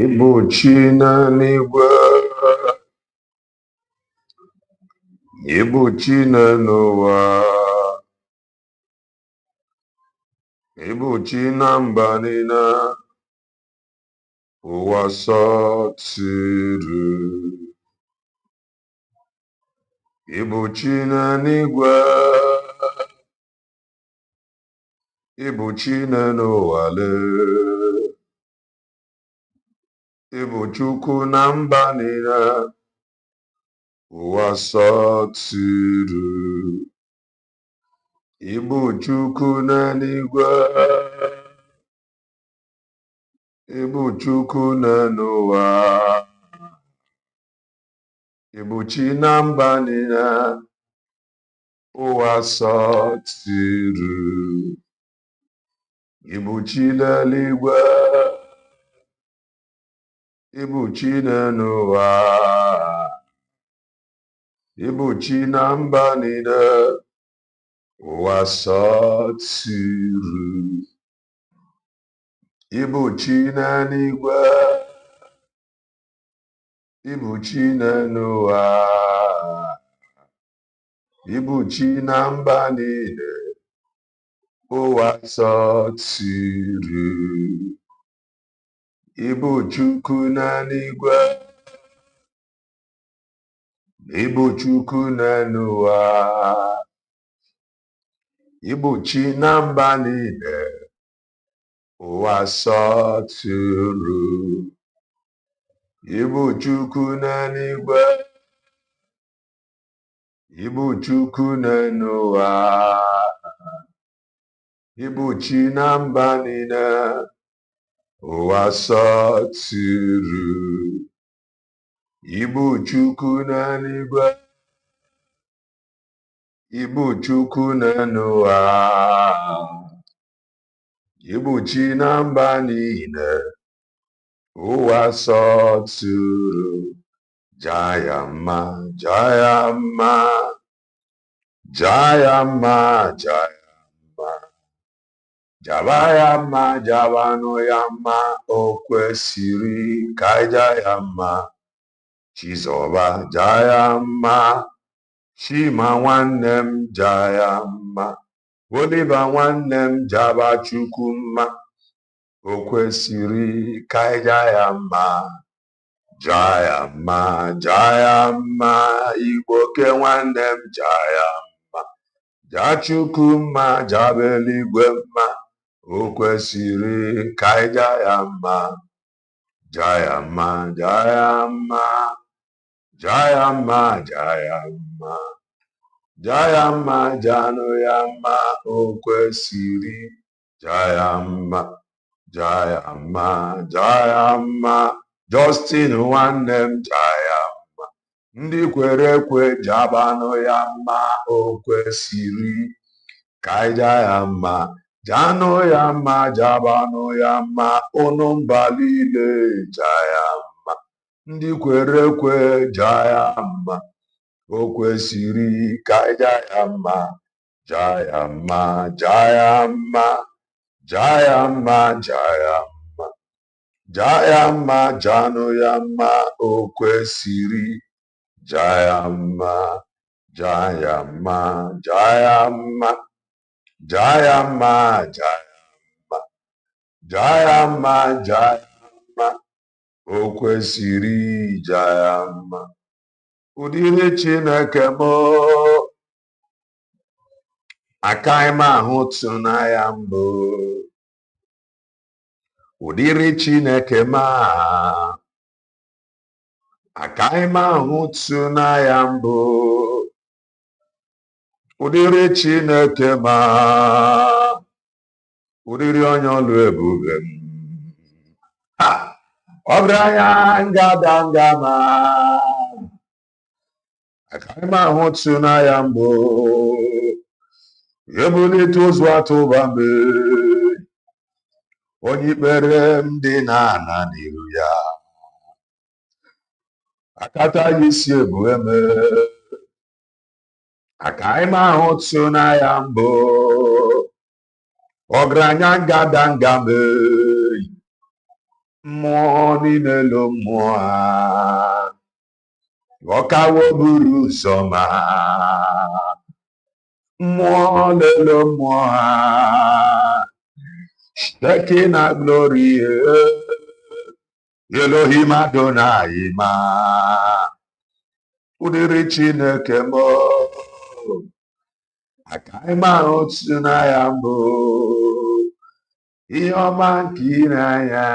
Ibuchina n'igwe, Ibuchina n'ụwa, Ibuchina mba niile, ụwa sọtụrụ. Ibuchina n'igwe, Ibuchina n'ụwa le, Ibuchukwu na mba niile, ụwa sọtụrụ. Ibuchukwu n'eluigwe, Ibuchukwu n'ụwa, Ibuchi na mba niile, ụwa sọtụrụ. Ibuchi n'eluigwe, Ibuchi n'ụwa, Ibuchi na mba niile, ụwa sọtụrụ. Ibuchi n'eluigwe, Ibuchi n'ụwa, Ibuchi na mba niile, ụwa sọtụrụ. Ibuchukwu n'eluigwe, Ibuchukwu n'ụwa, Ibuchi na mba niile, ụwa sọtụrụ. Ibuchukwu n'eluigwe, Ibuchukwu n'ụwa, Ibuchi na mba niile, ụwa sọtụrụ. Ibuchukwu n'eluigwe, Ibuchukwu n'ụwa, Ibuchi na mba niile, ụwa sọtụrụ. Jayama, Jayama, Jayama, Jayama, Jabayama, Jabanoyama, o kwesịrị ka Jayama, Chizoba, Jayama, Chima nwanne m, Jayama, Oliva nwanne m, Jaba Chukwu mma, o kwesịrị ka Jayama, Jayama, Jayama, Igbo ke nwanne m, Jayama, Jachukwu mma, Jaba eluigwe mma, o kwesịrị ka Jayama, Jayama, Jayama, Jayama, Jayama, Jayama, Janoyama, o kwesịrị Jayama, Jayama, Jayama, Justin nwanne m, Jayama, ndị kwere ekwe Jabanoyama, o kwesịrị ka Jayama, Janoyama, Jabanoyama, unu mba niile Jayama, ndị kwere ekwe Jayama, o kwesịrị ka Jayama, Jayama, Jayama, Jayama, Jayama, Jayama, Janoyama, o kwesịrị Jayama, Jayama, Jayama, Jayama, Jayama, Jayama, Jayama, o kwesịrị Jayama. Ụdịrị Chineke m, akaghị m ahụtụ n'anya mbụ. Ụdịrị Chineke m, akaghị m ahụtụ n'anya mbụ. Ụdịrị Chineke m, ụdịrị onye ọlụ ebube m, ọ bụrụ anya ngadanga ma akaghị m ahụtụ n'anya mbụ. Ebulite ụzụ atụba m, onye ikpere m dị n'ala n'iru ya, akata ya isi ebu eme, akaghị m ahụtụ n'anya mbụ. Ọgaranya ngadanga m, mmụọ niile lo mmụọ ọkawo buru ụzọ ma mmụọ lelo mmụọ Shekinah glory Elohim Adonai ma ụdịrị Chineke m akaghị m ahụtụ n'anya mbụ ihe ọma nke ire anya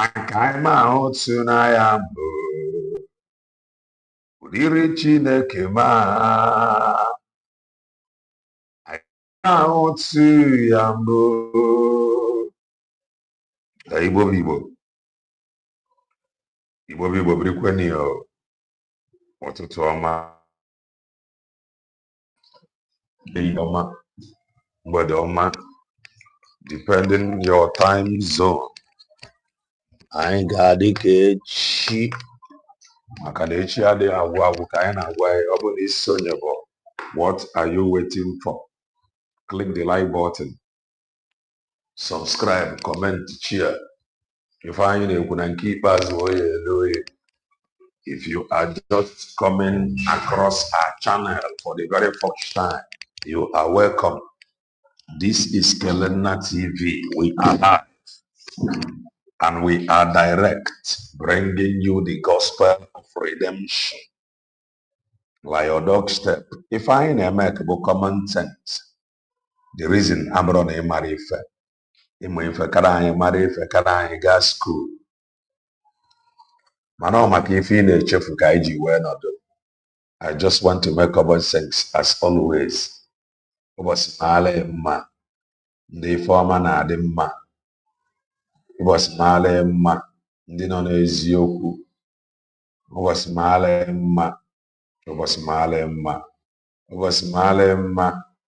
akaghị m ahụtụ n'anya mbụ ụdịrị Chineke ma ahụtụ ya mbụ. Igbo birikweni ụtụtụ ọma ehihie ọma mgbede ọma depending your time zone. Anyị ga-adị ka echi maka na echi adịghị agwụ agwụ ka anyị na-agwa ya ọ bụ na isonye bụ what are you waiting for? Click the like button, subscribe, comment, share. Ife anyị na-ekwu na nke ikpeazụ oye eloye. If you are just coming across our channel for the very first time, you are welcome. This is Kelena TV. We are live and we are direct, bringing you the gospel of redemption. Like your dog step. If I make common sense, the reason I'm running a marry fair. If I marry fair, can I go school? Mano maka ife ị na-echefu ka iji wee nọdụ. I just want to make common sense as always. Ụbọchị maala mma, ndị ife ọma na-adị mma. Ụbọchị maala mma, ndị nọ n'eziokwu. Ụbọchị maala mma, ụbọchị maala mma. Ụbọchị maala mma,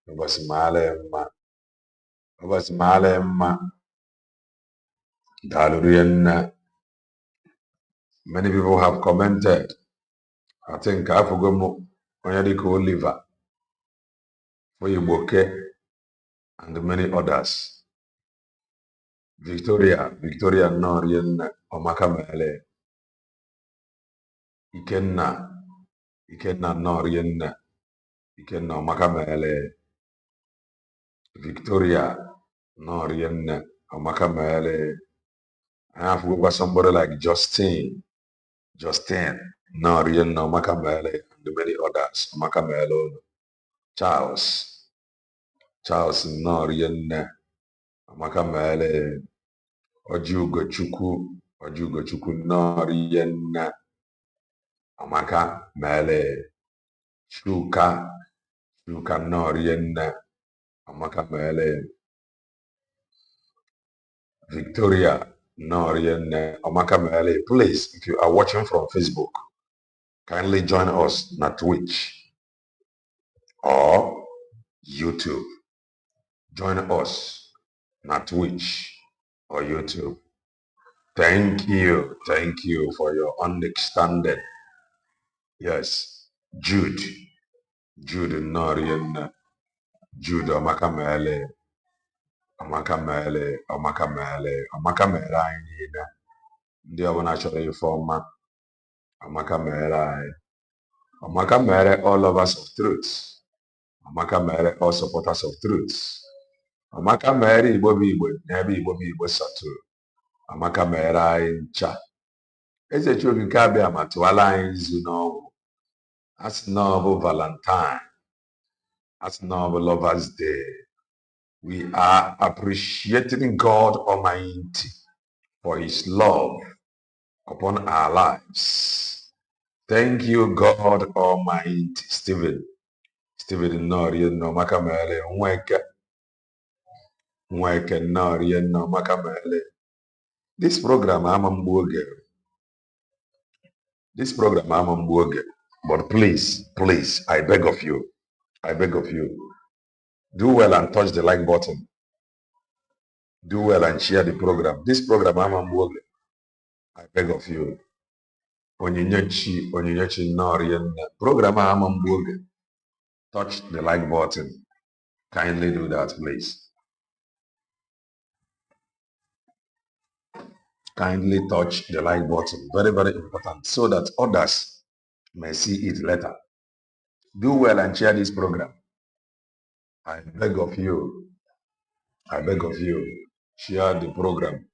ụbọchị maala mma. Ụbọchị maala mma. Daalụ rienne. Many people have commented. I think Afugomo, Onyadiko Oliver, Oyeboke, and many others. Victoria Norien Omakamele, Ikenna Norien, Ikenna Omakamele, Victoria Norien Omakamele. I have to go somebody like Justin Norien Omakamele, and many others. Omakamele, Charles Norien Omakamele, Ojugochukwu Norien Omakamele, Chuka Norien Omakamele, Victoria Norien Omakamele. Please, if you are watching from Facebook, kindly join us on Twitch or YouTube. Join us on Twitch or YouTube. Thank you for your understanding. Yes, Jude Norien, Jude Omakamele anyị niile ndị ọbụla chọrọ ife ọma Omakamele all lovers of truth, Omakamele all supporters of truth, Omakamele Igbo bụ Igbo n'ebe Igbo bụ Igbo satụrụ, Omakamele anyị ncha eze Chiobi nke abịa ma tụwala anyị nzu n'ọgwụ asị na ọ bụ Valentine, asị na ọ bụ Lovers Day. We are appreciating God Almighty for His love upon our lives. Thank you, God Almighty. Stephen Norien Omakamele, Nweke Norien Omakamele. This program I'm but please, I beg of you, do well and touch the like button. Do well and share the program. This program I beg of you. Onyinyechi Norien. Program touch the like button. Kindly do that, please. kindly touch the like button. Very, very important, so that others may see it later. Do well and share this program. I beg of you. I beg of you. Share the program.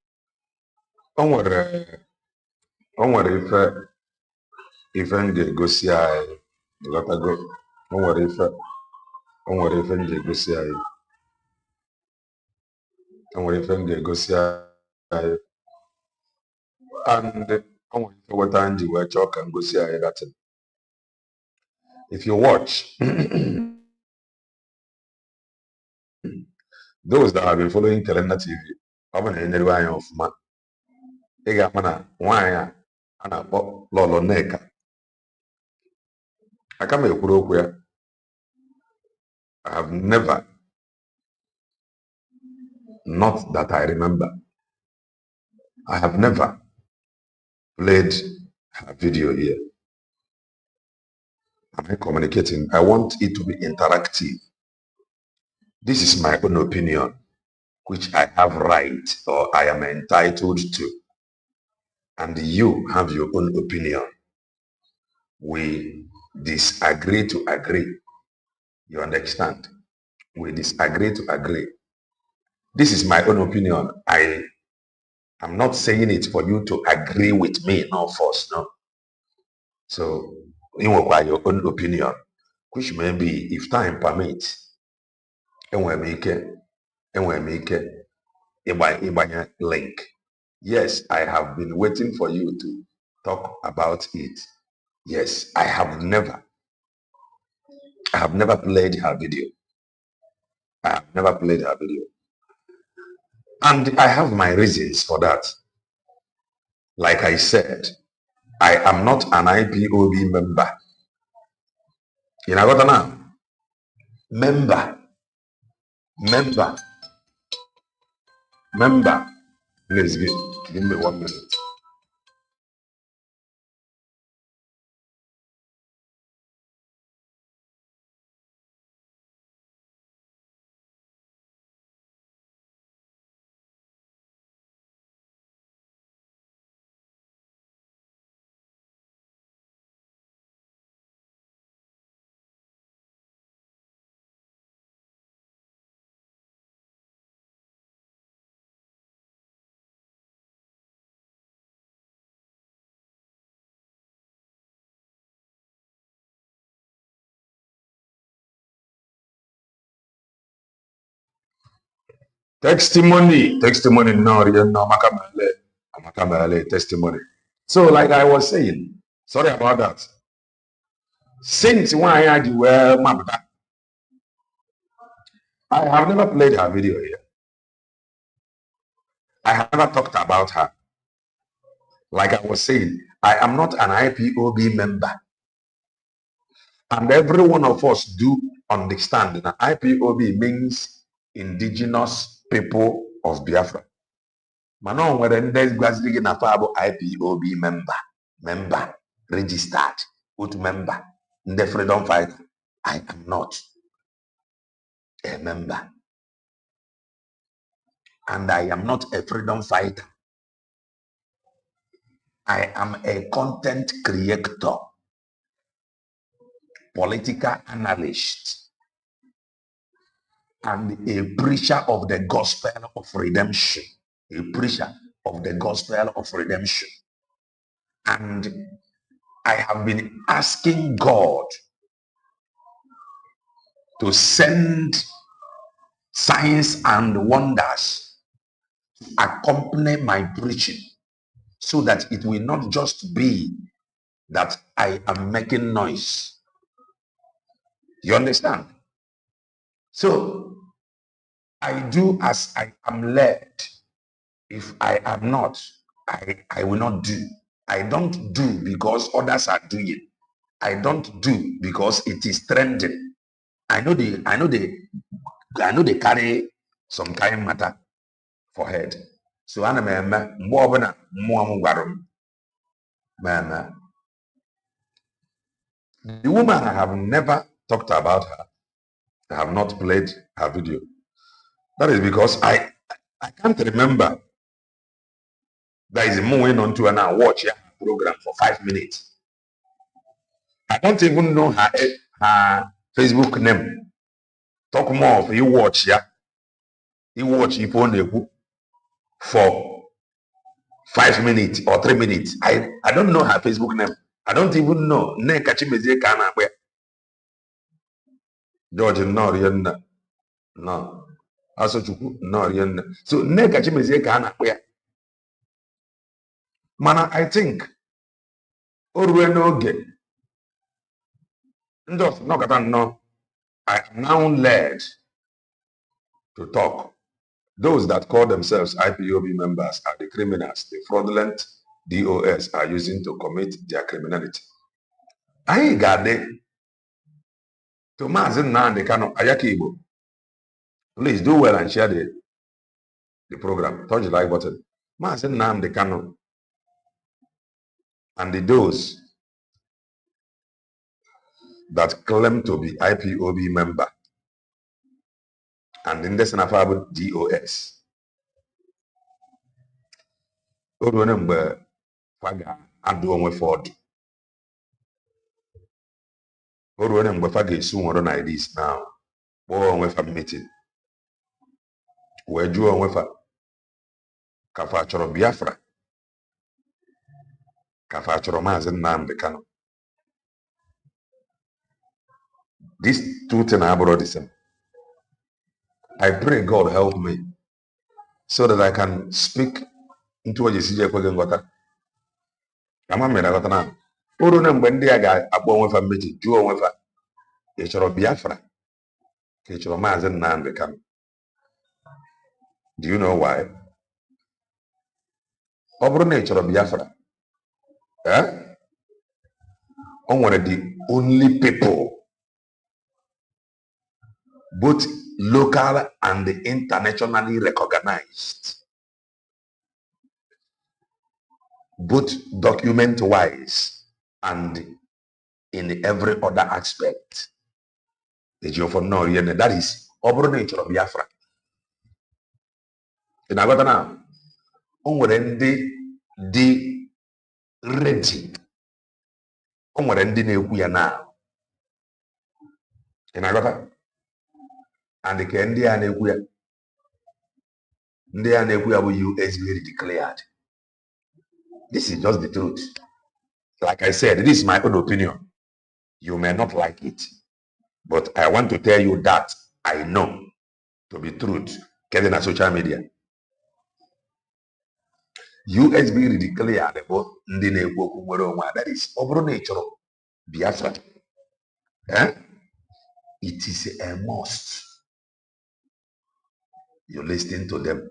O nwere ife m ga-egosi anyị. Lọtago. O nwere ife m ga-egosi anyị. O nwere ife m ga-egosi anyị. And o nwere ife weta m ji wee chọọ ka m gosi anyị datin. If you watch, those that have been following Calendar TV, ọ bụ na enyere anyị ọfụma, ị ga-ama na nwaanyị a na-akpọ Lolo Nneka, aka m ekwuru okwu ya, I have never, not that I remember, I have never played her video here. Am I communicating? I want it to be interactive. This is my own opinion, which I have right or I am entitled to. And you have your own opinion. We disagree to agree. You understand? We disagree to agree. This is my own opinion. I am not saying it for you to agree with me, no force, no. So you require your own opinion, which may be, if time permits, link. Yes, I have been waiting for you to talk about it. Yes, I have never played her video. I have never played her video. And I have my reasons for that. Like I said, I am not an IPOB member. You know what now? Member. Please give me 1 minute. Testimony, no, Makamale, testimony. So, like I was saying, sorry about that. Since when I had Mamda, I have never played her video here. I have never talked about her. Like I was saying, I am not an IPOB member. And every one of us do understand that IPOB means Indigenous People of Biafra. Mana nwere ndị gwaziri gị na fa bụ IPOB member, registered, otu member, ndị freedom fighter. I am not a member. And I am not a freedom fighter. I am a content creator, political analyst, and a preacher of the gospel of redemption. A preacher of the gospel of redemption. And I have been asking God to send signs and wonders to accompany my preaching, so that it will not just be that I am making noise. You understand? So I do as I am led. If I am not, I will not do. I don't do because others are doing. I don't do because it is trending. I know they carry some kind of matter for head. So I remember the woman, I have never talked about her. I have not played her video. That is because I can't remember There is more on to and I watch her program for 5 minutes. I don't even know her Facebook name. Talk more of you watch ya. You watch if only for 5 minutes or 3 minutes. I don't know her Facebook name. I don't even know. Ne Kachimezi Kana where George Norian. No. Also Norian. So Ne Kachimezi Kana where. Mana, I think Orwenoge. Just no. I am now led to talk. Those that call themselves IPOB members are the criminals the fraudulent DOS are using to commit their criminality. I got there to Mazi Nnamdi Kanu Ayaki Igbo. Please do well and share the program. Touch the like button. Mazi Nnamdi Kanu and those that claim to be IPOB member and in the Senafab DOS. Oruone mgbe faga adụ onwe fọdụ. Oruone mgbe faga esu nwere na this now. Kpọọ onwe fa meeting. Wee jụọ onwe fa ka fa chọrọ Biafra ka fa chọrọ Mazi Nnamdi Kanu. These two things are brought the same. I pray God help me so that I can speak into what you see. I'm a man. Uru na mgbe ndị a ga-akpọ onwe fa mmechi jụọ onwe fa ị chọrọ Biafra ka ị chọrọ Mazi Nnamdi Kanu. Do you know why? Ọ bụrụ na ị chọrọ Biafra, o nwere the only people both local and internationally recognized, both document wise and in every other aspect. That is ọ bụrụ na ị chọrọ Biafra. Ị na-aghọta na o nwere ndị dị ready, o nwere ndị na-ekwu ya na. Ị na-aghọta? And ke ndị a na-ekwu ya, ndị a na-ekwu ya bụ USB declared. This is just the truth. Like I said, this is my own opinion. You may not like it, but I want to tell you that I know to be truth. Getting on social media. USB declared about ndị na-ekwu okwu nwere onwe. That is, ọ bụrụ na ị chọrọ Biafra, it is a must. You listen to them.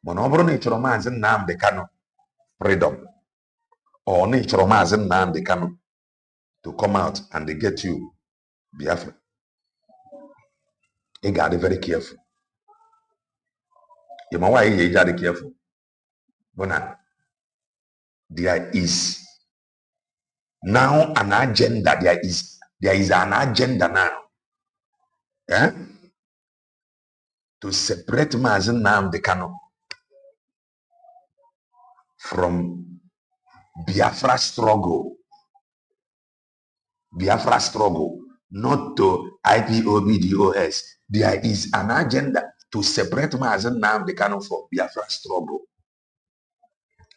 Mana ọ bụrụ na ị chọrọ Mazi Nnamdi Kanu freedom, or na ị chọrọ Mazi Nnamdi Kanu to come out and they get you Biafra, you got to be very careful. You know why you got to be careful? But there is now an agenda. There is an agenda now, to separate Mazi Nnamdi Kanu from Biafra struggle. Biafra struggle, not to IPOB DOS. There is an agenda to separate Mazi Nnamdi Kanu from Biafra struggle.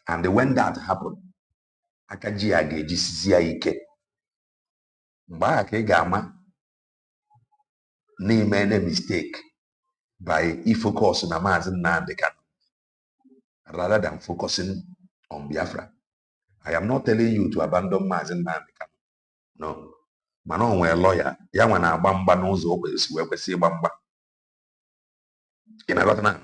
And when that happened, Akaji Ageji Siziaike, Mbaka Gama, name any mistake by focus on Mazi Nnamdi Kanu rather than focusing on Biafra. I am not telling you to abandon Mazi Nnamdi Kanu. No. Mana o nwere lawyer, ya nwa na-agba mgba n'ụzọ o kwesị ịgba mgba. Ị na-aghọta na?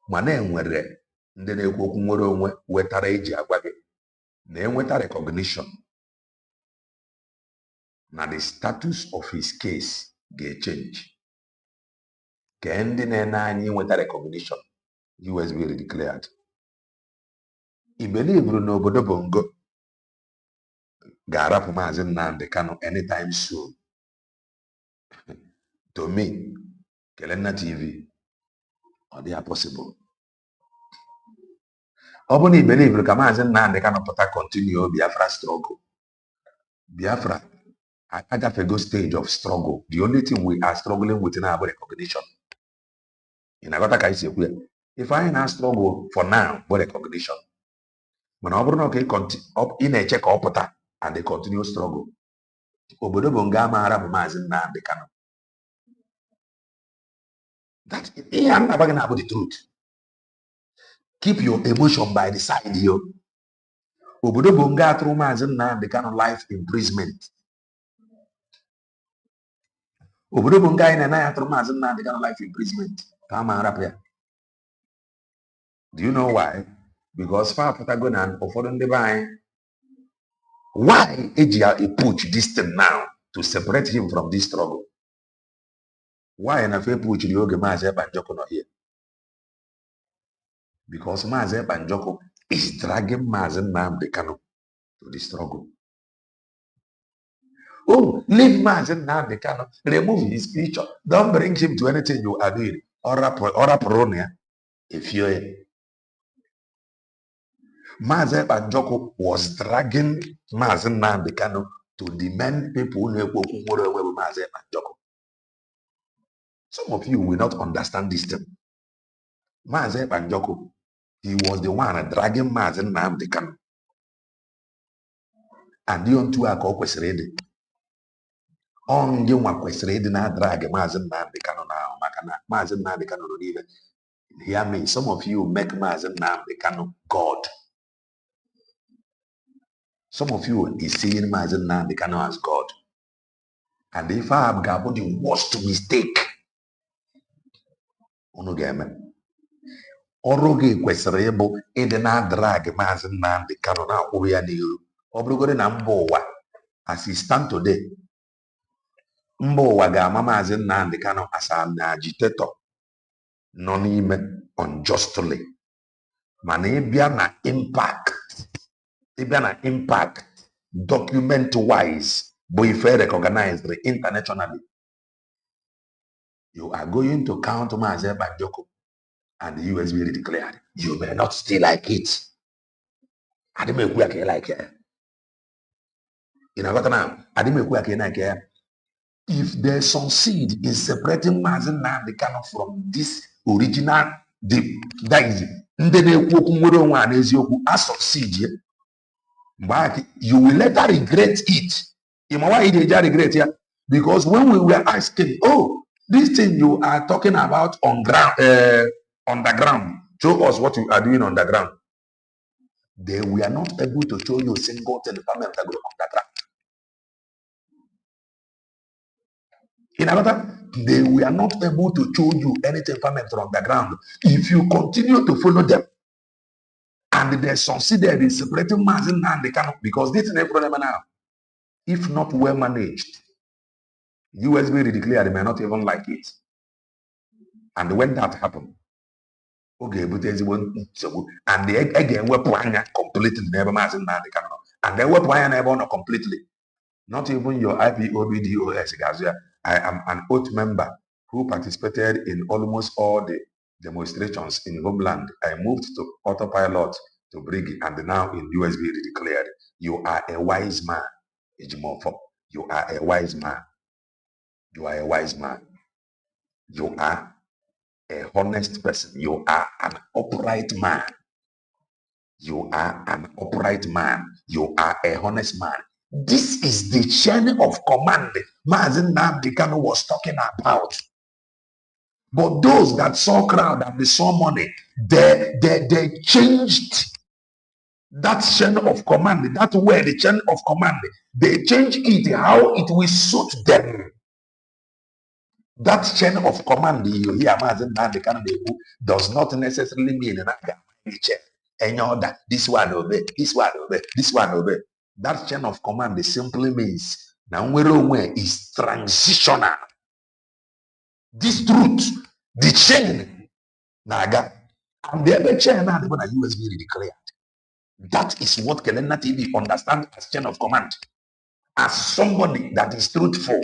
Mana enwere ndị na-ekwu okwu nwere onwe wetara eji agwa gị na enweta recognition na the status of his case ga-echange. Ka ndị na-ene anyị nweta recognition, USB declared. I believe n'obodo Bongo ga-arapụ Mazi Nnamdi Kanu anytime soon. To me, Kelenna TV, or they are possible. Obuni believe ka Mazi Nnamdi Kanu pụta continue Biafra struggle. Biafra agafego stage of struggle. The only thing we are struggling with now is recognition. In agota ka isi ekwu ya. If I na struggle for now for recognition. Mana ọ bụrụ na ị na-eche ka ọ pụta and they continue struggle. Obodo bụ nga amaara bụ Mazi Nnamdi Kanu. That ihe a na-agba gị na-abụ the truth. Keep your emotion by the side here. Obodo bụ nga atụrụ Mazi Nnamdi Kanu life imprisonment. Obodo bụ nga anyị na-anaghị atụrụ Mazi Nnamdi Kanu life imprisonment. Ka a maara ya. Do you know why? Because far pụtago na ụfọdụ ndị be anyị. Why eji push this thing now to separate him from this struggle? Why na fe push the oge Mazi Nnamdi not here? Because Mazi Nnamdi is dragging Mazi Nnamdi Kanu to the struggle. Oh, leave Mazi Nnamdi Kanu, remove his picture, don't bring him to anything you are doing. Ora Poronia, if you're Mazi Nnamdi was dragging Mazi Nnamdi Kanu to demand people who know Mazi Nnamdi. Some of you will not understand this thing. Mazi Nnamdi, he was the one dragging Mazi Nnamdi Kanu. And you two are ready. On you want ready na drag Mazi Nnamdi Kanu now. Mazi Nnamdi Kanu don't even hear me. Some of you make Mazi Nnamdi Kanu God. Some of you is seeing Mazi Nnamdi Kanu as God. And if I have got the worst mistake, Oroge kwesịrị ịbụ ịdị na-drag Mazi Nnamdi Kanu na-akwụrụ ya n'ihu. Ọ bụrụgodị na mba ụwa as he stand today, mba ụwa ga-ama Mazi Nnamdi Kanu as an agitator nọ n'ime unjustly. Mana ịbịa na impact document wise bụ ife recognized internationally. You are going to count Mazi Nnamdi and the USB declared, you may not stay like it. I didn't make work like it. In I didn't make work like it. If they succeed in separating Mazi Nnamdi Kanu from this original, that is, I succeed, you will later regret it. Why did you regret it? Because when we were asking, oh, this thing you are talking about on underground, show us what you are doing on the ground. They were not able to show you a single thing on the ground. In another, they were not able to show you anything from the ground. If you continue to follow them, and they succeeded in separating Mazi Nnamdi Kanu, because this is a problem now. If not well managed, USB declared they may not even like it. And when that happened, okay, but there's one so and they again were completely never Mazi Nnamdi Kanu. And they were never completely. Not even your IPOB DOS, guys. I am an oath member who participated in almost all the demonstrations in homeland. I moved to autopilot to Briggy and now in USB declared, you are a wise man. You are a wise man. You are a wise man. You are a honest person. You are an upright man. You are an upright man. You are a honest man. This is the chain of command Mazi Nnamdi Kanu was talking about. But those that saw crowd and they saw money, they changed that chain of command, that word, the chain of command. They changed it how it will suit them. That chain of command you hear Mazi Nnamdi Kanu does not necessarily mean any order. This one obey, this one obey, this one obey. That chain of command simply means now where is transitional. This truth, the chain, naga, and the other chain now the one USB declared. That is what Kelena TV understand as chain of command. As somebody that is truthful.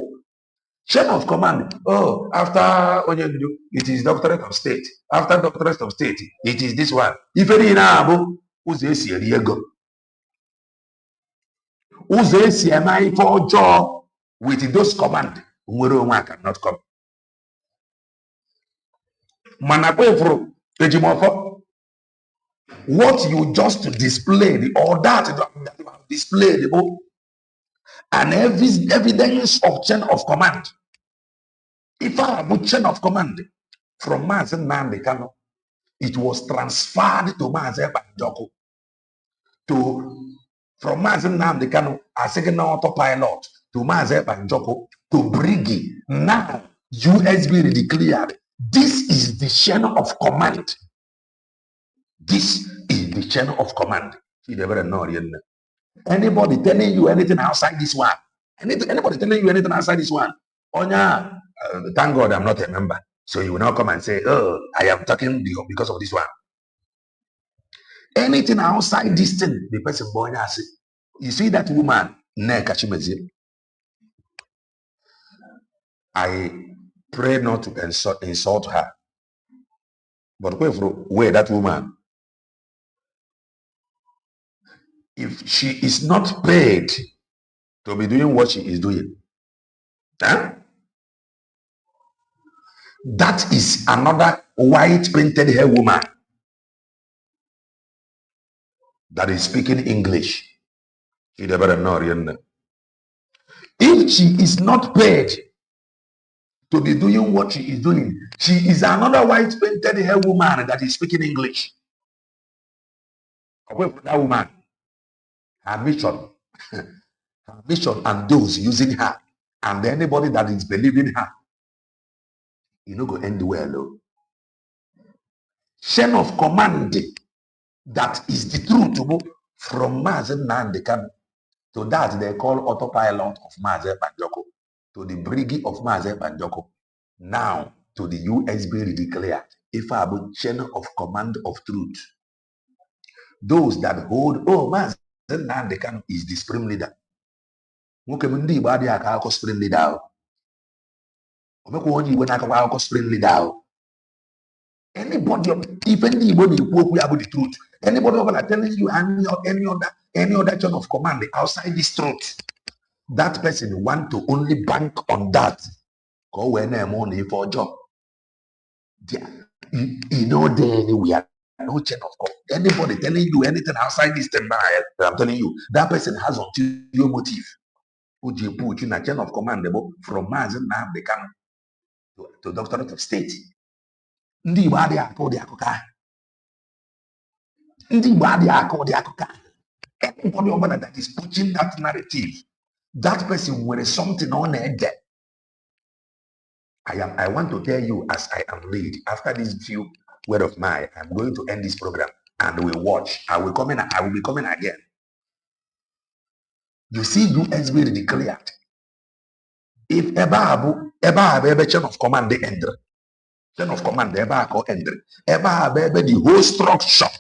Chain of command. Oh, after it is doctorate of state. After doctorate of state, it is this one. If any now, ụzọ esi eri ego, ụzọ esi eme ife ọjọọ with those command nwere onwe a cannot come. Mana kwefuru ejimofo, what you just displayed or that you have displayed an evidence of chain of command. If I have a chain of command from Mazi Nnamdi Kanu, it was transferred to Mazi Banjoko, from Mazi Nnamdi Kanu as second autopilot to Mazi Banjoko to Brigi. Now USB declared. This is the chain of command. This is the chain of command. Anybody telling you anything outside this one? Anybody telling you anything outside this one? Oh yeah, thank God I'm not a member. So you will not come and say, oh, I am talking because of this one. Anything outside this thing, the person born has. You see that woman, I pray not to insult her. But where that woman, if she is not paid to be doing what she is doing, huh? That is another white painted hair woman that is speaking English. If she is not paid to be doing what she is doing, she is another white painted hair woman that is speaking English. That woman, her mission, and those using her, and anybody that is believing her, you know, go end well. Chain of command, that is the truth from Mazi Nnamdi Kanu to that they call autopilot of Mazi Banjoko, to the brigade of Mazi Banjoko, now to the USB declared. If I have chain of command of truth, those that hold, oh, Mazi Nnamdi Kanu is the supreme leader. Supreme leader. Supreme leader. Anybody, even the about the truth, anybody over telling you any other chain of command outside this truth, that person want to only bank on that. Go when I'm only for a job. You know, there anywhere, no chain of command. Anybody telling you anything outside this thing, I'm telling you, that person has ulterior motive. Would you put in a chain of command from Mazi Nnamdi Kanu to Doctorate of State? Ndị Igbo adịghị akọ ụdị akụkọ. Ndị Igbo adịghị akọ ụdị akụkọ. Anybody over that is pushing that narrative, that person with something on it. I want to tell you, as I am led, after this few word of mine, I'm going to end this program and we'll watch. I will be coming again. You see, USB declared. If ever chain of command they enter. Chain of command ever enter. Ever the whole structure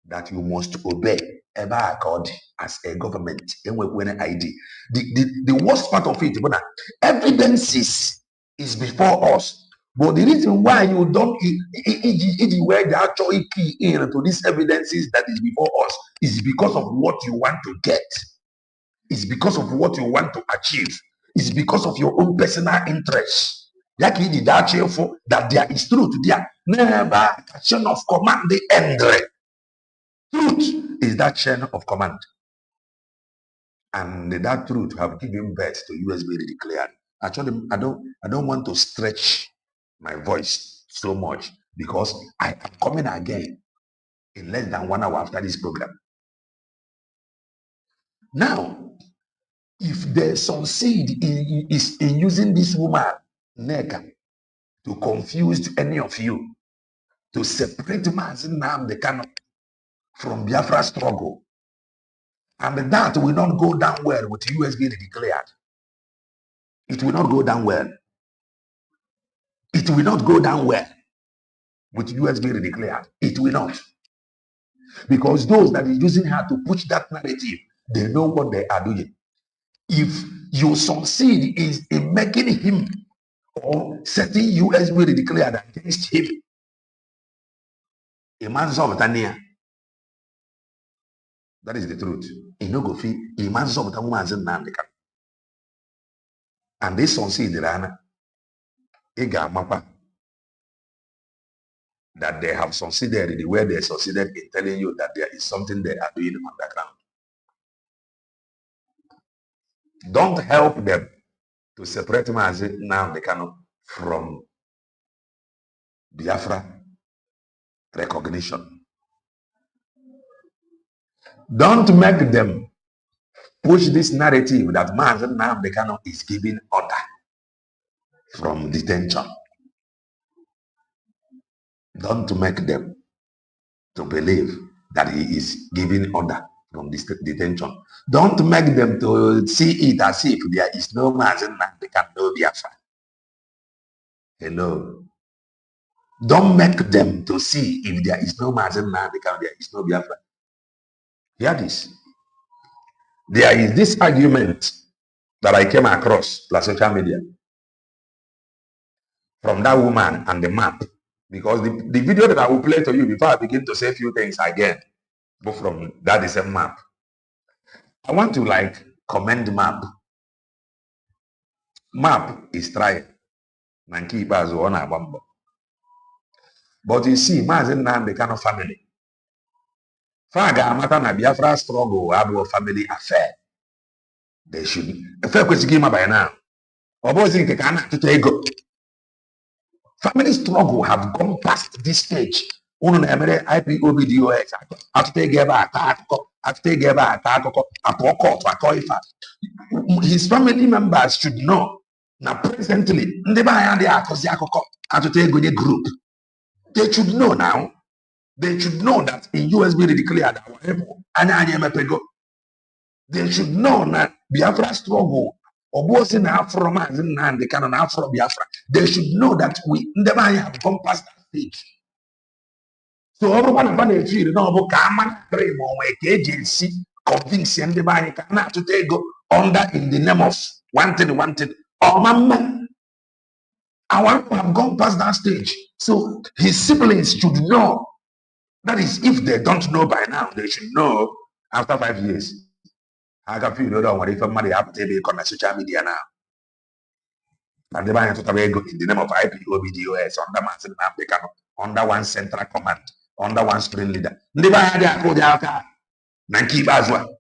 that you must obey ever accord as a government when ID. The worst part of it, evidences is before us. But the reason why you don't where the actual key into these evidences that is before us is because of what you want to get. It's because of what you want to achieve. It's because of your own personal interest. That there is truth there. Never chain of command the end. Truth is that chain of command. And that truth have given birth to USB declared. Actually, I don't want to stretch my voice so much because I am coming again in less than 1 hour after this program. Now, if they succeed in using this woman, Neka, to confuse any of you, to separate Mazi Nnamdi Kanu from Biafra struggle, and that will not go down well with USB declared. It will not go down well. It will not go down well with USB declared. It will not. Because those that are using her to push that narrative, they know what they are doing. If you succeed in making him or setting USB declared against him, a man's of Tania, That is the truth. In no go fee, imagine some of Mazi Nnamdi Kanu. And this one see the Rana, Ega Mapa, that they have succeeded in the way they succeeded in telling you that there is something they are doing underground. Don't help them to separate Mazi Nnamdi Kanu from Biafra recognition. Don't make them push this narrative that Mazi Nnamdi Kanu is giving order from detention. Don't make them to believe that he is giving order from this detention. Don't make them to see it as if there is no Mazi Nnamdi Kanu, no Biafra. Hello. Don't make them to see if there is no Mazi Nnamdi Kanu, there is no Biafra. Hear this. There is this argument that I came across on social media from that woman and the map. Because the video that I will play to you before I begin to say a few things again, both from that is a map. I want to commend map. Map is trying. But you see, Mazi Nnamdi Kanu family. Faga Mata na Biafra struggle about family affair. They should. Affair kwesigi by now. Opposing Kekana to take go. Family struggle have gone past this stage. Uno na emere IPOB DOX. After geba attack. After geba attack. His family members should know. Now presently, group. They should know now. They should know that in USB declared they should know that Biafra struggle or was in Afro Mazi Nnamdi Kanu Afro Biafra. They should know that we never have gone past that stage. So everyone about the tree, no about Kaman Primo, agency, convincing the body cannot to take go under in the name of wanted. Oh, mama, I want to have gone past that stage. So his siblings should know. That is, if they don't know by now, they should know after 5 years. I can feel you don't want if somebody have to be on social media now. And they buy to go in the name of IPOB DOS under Mazi Nnamdi Kanu, under one central command, under one spring leader. They buy their code out and keep as well.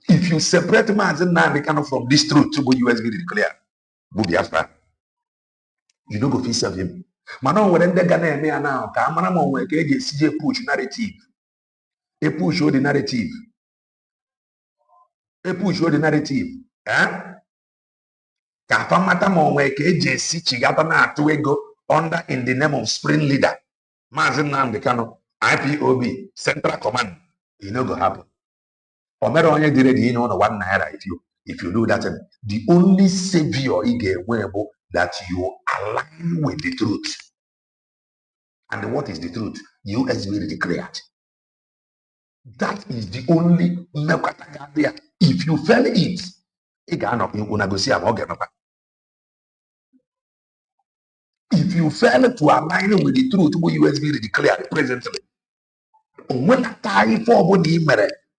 If you separate Mazi Nnamdi Kanu from this truth to go USB declare, Biafra, you don't go feel serve him. Manon when they Ghana me now, Kamana when CJ push narrative. A push the narrative. A push the narrative. Kafamata monwe KJC Chigata na Tuego under in the name of spring leader. Mazi Nnamdi Kanu, IPOB, Central Command. You know go happen. Omero onye dire di you know 1 naira if you do that. The only savior that you align with the truth. And what is the truth? USB declared. That is the only there. If you fail it, if you fail to align with the truth, USB declared presently, when time for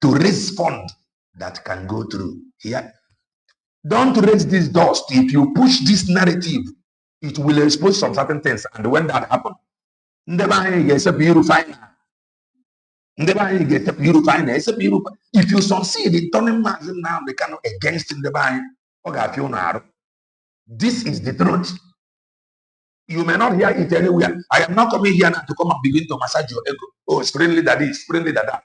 to raise fund that can go through here. Don't raise this dust. If you push this narrative, it will expose some certain things. And when that happens, it's a beautiful. If you succeed in turning Mazi Nnamdi Kanu against the this is the truth. You may not hear it anywhere. I am not coming here now to come and begin to massage your ego. Oh, it's friendly that this, friendly that that.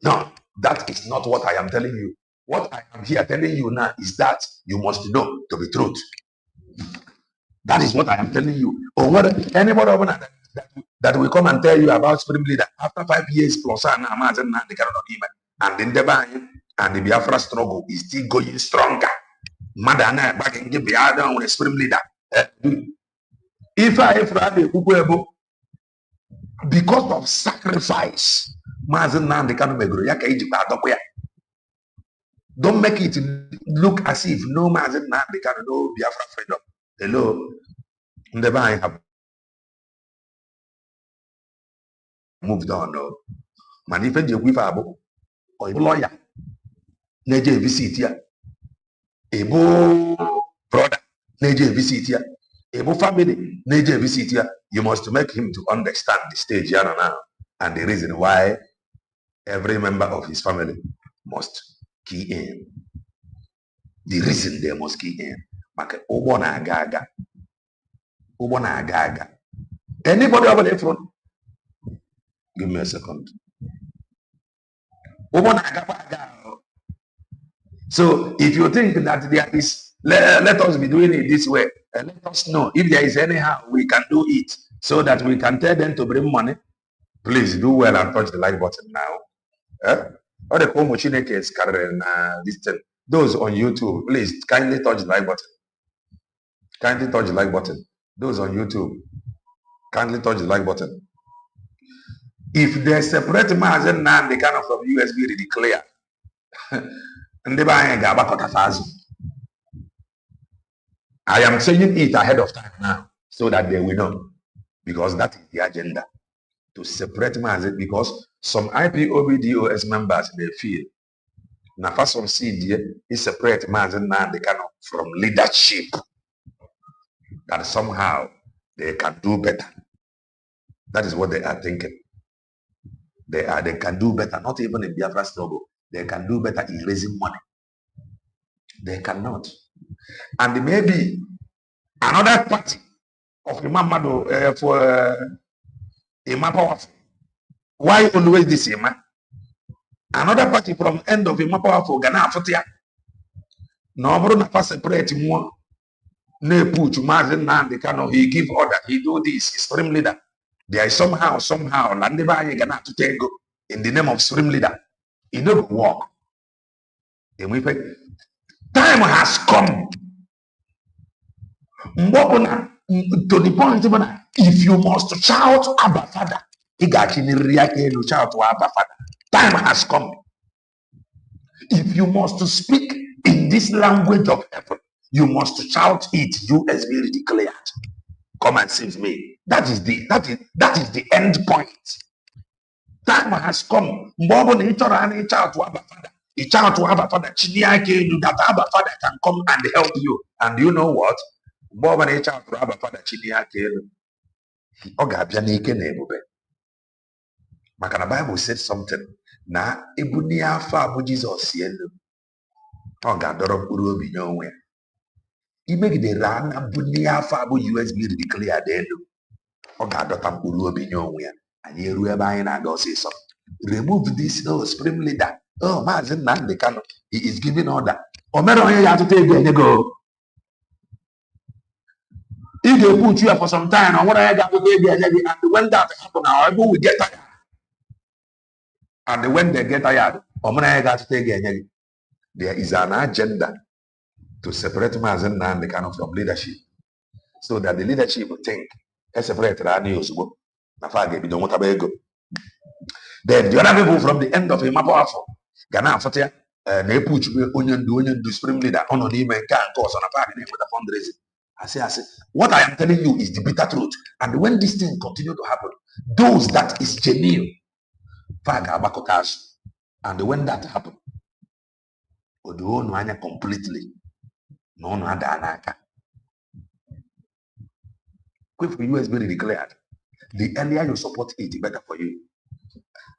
No, that is not what I am telling you. What I am here telling you now is that you must know to be truth. That is what I am telling you. Or what anybody that will come and tell you about spring leader after 5 years plus and then the buying and the Biafra struggle is still going stronger. Madana back in the Biafra with a spring leader. If I because of sacrifice, Mazi Nnamdi Kanu megro yaka iji ba adokwa ya. Don't make it look as if no Mazi Nnamdi Kanu, no Biafra freedom. Hello, never I have moved on. No, man, if you give a or a lawyer, neje visit here, ebo brother, neje visit here, ebo family, neje visit here. You must make him to understand the stage here now and the reason why every member of his family must key in. The reason they must key in. Maka ụgbọ na-aga aga. Ụgbọ na-aga aga. Anybody over there front? Give me a second. Ụgbọ na-aga aga. So if you think that there is, let us be doing it this way, and let us know if there is anyhow we can do it so that we can tell them to bring money. Please do well and touch the like button now. All the home Chineke is carrying this thing. Those on YouTube, please kindly touch the like button. Kindly touch the like button. Those on YouTube, kindly touch the like button. If they separate Mazi Nnamdi Kanu from USB declare, I am saying it ahead of time now so that they will know, because that is the agenda, to separate Mazi, because some IPOB DOS members, they feel na first one see is separate Mazi Nnamdi Kanu from leadership, that somehow they can do better. That is what they are thinking. They can do better, not even in Biafra struggle. They can do better in raising money. They cannot. And maybe another party of Imam for Imam Powerful. Why always this Imam? Another party from end of Imam Powerful, Ghana Fotia. No, bro, na separate more. Ne put Mazi Nnamdi Kanu, he give order, he do this, he's stream leader. There is somehow, Landeba Ghana to take go in the name of stream leader. It don't work. Time has come. To the point, if you must shout Abba Father, shout to Abba Father. Time has come. If you must speak in this language of heaven, you must shout it. USB declared. Come and save me. That is the end point. Time has come. Shout to Abba Father. He shout to Abba Father. That Abba Father can come and help you. And you know what? Bob and shout to Abba Father. The Bible said something. Na ebuni afa abu Jesus yelu. Gadoro puru obi nowhere. He make the rana buni afa abu USB declare delu. Gadota puru obi nowhere. And here whereby na go say so. Remove this supreme leader. Oh, Mazi Nnamdi Kanu, he is giving order. Omero you have to take it go. If they put you up for some time, or what I got to take it, and when that happens, our people will get tired. And when they get tired, Omero got to take it. There is an agenda to separate Mazi Nnamdi Kanu from leadership, so that the leadership will think, separate Rani Osbo. Then the other people from the end of him are powerful. Ghana Fatia, they put onion do supreme leader on the email can cause on a party with a fundraising. I say, what I am telling you is the bitter truth. And when this thing continue to happen, those that is genuine, and when that happen, completely, no other anaka. Quick for you has been declared. The earlier you support it, the better for you.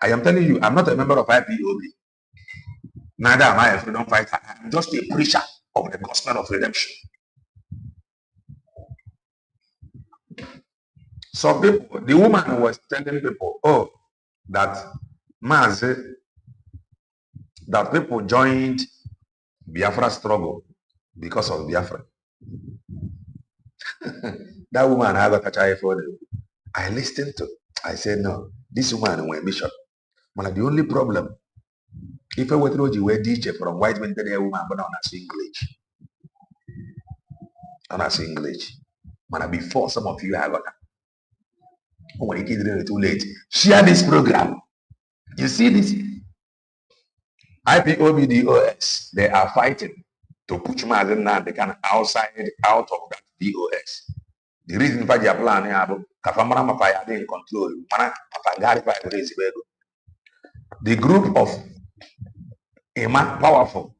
I am telling you, I'm not a member of IPOB. Neither am I a freedom fighter. I'm just a preacher of the gospel of redemption. Some people, the woman was telling people, oh, that Mazi, that people joined Biafra struggle because of Biafra. That woman I got a child for them. I listened to. I said, no, this woman went mission. But the only problem, if I were to you were DJ from white men, then a woman, but on a English. On a English. Man, before some of you have got. When it is too late, share this program. You see this? IPOB, DOS, they are fighting to push Mazi Nnamdi Kanu out of that DOS. The reason for their plan is Kafamara Mafaya in control. The group of Emma Powerful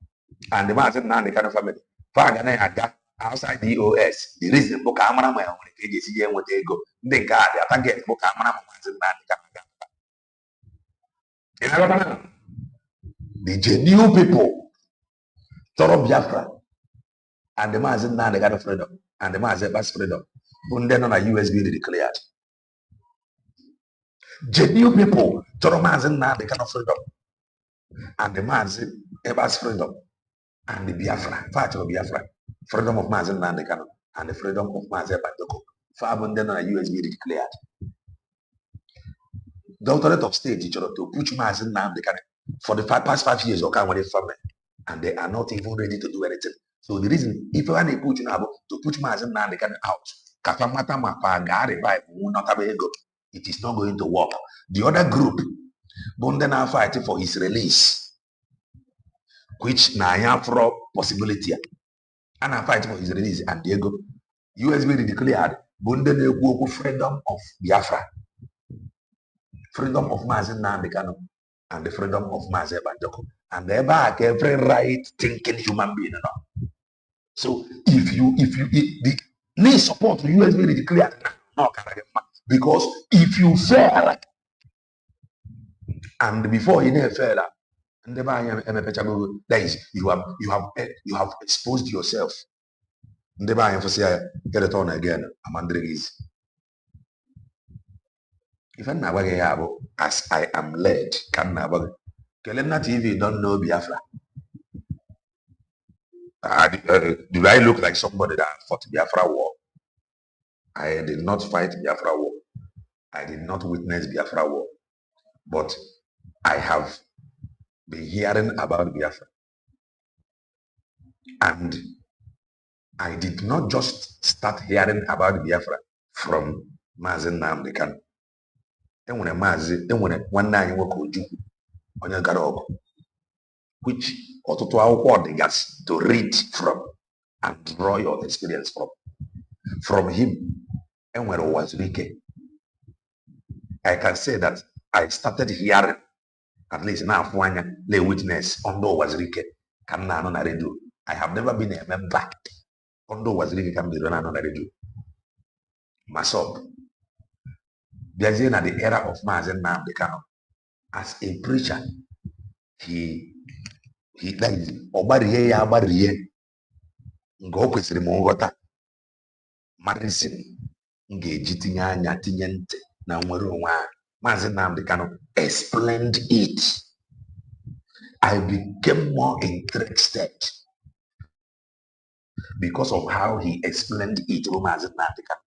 and the Mazi Nnamdi Kanu family, Fagana Aga outside DOS. The reason for Kamara when they see what they go, they got the target for Kamara Mazi Nnamdi Kanu. The genuine people, Toro Biafra, and the Mazi Nnamdi Kanu freedom, and the Mazi Bas freedom, when then on a USB declared. Genuine people, Toro Mazi Nnamdi Kanu freedom, and the Mazi Bas freedom, and the Biafra, part of Biafra, freedom of Mazi Nnamdi Kanu, and the freedom of Mazi Bandoko, far then on a USB declared. The authority of state to push Mazi Nnamdi Kanu for the past 5 years, or can family, and they are not even ready to do anything. So the reason, if you want to put Mazi Nnamdi Kanu out, it is not going to work. The other group, Bonden are fighting for his release, which na for possibility, and are fighting for his release, and Diego, USB declared, Bonden freedom of Biafra, freedom of Mazi Nnamdi Kanu, and the freedom of Mazi Bandoko, and they back every right thinking human being. So if the need support to USB declared, no, because if you fail, and before you never fail, and that is you have exposed yourself. And get it on again. If I'm as I am led, Kelena TV don't know Biafra. Do I look like somebody that fought Biafra war? I did not fight Biafra war. I did not witness Biafra war. But I have been hearing about Biafra. And I did not just start hearing about Biafra from Mazi Nnamdi Kanu. Enwere Mazi, enwere nwanne anyị nwoke Ojukwu onye gara ọgụ, which ọtụtụ akwụkwọ dịgasị to read from and draw your experience from. From him, enwere ụwa zuru ike. I can say that I started hearing, at least now, lay witness on the ụwa zuru ike ka m na-anọ na radio. I have never been a member on the ụwa zuru ike ka m na-anọ na radio. Masop. There's in the era of Mazi Nnamdi Kanu. As a preacher, he died. Obariye ya obariye. Ngo kwesịrị m nghọta. Marisin ngeji tinye anya tinye ntị na nwere onwe a. Mazi Nnamdi Kanu explained it. I became more interested because of how he explained it to Mazi Nnamdi Kanu.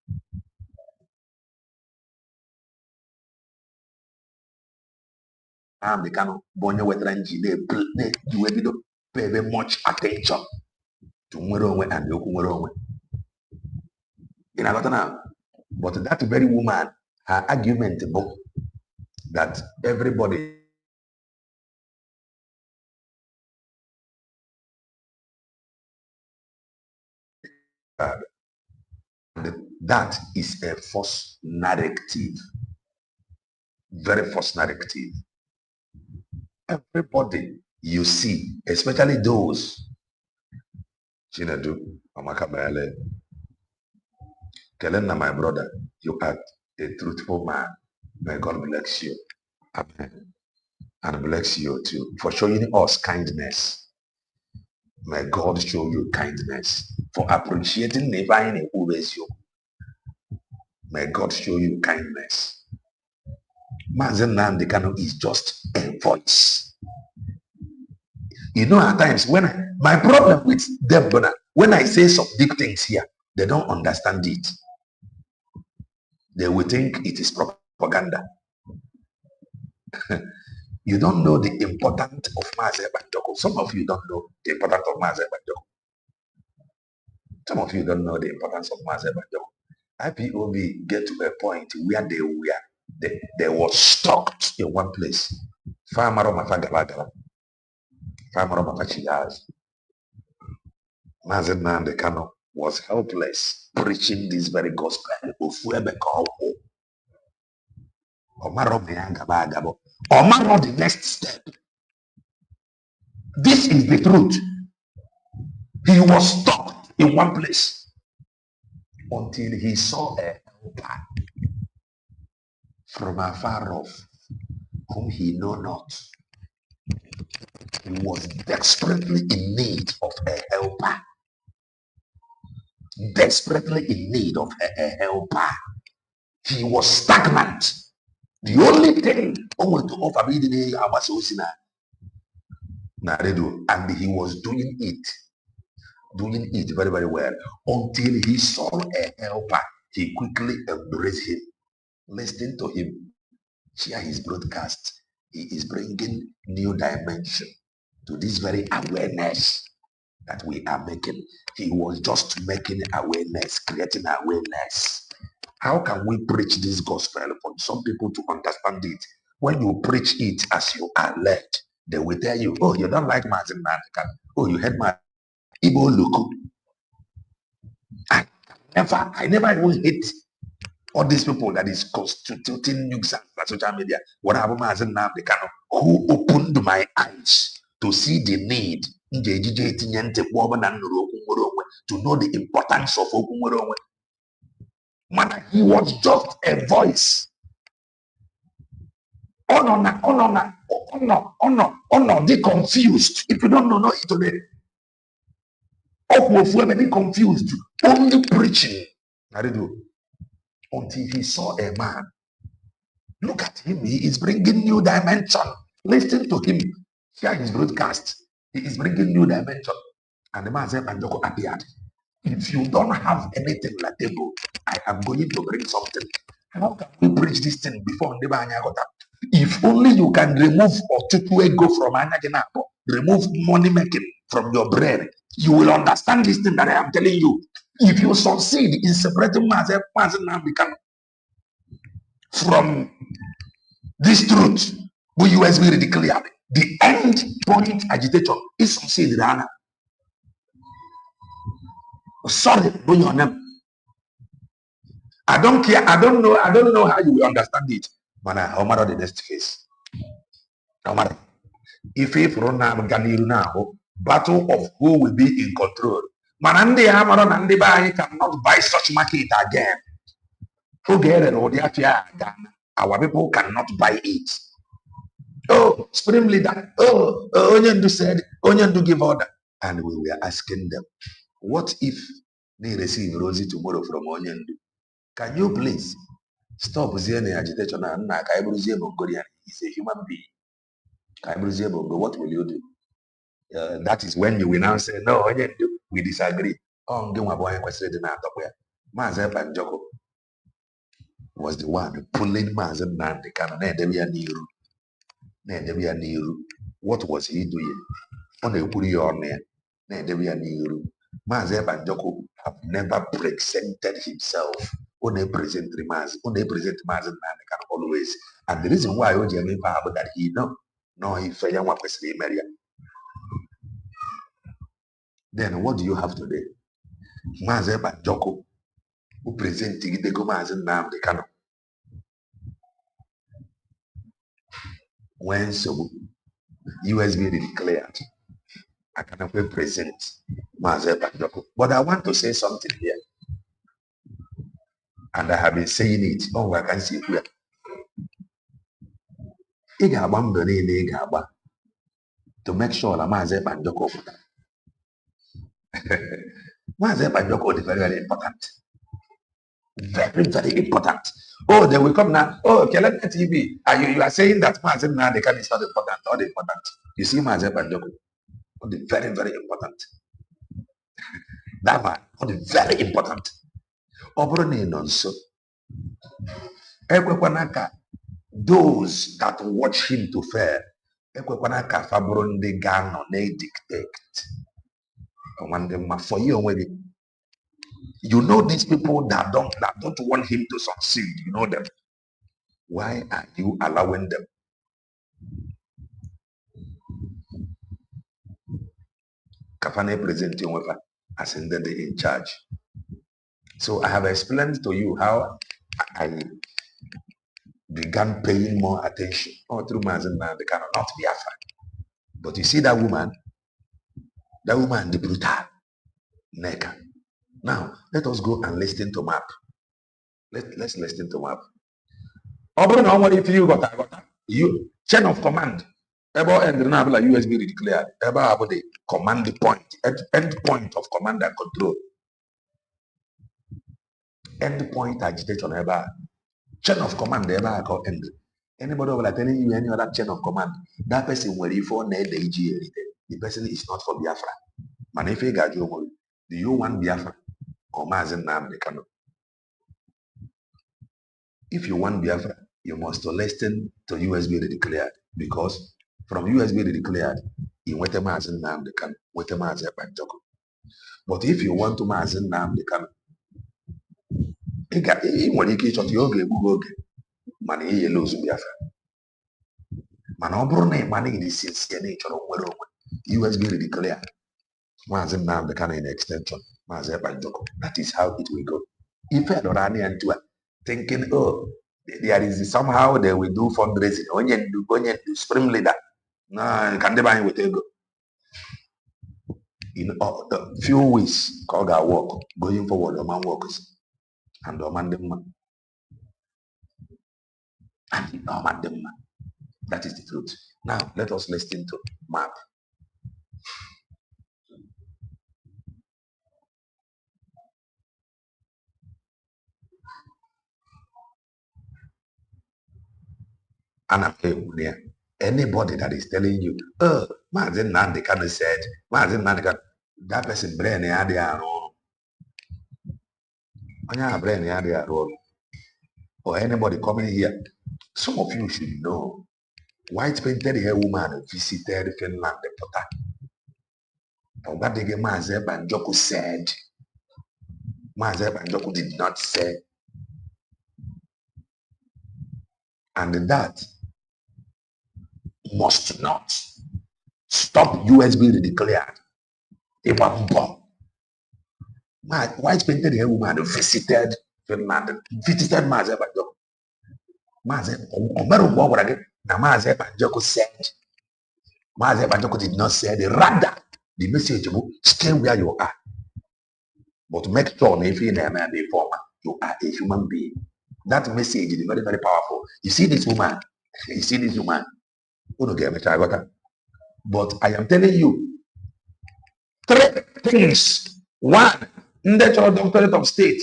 Nnamdi Kanu bonye wetara nji na-ebido pay very much attention to nwere onwe and okwu nwere onwe. You know what now? But that very woman, her argument book that everybody that is a false narrative, very false narrative. Everybody you see, especially those Chinedu, Amaka Mele, Kelena, my brother, you are a truthful man. May God bless you. Amen. And bless you too for showing us kindness. May God show you kindness for appreciating Nevine who raised you. May God show you kindness. Mazi Nnamdi Kanu is just a voice. You know, at times when my problem with them, when I say some big things here, they don't understand it. They will think it is propaganda. You don't know the importance of Mazi Bandoko. Some of you don't know the importance of Mazi Bandoko. Some of you don't know the importance of Mazi Bandoko. IPOB get to a point where they were stuck in one place. Mazi Nnamdi Kanu was helpless preaching this very gospel. Omaro the next step. This is the truth. He was stuck in one place until he saw a helper from afar off, whom he knew not. He was desperately in need of a helper. Desperately in need of a helper. He was stagnant. The only thing I want to offer me and he was doing it very, very well until he saw a helper. He quickly embraced him. Listen to him. Share his broadcast. He is bringing new dimension to this very awareness that we are making. He was just making awareness, creating awareness. How can we preach this gospel for some people to understand it? When you preach it as you are led, they will tell you, oh, you don't like Mazi Nnamdi Kanu. Oh, you hate my Igbo Luku. I never even hate all these people that is constituting nuisance on social media. What happened, Mazi Nnamdi Kanu, who opened my eyes to see the need to know the importance of Okunweronwe. Man, he was just a voice. They confused. If you don't know it today, they confused. Only preaching. Until he saw a man. Look at him. He is bringing new dimension. Listen to him. Share his broadcast. He is bringing new dimension. And the man said, Manjoko appeared. If you don't have anything like table, I am going to bring something. How can we preach this thing before Ndeba? If only you can remove Otutu ego from Anaginapo, remove money making from your brain, you will understand this thing that I am telling you. If you succeed in separating Mazi Nnamdi Kanu from this truth, we USB really clear. The end point agitation is succeeded. Sorry, bring your name. I don't care. I don't know how you will understand it. But how matter the next phase. No matter. If run now, battle of who will be in control. Manande Amaron and Debay cannot buy such market again. Forget it, our people cannot buy it. Oh, Supreme Leader. Oh, Onyendu said, Onyendu give order. And we were asking them, what if they receive Rosie tomorrow from Onyendu? Can you please stop the agitation? He's a human being. What will you do? That is when you will now say, no, we disagree. Mazi Banjoko was the one pulling Mazi Nnamdi Kanu. What was he doing? Mazi Banjoko have never presented himself. Only present Mazi Nnamdi Kanu always. And the reason why that he no, he failed. Then what do you have today? Mazi Banjoko, who presented the Mazi Nnamdi Kanu. When so USB declared, I cannot present Mazi Banjoko. But I want to say something here. And I have been saying it. Oh, I can see where. To make sure that Mazi Banjoko. Mazi Banjoko is very, very important. Very, very important. Oh, they will come now. Oh, Kelena TV. You are saying that Mazi Nnamdi Kanu is not important. Not important. You see Mazi Banjoko. Very, very important. That one, very important. Those that watch him to fail, dictate. For you, you know these people that don't want him to succeed. You know them. Why are you allowing them? Makafane presenting with as in the in charge. So I have explained to you how I began paying more attention through Mazi Nnamdi Kanu, not Biafra. But you see that woman, the brutal, Neka. Now, let us go and listen to map. Let's listen to map. If you got you chain of command. Ebo and the USB declared. Ebo about the command point, end point of command and control. End point agitation. Ebo chain of command. Ebo I call end. Anybody will telling you any other chain of command. That person will refer the person is not for Biafra. Manefe Gajo, do you want Biafra or Mazi Nnamdi Kanu? If you want Biafra, you must listen to USB declared, because from USB declared, in wete Mazi Nnamdi Kanu, wete Mazi Banjoko. But if you want to Mazi Nnamdi Kanu, ị nwere ike ịchọta ya oge egbughị oge mana iyele ozu Biafra. Mana ọ bụrụ na ị mana ị na-esi esi na ịchọrọ nwere onwe, USB declared Mazi Nnamdi Kanu in extension Mazi Banjoko. That is how it will go. If I don't into it, thinking, oh, there is somehow they will do fundraising. Onye do supreme leader. No, can they buy with ego? In the few weeks, Koga work, going forward, the man works. And the man them. And the man them. That is the truth. Now, let us listen to map. Anybody that is telling you, oh, Mazi Nnamdi Kanu said, Mazi Nnamdi Kanu, that person brain or anybody coming here, some of you should know. White painted hair woman visited Finland, the Potter. And what the Mazi Banjoko said, Mazi Banjoko did not say. And that must not stop USB declared. My white painted hair woman visited Finland, visited Mazi Banjoko. Mazi Banjoko said, Mazi Banjoko did not say the rather the message will stay where you are. But make sure if you are a human being. That message is very, very powerful. You see this woman, but I am telling you 3 things. 1, natural doctorate of state.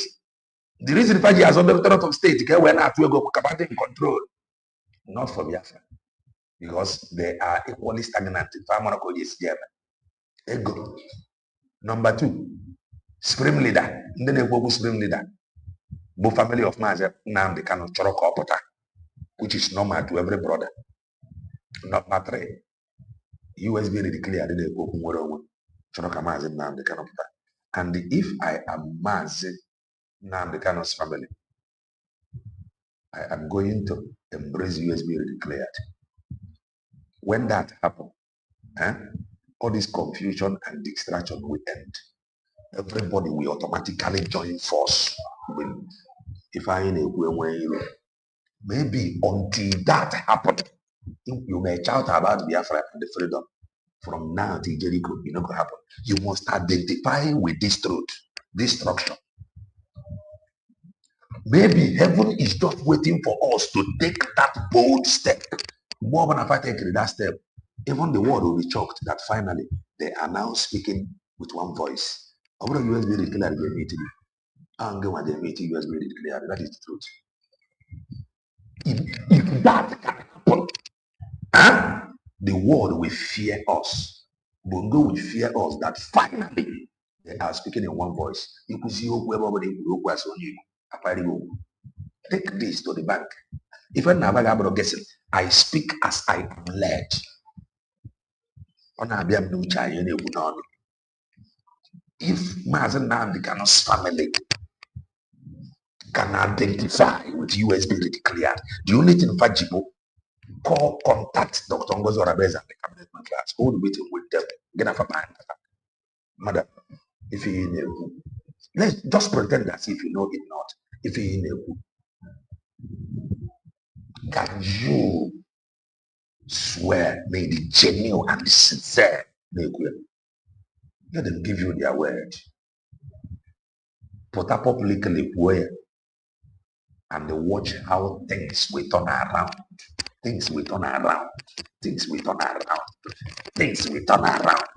The reason why he has a doctorate of state, when I go in control, not for Biafra, because they are equally stagnant. Ego. Number 2, supreme leader. Supreme leader. Both family of Mazi Nnamdi Kanu Choroko Opota, which is normal to every brother. Number 3, USB declared the Choroko Mazi Nnamdi Kanu. And if I am Mazi Nnamdi Kanu's family, I am going to embrace USB declared. When that happens, all this confusion and distraction will end. Everybody will automatically join force with if I maybe until that happened, you may shout about Biafra and the freedom. From now till Jericho, it's not going to happen. You must identify with this truth, this structure. Maybe heaven is just waiting for us to take that bold step. More than if I take that step, even the world will be shocked that finally they are now speaking with one voice. I want USB declared the meeting. I'm going to meet USB declared. That is the truth. If that can happen, the world will fear us. Bongo will fear us that finally they are speaking in one voice. You could see take this to the bank. If I'm not guessing, I speak as I am led. If Mazi Nnamdi Kanu's family can identify with USB declared, the only thing Fajibo call contact Dr. Ngozi Orabeza and the cabinet members, hold meeting with them, get a man. If you in a let's just pretend as if you know it not. If you in a can you swear may the genuine and the sincere let them give you their word. Put up publicly where and watch how things will turn around. Things will turn around. Things will turn around. Things will turn around.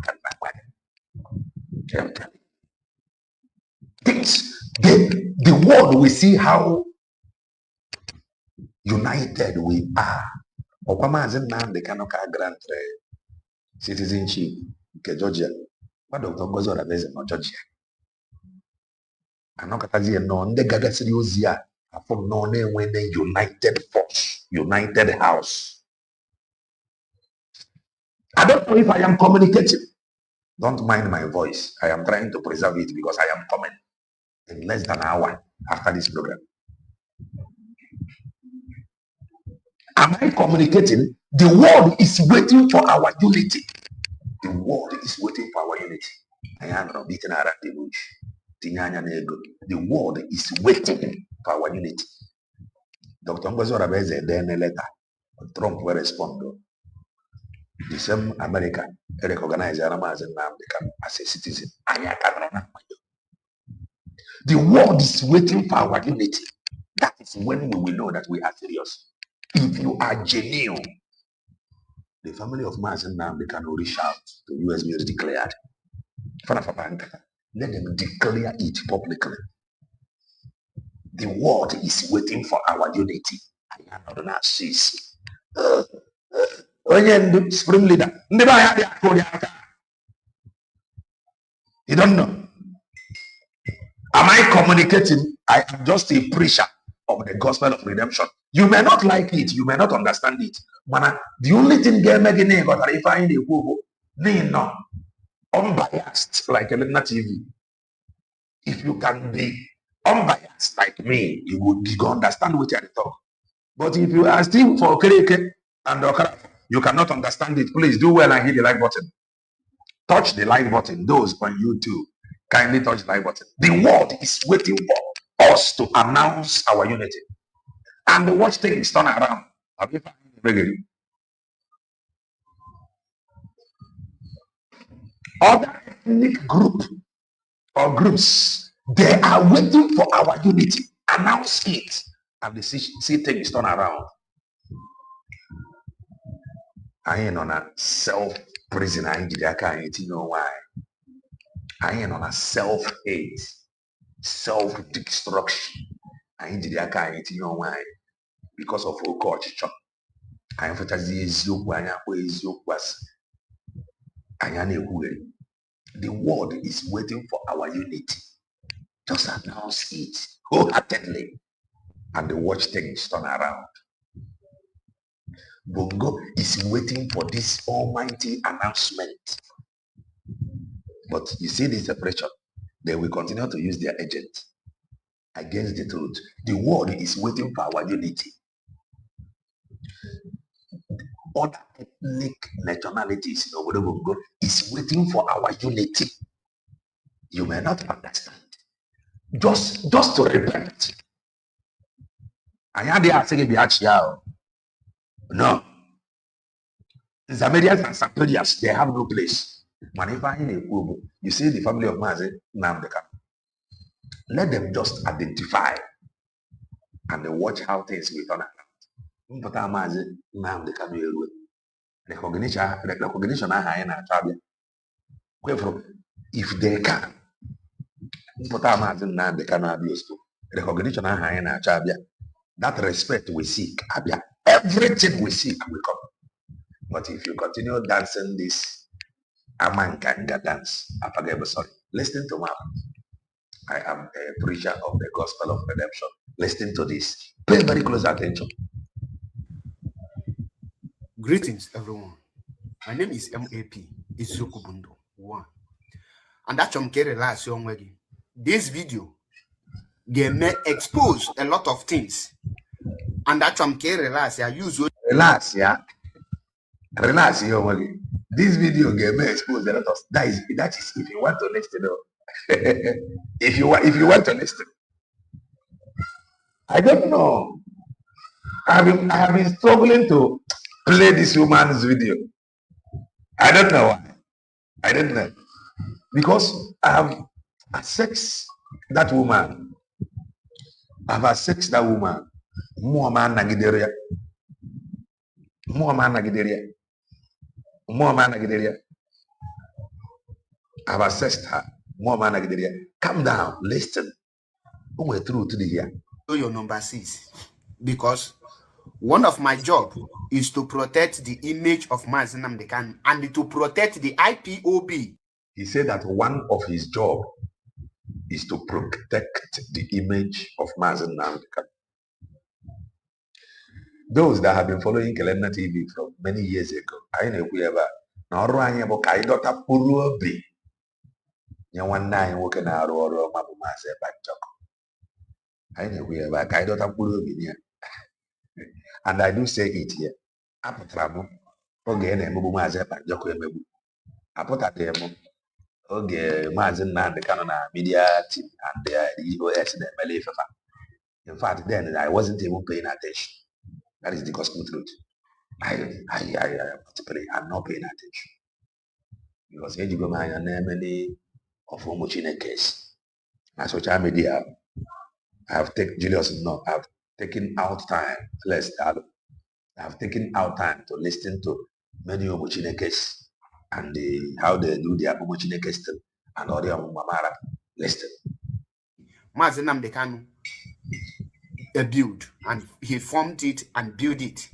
Things the world will see how united we are. Mazi Nnamdi Kanu ka grant citizenship nke Georgia. Kwa Dr. Ngozi Oraveze no Georgia. Anọkọtazi ya nọ ndị gagasịrị ozi a afọ nọ na-enwe united force, united house. I don't know if I am communicating. Don't mind my voice. I am trying to preserve it because I am coming in less than an hour after this program. Am I communicating? The world is waiting for our unity. The world is waiting for our unity. I am not beating around the bush. The world is waiting for our unity. Dr. Ngozi Oraveze then a letter. Trump will respond. The same America recognized Mazi Nnamdi Kanu as a citizen. The world is waiting for our unity. That is when we will know that we are serious. If you are genuine, the family of Mazi Nnamdi Kanu reach out to US News declared. Let them declare it publicly. The world is waiting for our unity. I am not an assist. Supreme leader. You don't know. Am I communicating? I am just a preacher of the gospel of redemption. You may not like it, you may not understand it. But the only thing if I no unbiased like Elena TV. If you can be unbiased like me, you go understand what I talk. But if you are still for Kereke and you cannot understand it, please do well and hit the like button. Touch the like button. Those on YouTube, kindly touch the like button. The world is waiting for us to announce our unity. And watch things turn around. Other ethnic group or groups, they are waiting for our unity. Announce it. And they see things turn around. I ain't on a self-prison. I ain't know why. I ain't on a self-hate, self-destruction. I ain't know why. Because of our culture. I emphasize the world is waiting for our unity. Just announce it wholeheartedly and watch things turn around. Bongo is waiting for this almighty announcement. But you see this separation, they will continue to use their agent against the truth. The world is waiting for our unity. Other ethnic nationalities in Obodo Bongo is waiting for our unity. You may not understand. Just to repent. I had the saying no. Zamedians and Sampedians, they have no place. You see the family of Mazi Nnamdi Kanu. Let them just identify and watch how things will turn around. Mazi Nnamdi Kanu recognition if they can Mazi Nnamdi Kanu recognition that respect we seek everything we seek will come. But if you continue dancing this Amankanga dance, sorry, listen to me. I am a preacher of the gospel of redemption. Listen to this. Pay very close attention. Greetings, everyone. My name is MAP Izukubundo 1. And that's this video may expose a lot of things. And that's I use relax, yeah. Relax, this video may expose a lot of that is if you want to listen to if you want to listen. I don't know. I have been struggling to play this woman's video. I don't know why. I don't know. Because I have assessed that woman. I've assessed that woman. More man nagideria. More man nagideria. More man nagideria. I've assessed her. More man nagideria. Calm down. Listen. We're through to the here. Your number 6, because one of my job is to protect the image of Mazi Nnamdi Kanu and to protect the IPOB. He said that one of his job is to protect the image of Mazi Nnamdi Kanu. Those that have been following Kelena TV from many years ago, I know we ever na ọrụ anyị bụ ka anyị dọtapụrụ obi nye nwanne anyị nwoke na-arụ ọrụ ọma bụ Maazị Ebanjọkụ. Anyị na-ekwu ya ebe a ka anyị dọtapụrụ obi ya. And I do say it here. Apụtara m oge na-emegbu Maazị Ebanjọkụ emegbu. Apụtaghị m oge Maazị Nnamdi Kanu na media team and the EOS na-emele ifefa. In fact, then I wasn't even paying attention. That is the gospel truth. I'm not paying attention. Because ejigo m anya na-emeli of ụmụ Chineke na social media. I have taken out time. I have taken out time to listen to many ụmụ Chineke and how they do their ụmụ Chineke still and all the Mamara. Listen. Mazi Nnamdi Kanu build, and he formed it and built it.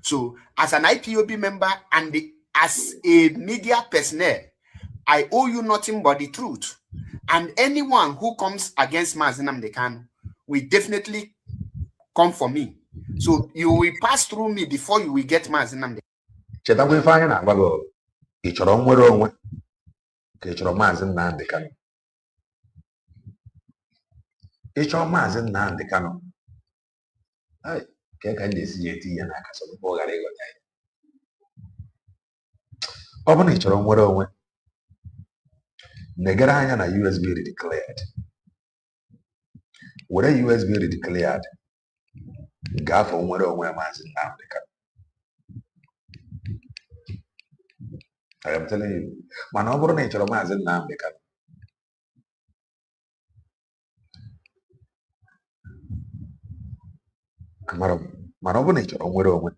So as an IPOB member and as a media personnel, I owe you nothing but the truth. And anyone who comes against Mazi Nnamdi Kanu will definitely come for me. So you will pass through me before you will get Mazi Nnamdi. Chetakwa ife anyị na-agwa gị, ị chọrọ nnwere onwe ka ị chọrọ Mazi Nnamdi Kanu. Ị chọrọ Mazi Nnamdi Kanu. Ka ka na-esi ya eti ya n'aka sọ tupu ọ ghara ịghọta ya. Ọ bụrụ na ị chọrọ nnwere onwe, negara anya na USB redeclared. Were USB redeclared gaa afọ nnwere onwe Mazi Nnamdi Kanu. I am telling you. Mana ọ bụrụ na ị chọrọ Mazi Nnamdi Kanu, mana ọ bụrụ na ị chọrọ nnwere onwe,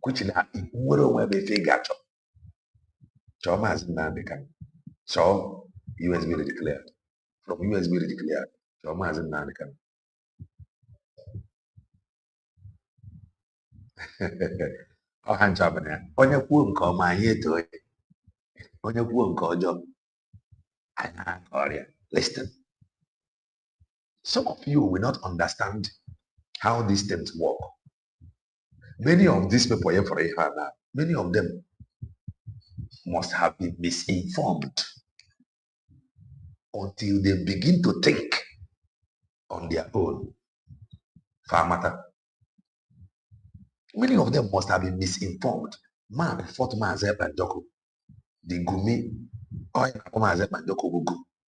kwuchila nnwere onwe bụ ife ị ga-achọ. Chọọ Mazi Nnamdi Kanu. Chọọ USB redeclared. From USB redeclared, chọọ Mazi Nnamdi Kanu. Ọha ncha bụ na ya. Onye kwuo nke ọma anyị eto onye. Onye kwuo nke ọjọọ anyị aka ọrịa. Listen. Some of you will not understand how these things work. Many of these people here for now, many of them must have been misinformed until they begin to think on their own. Many of them must have been misinformed. Man, fought Mazi Ebanjọkụ, the Gumi, Mazi Ebanjọkụ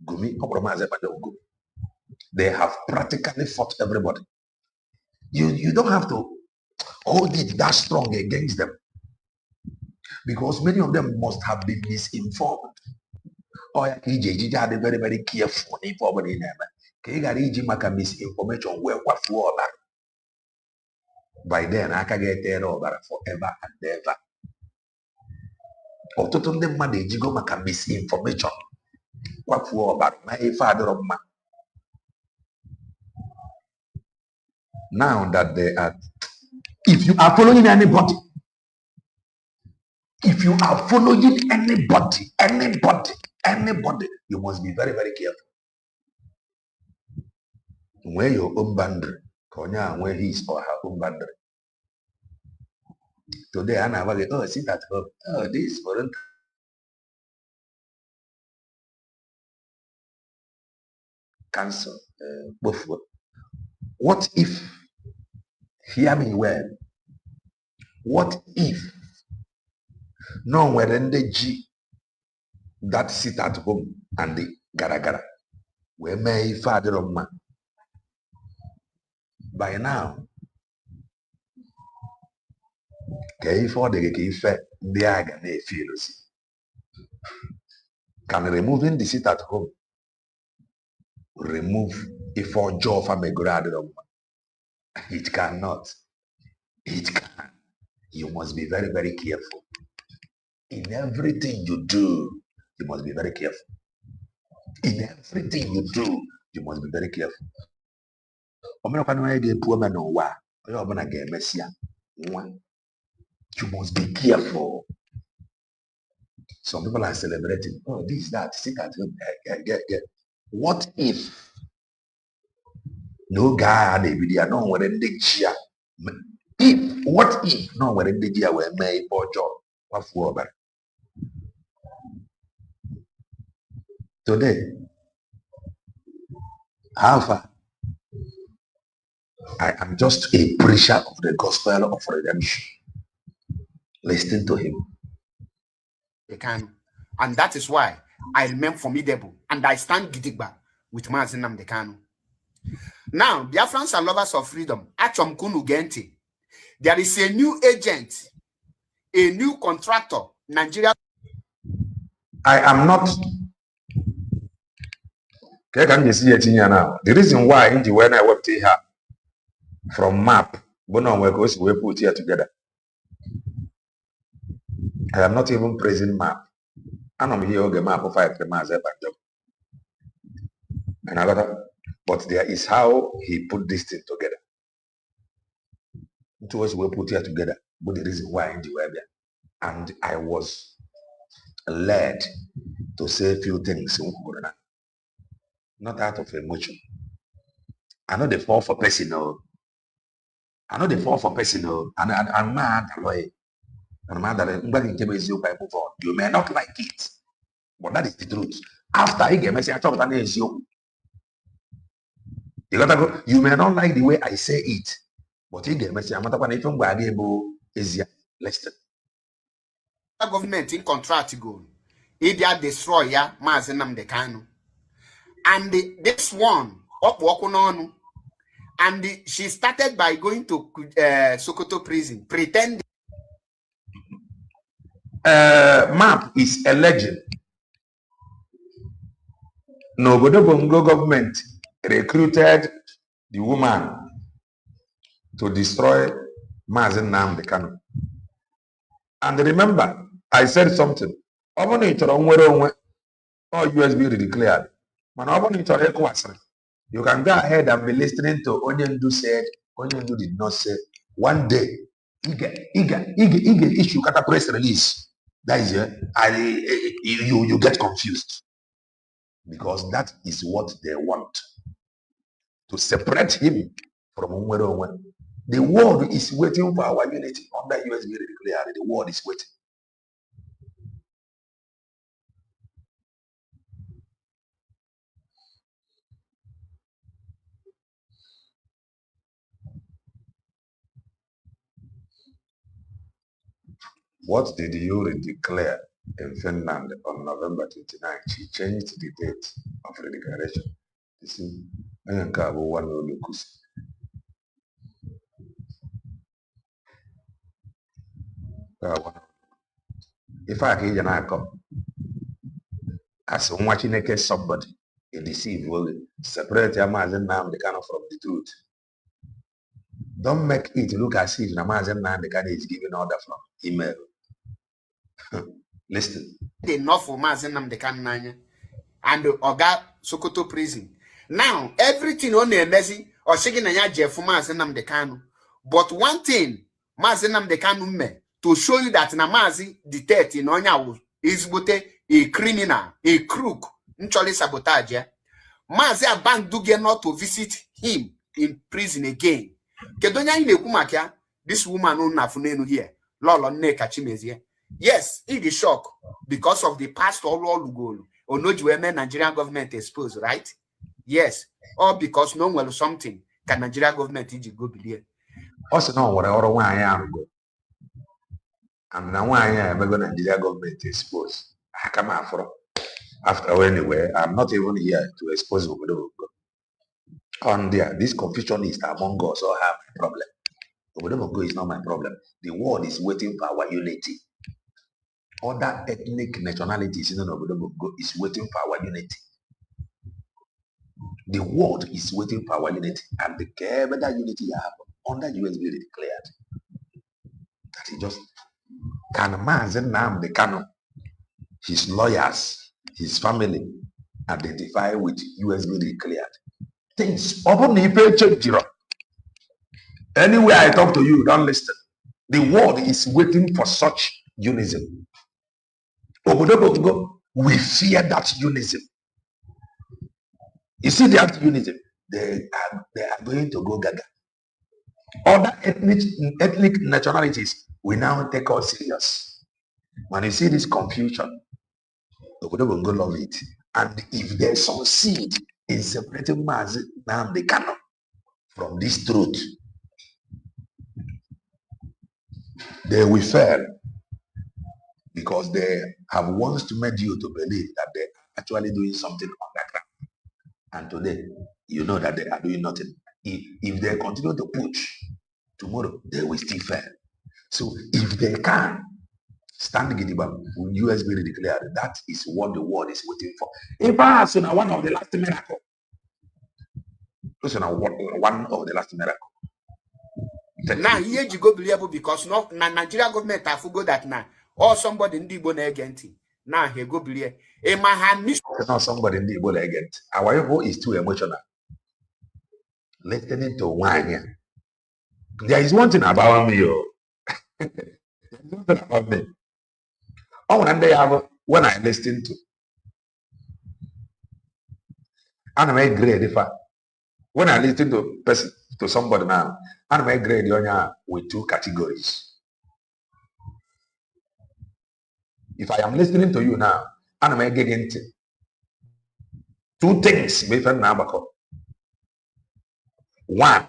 Gumi, Mazi Ebanjọkụ Gumi. They have practically fought everybody. You don't have to hold it that strong against them, because many of them must have been misinformed. Very, very careful misinformation by then I can get there over forever and ever. Ọtụtụ ndị mmadụ ejigo maka misinformation kwafuo ọbara ma ife adịrọ mma. Now that they are, if you are following anybody, you must be very, very careful. Where your own boundary, where his or her own boundary. Today, I never sit at home. Oh, this foreign cancel. What if, hear me well, what if no were the G that sit at home and the gara gara wee mee ife adịrọ mma. By now, ka ife ọ dị ka ife ndị agha na-efe ilosi. Can removing the seat at home remove ife ọjọọ famegoro adịrọ mma? It cannot. It can. You must be very, very careful. In everything you do, you must be very careful. In everything you do, you must be very careful. You must be careful. Some people are celebrating. Oh, this, that, sit at home. What if no guy had a video? No one in the chair. What if no one in the chair were made for job? What for? Today, however, I am just a preacher of the gospel of redemption. Listen to him. They can. And that is why I remain formidable and I stand gidigba with Mazi Nnamdi Kanu. Now, Biafrans are lovers of freedom. Achom Kunu Genti. There is a new agent, a new contractor, Nigeria. I am not. The reason why in the when I worked here from map, we put here together. I am not even praising map. And I'm here the map of 5 months. And I got, but there is how he put this thing together. It was we put here together. But the reason why in the web, and I was led to say a few things. Not out of emotion. I know the fall for personal. I know the fall for personal. And I'm mad. You may not like it, but that is the truth. After he gave me a talk, you may not like the way I say it, but he gave me a listen. Government in contract go, it destroy ya Mazi Nnamdi Kanu. And this one up working on, and she started by going to Sokoto prison, pretending. Map is alleged. Nogodo Bongo government recruited the woman to destroy Mazi Nnamdi Kanu. And remember, I said something. Or USB declared. You can go ahead and be listening to Onyendu said, Onyendu did not say. One day, Ige issue kata press release. That is you get confused. Because that is what they want. To separate him from Onwere. The world is waiting for our unity under USB declared. The world is waiting. What did you declare in Finland on November 29? She changed the date of the declaration. You see, if I can as watching somebody, a deceive will separate your Mazi Nnamdi Kanu from the truth. Don't make it look as if Mazi Nnamdi Kanu is giving order from email. Listen. Enough for Mazi Nnamdi Kanu and Oga Sokoto prison. Now everything on the messy or shaking a Jeff for Mazi Nnamdi Kanu. But one thing Mazi Nnamdi Kanu me to show you that Namazi the 30 in Onya is a criminal, a crook, nchole sabotage. Mazi abanduge not to visit him in prison again. Kedonya in kumakia, this woman on nafunenu here. Lolo ne kachimezi. Yes, it is shock because of the past all goal. Or no Nigerian government exposed, right? Yes. Or because no well something can Nigerian government go believe. Also no what I am go. And now why am I going to Nigeria government exposed? I come out for After anyway, I'm not even here to expose Obodo. On there, this confusion is among us all have a problem. Obodo is not my problem. The world is waiting for our unity. Other ethnic nationalities in Obodo is waiting for our unity. The world is waiting for our unity, and the care that unity you have under USB declared. That is just can Mazi Nnamdi Kanu, his lawyers, his family identify with USB declared things. Anywhere I talk to you, don't listen. The world is waiting for such unison. We fear that unison. You see that unison, they are going to go gaga. Other ethnic nationalities will now take us serious. When you see this confusion, Obodo love it. And if they succeed in separating Mazi Nnamdi Kanu from this truth, they will fail because they have once made you to believe that they are actually doing something on that ground. And today, you know that they are doing nothing. If they continue to push, tomorrow they will still fail. So if they can stand Gidiba, USB declared, that is what the world is waiting for. If I ask one of the last miracles, one of the last miracles. Now here you go believe because no Nigeria government have go that now or somebody in the Igbo agent. Now he go believe. Not somebody in the Igbo agent. Our ego is too emotional. Listening to one. There is one thing about me. There is one thing about me. When I listen to, and I grade if when I listen to somebody now, and I grade with two categories. If I am listening to you now, and I get into two things. One,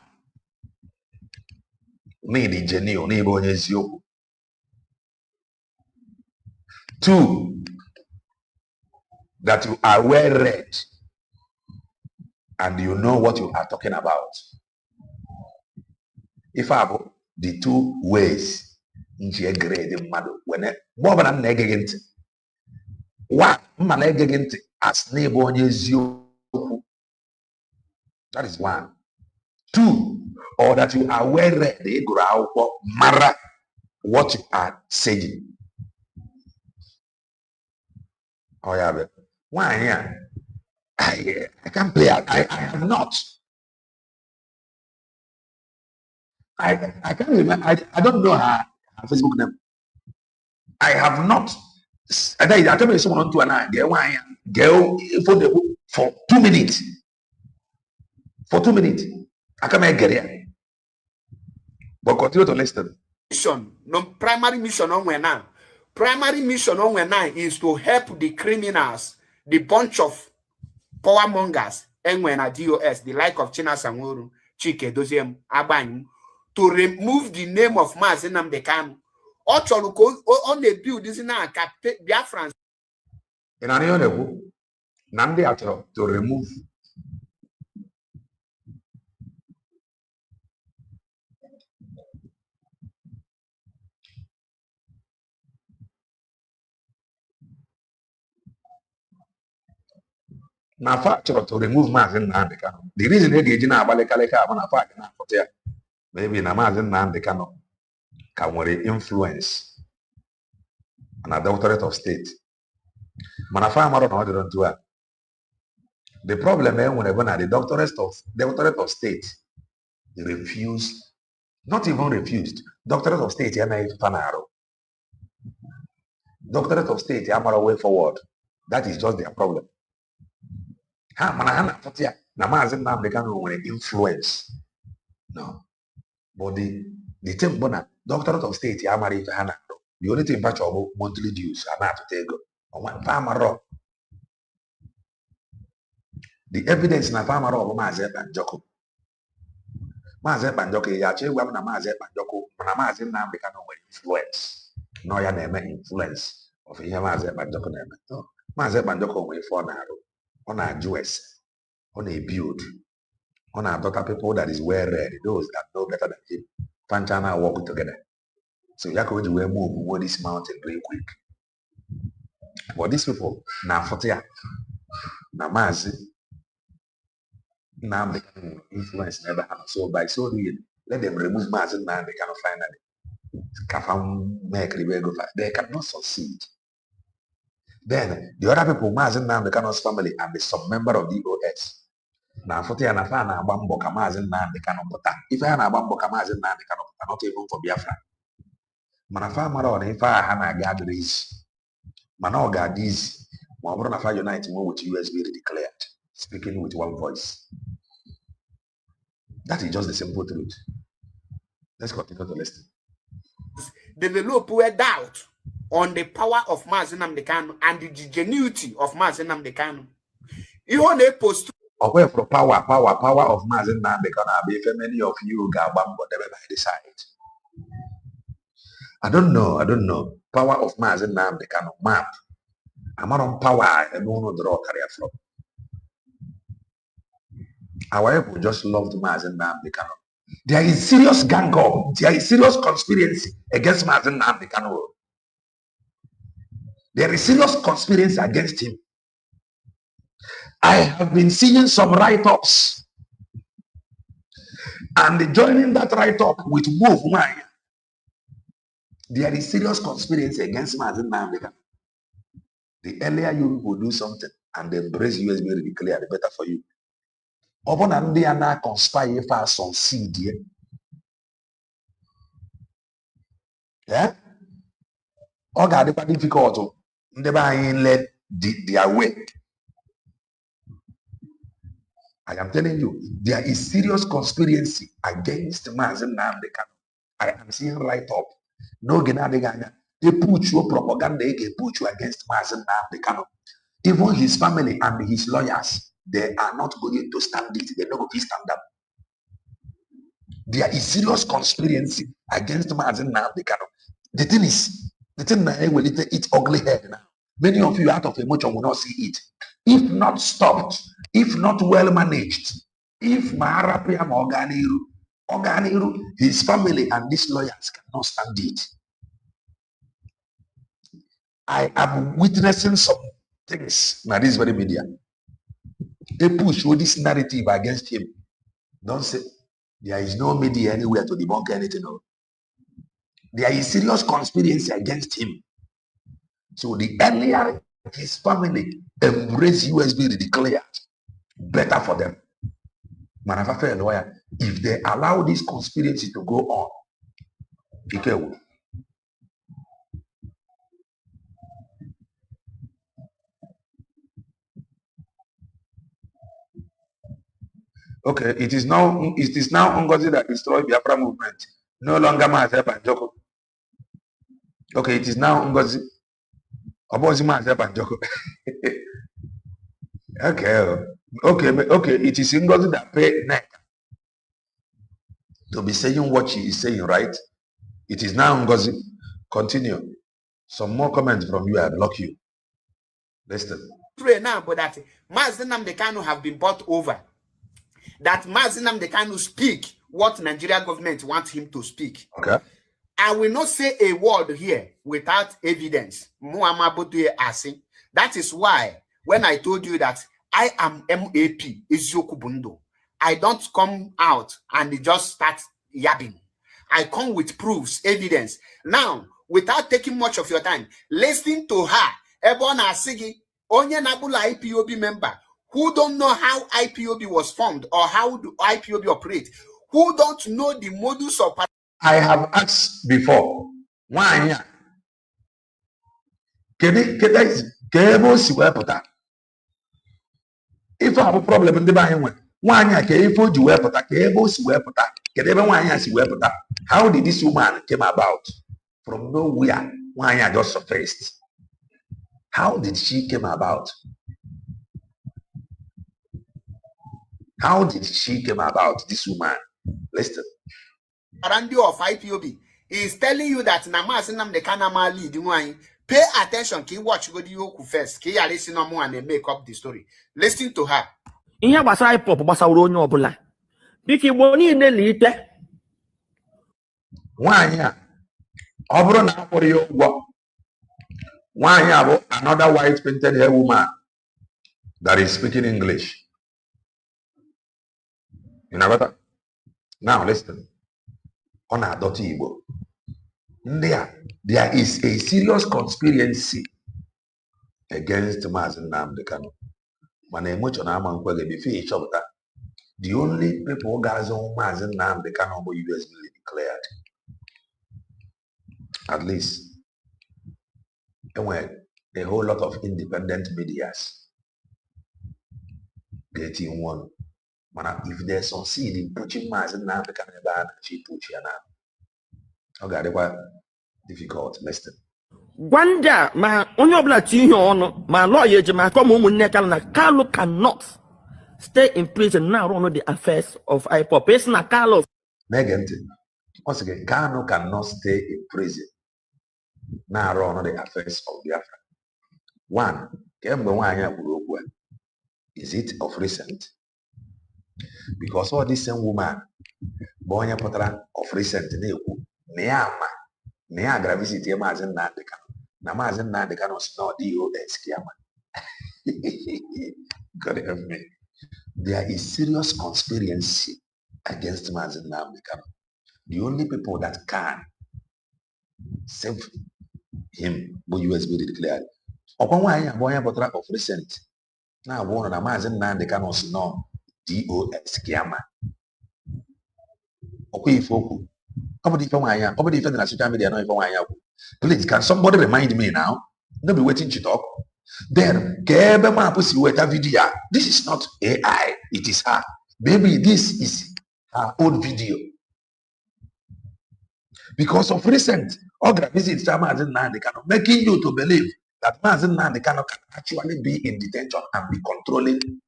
need genuine. Two, that you are well read and you know what you are talking about. If I have the two ways, one, as that is one. Two, or that you are well read, what you are saying. Oh yeah, but why? Yeah, I can't play. I have not. I can't remember. I don't know her Facebook name. I have not. I tell me someone to an girl for 2 minutes. For 2 minutes, I can't get it. But continue to listen. No primary mission on when now. Primary mission on when now is to help the criminals, the bunch of power mongers, and when a DOS, the like of China Sanworu, Chike Doziem, Abang, to remove the name of Mazi Nnamdi Kanu. On the build is in a Biafran. In an area, Nnamdi to remove. Na fact to remove Mazi Nnamdi Kanu. The reason they get na abaleka na fact na fotia. Maybe na Mazi Nnamdi Kanu can influence an adulterate of state. Manafa amaro na wadron tuwa. The problem is whenever the doctorate of state refused, not even refused. Doctorate of state yana fanaro. Doctorate of state amaro way forward. That is just their problem. Ha manahana fotia na Mazi Nnamdi Kanu will influence. No. But the thing bona doctorate of state amari hana. The only thing about your monthly dues are not to take on farmer. The evidence na farmer of Mazi Banjoko. Mazi Banjoko yache wam na Mazi Banjoko na Mazi Nnamdi Kanu will influence. No ya name influence of Mazi Banjoko name. No. Mazi Banjoko way for on a Jews, on a build, on a daughter people that is well read, those that know better than him. Fanchana walk together. So Yakoji will move this mountain very quick. But these people, now Fotia, now Mazi Nnamdi Kanu influence never happen. So by so doing, let them remove Mazi Nnamdi Kanu finally. They cannot succeed. Then the other people, Mazi Nnamdi Kanu's family, and the some member of the OS. Now Fotia na fa na bambo ka Mazi Nnamdi Kanu puta. If I na bambo ka Mazi Nnamdi Kanu puta, not even for Biafra. Manafa mara on if I hana gatherings. Mana gadis. Mabro fa unite with USB declared, speaking with one voice. That is just the simple truth. Let's continue to listen. Develop a doubt on the power of Mazi Nnamdi Kanu and the genuity of Mazi Nnamdi Kanu. You want a post away from power of Mazi Nnamdi Kanu. Be many of you got bambo by the side. I don't know. Power of Mazi Nnamdi Kanu map. I'm not on power and no draw career from. Our people just loved Mazi Nnamdi Kanu. There is serious gang up. There is serious conspiracy against Mazi Nnamdi Kanu. There is serious conspiracy against him. I have been seeing some write-ups and joining that write-up with move mine. There is serious conspiracy against Mazi Nnamdi Kanu. The earlier you will do something and embrace USB to declare, the better for you. Upon and they are now conspire fast on seed. Yeah? All got the difficult. They let their way. I am telling you, there is serious conspiracy against Mazi Nnamdi Kanu. I am seeing right up. No Genadeganya. They put your propaganda, they put you against Mazi Nnamdi Kanu. Even his family and his lawyers, they are not going to stand it. They're not going to stand up. There is serious conspiracy against Mazi Nnamdi Kanu. The thing now will eat ugly head now. Many of you out of emotion will not see it. If not stopped, if not well managed, if Maharapiam Organiru, his family and these lawyers cannot stand it. I am witnessing some things now this very media. They push with this narrative against him. Don't say there is no media anywhere to debunk anything. No. There is serious conspiracy against him. So the earlier his family embrace USB declared, better for them. Manafafe lawyer, if they allow this conspiracy to go on, be careful. Okay, it is now Ngozi that destroyed the Biafra movement. No longer Mazi Banjoko. Okay, it is now Ngozi. Obozi Mazi Banjoko. Okay. It is Ngozi that paid neck to be saying what she is saying, right? It is now Ngozi. Continue. Some more comments from you. I block you. Listen. Pray now, but that Mazi Nnamdi Kanu have been bought over. That Mazi Nnamdi Kanu speak what Nigeria government wants him to speak. Okay. I will not say a word here without evidence. That is why when I told you that I am MAP, Izioku Bundo, I don't come out and just start yapping. I come with proofs, evidence. Now, without taking much of your time, listen to her. Ebona Asigi, Onye Nabula IPOB member, who don't know how IPOB was formed or how do IPOB operate, who don't know the modus operandi. I have asked before, why? If I have a problem in the buying, how did this woman came about? From nowhere, why I just surfaced. How did she came about? How did she came about, this woman? Listen. Arandi of IPOB is telling you that Mazi Nnamdi Kanu lead Pay attention. Can you watch go you first? Can you listen no more and then make up the story? Listen to her. Ihe gbasara IPOB gbasara onye ọbụla. Biko Igbo niile liite. Nwaanyị a ọ bụrụ na akwụrụ ya ụgwọ, nwaanyị a bụ another white painted hair woman that is speaking English. You know what? Now listen. On a dotty Igbo. There is a serious conspiracy against Mazi Nnamdi Kanu. When emotion before each of that, the only people who guys on Mazi Nnamdi Kanu US will declared. At least there were a whole lot of independent medias getting one. If they succeed in pushing Mazi Nnamdi Kanu, she push here now. Okay, they were difficult. Listen. Gwanda ma onye ọbụla ti ihe ọnụ ma lawyer eji ma come ụmụnne Kalu na Kalu cannot stay in prison now run the affairs of IPOB. It's na Kalu. Megan, once again, Kanu cannot stay in prison now run the affairs of Biafra. One, is it of recent? Because all this same woman, born of recent, Nea gravity Mazi Nnamdi Kanu. Na Mazi Nnamdi Kanu is not DOS Kiama. God help me. There is serious conspiracy against Mazi Nnamdi Kanu. The only people that can save him, but USB declared. Upon why of recent. Now one of Mazi Nnamdi Kanu is not DOS Kiama. Okay, folks. Somebody on social media, please, can somebody remind me now? Don't be waiting to talk. Then, video. This is not AI, it is her. Maybe this is her old video. Because of recent other visits to Mazi Nnamdi Kanu, making you to believe that Mazi Nnamdi Kanu can actually be in detention and be controlling.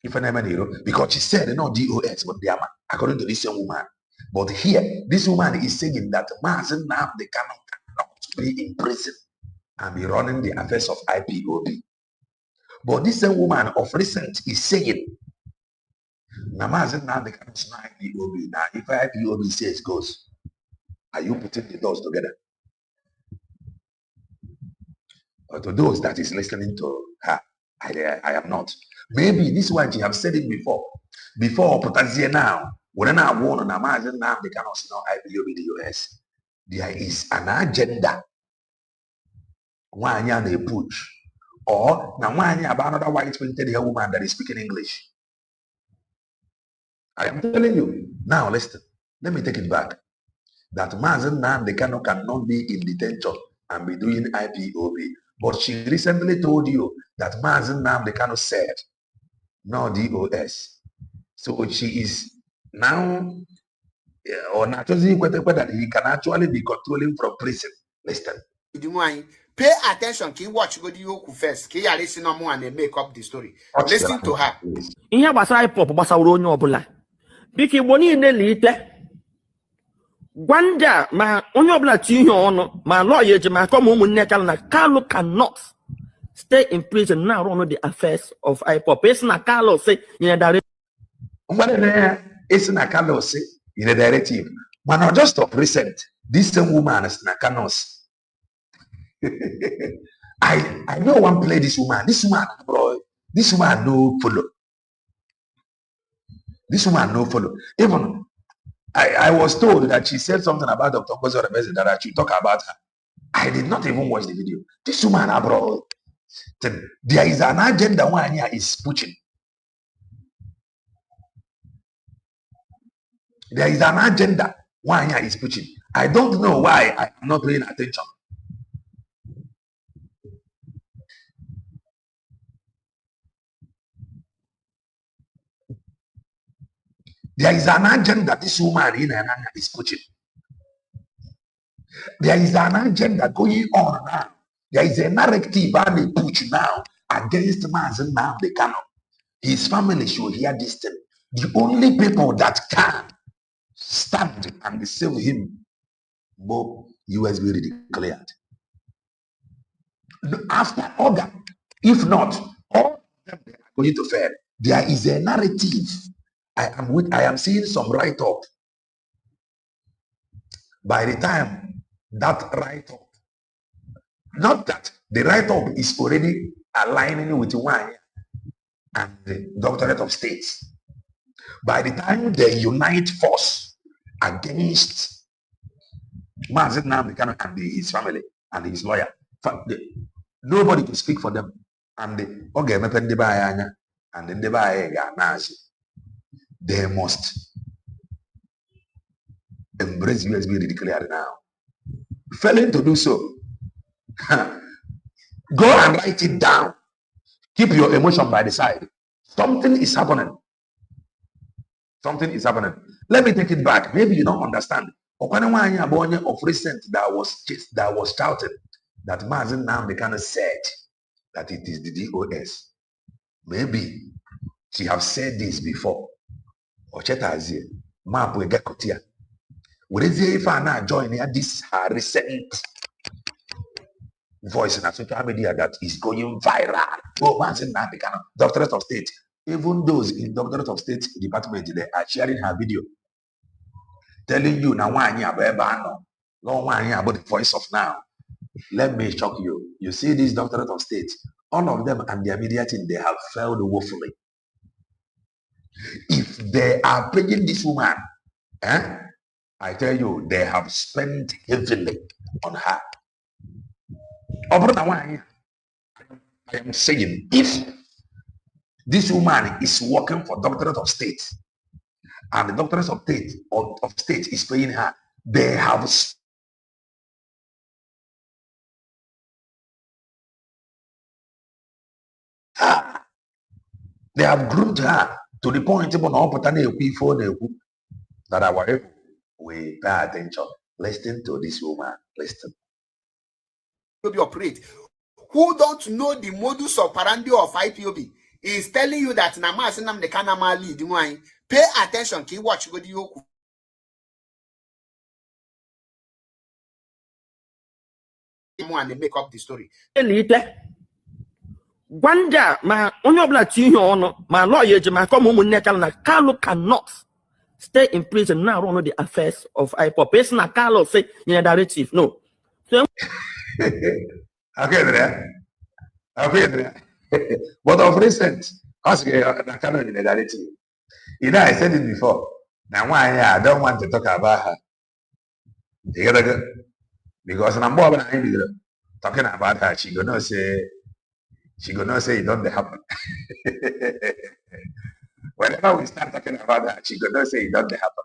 If an hero, because she said no DOS, but according to this same woman. But here, this woman is saying that Mazi Nnamdi Kanu cannot be in prison and be running the affairs of IPOB. But this same woman of recent is saying, now Mazi Nnamdi Kanu is not IPOB. Now, if IPOB says goes, are you putting the doors together? Or to those that is listening to her, I am not. Maybe this one she have said it before. Before Potassier now. When I want to imagine now they cannot know IPOB the US. There is an agenda. One year they push. Or now 1 year about another white painted woman that is speaking English. I am telling you. Now listen. Let me take it back. That Mazi Nnamdi Kanu cannot be in detention and be doing IPOB. But she recently told you that Mazi Nnamdi Kanu said no DOS. So she is now, or not that he can actually be controlling from prison. Listen. Pay attention. Can you watch go you first? Can you listen no more and then make up the story? Listen to her. Ihe gbasara IPOB gbasara onye ọbụla. Biko Igbo niile liite. Gwanda ma onye ọbụla ti ihe ọnụ ma lawyer eji ma come ụmụnne Kalu na Kalu cannot stay in prison now run the affairs of IPOB. It's na Kalu say in a directive. It's na Kalu say in a directive. But not just of recent. This same woman is na Kanu's. I know one play this woman. This woman, bro. This woman no follow. This woman no follow. Even I was told that she said something about Dr. Ngozi Odemezi that I should talk about her. I did not even watch the video. This woman, bro. There is an agenda one here is pushing. There is an agenda one here is pushing. I don't know why I am not paying attention. There is an agenda this woman in Ananya is pushing. There is an agenda going on now. There is a narrative and a push now against Mazi Nnamdi Kanu. His family should hear this thing. The only people that can stand and save him, both US will declared. after organ. If not, all of them they are going to fail. There is a narrative. I am seeing some write-up. By the time that write-up, not that the write-up is already aligning with one and the doctorate of states. By the time they unite force against Mazi Nnamdi Kanu and his family and his lawyer, nobody to speak for them. And they must embrace USB declared now. Failing to do so, go and write it down. Keep your emotion by the side. Something is happening. Something is happening. Let me take it back. Maybe you don't understand. Of recent that was shouted that Mazi Nnamdi Kanu said that it is the DOS. Maybe she have said this before. Ochetazie, map we get kotia. If I now join this her recent voice in social media that is going viral. Oh, Mazi Nnamdi Kanu, Doctorate of State. Even those in Doctorate of State department, they are sharing her video, telling you now about the voice of now. Let me shock you. You see this Doctorate of State, all of them and their media team, they have failed woefully. If they are paying this woman, I tell you, they have spent heavily on her. I am saying, if this woman is working for Doctorate of State, and the Doctorate of State is paying her, they have groomed her to the point that our people will pay attention. Listen to this woman. Listen. Operate. Who don't know the modus operandi of IPOB is telling you that Mazi Nnamdi Kanu lead. Pay attention. Keep watch. Go to and they make up the story. Gwanda ma onye obla tinye ono ma lawyer je ma come umunne na Kalu cannot stay in prison now run the affairs of IPOB. Person na Kalu say in directive. No. So okay there. But of recent, ask na Kanu in the directive. You know, I said it before. Now why I don't want to talk about her. Because I'm more than talking about her, she gonna say it don't happen. Whenever we start talking about her, she gonna say it don't happen.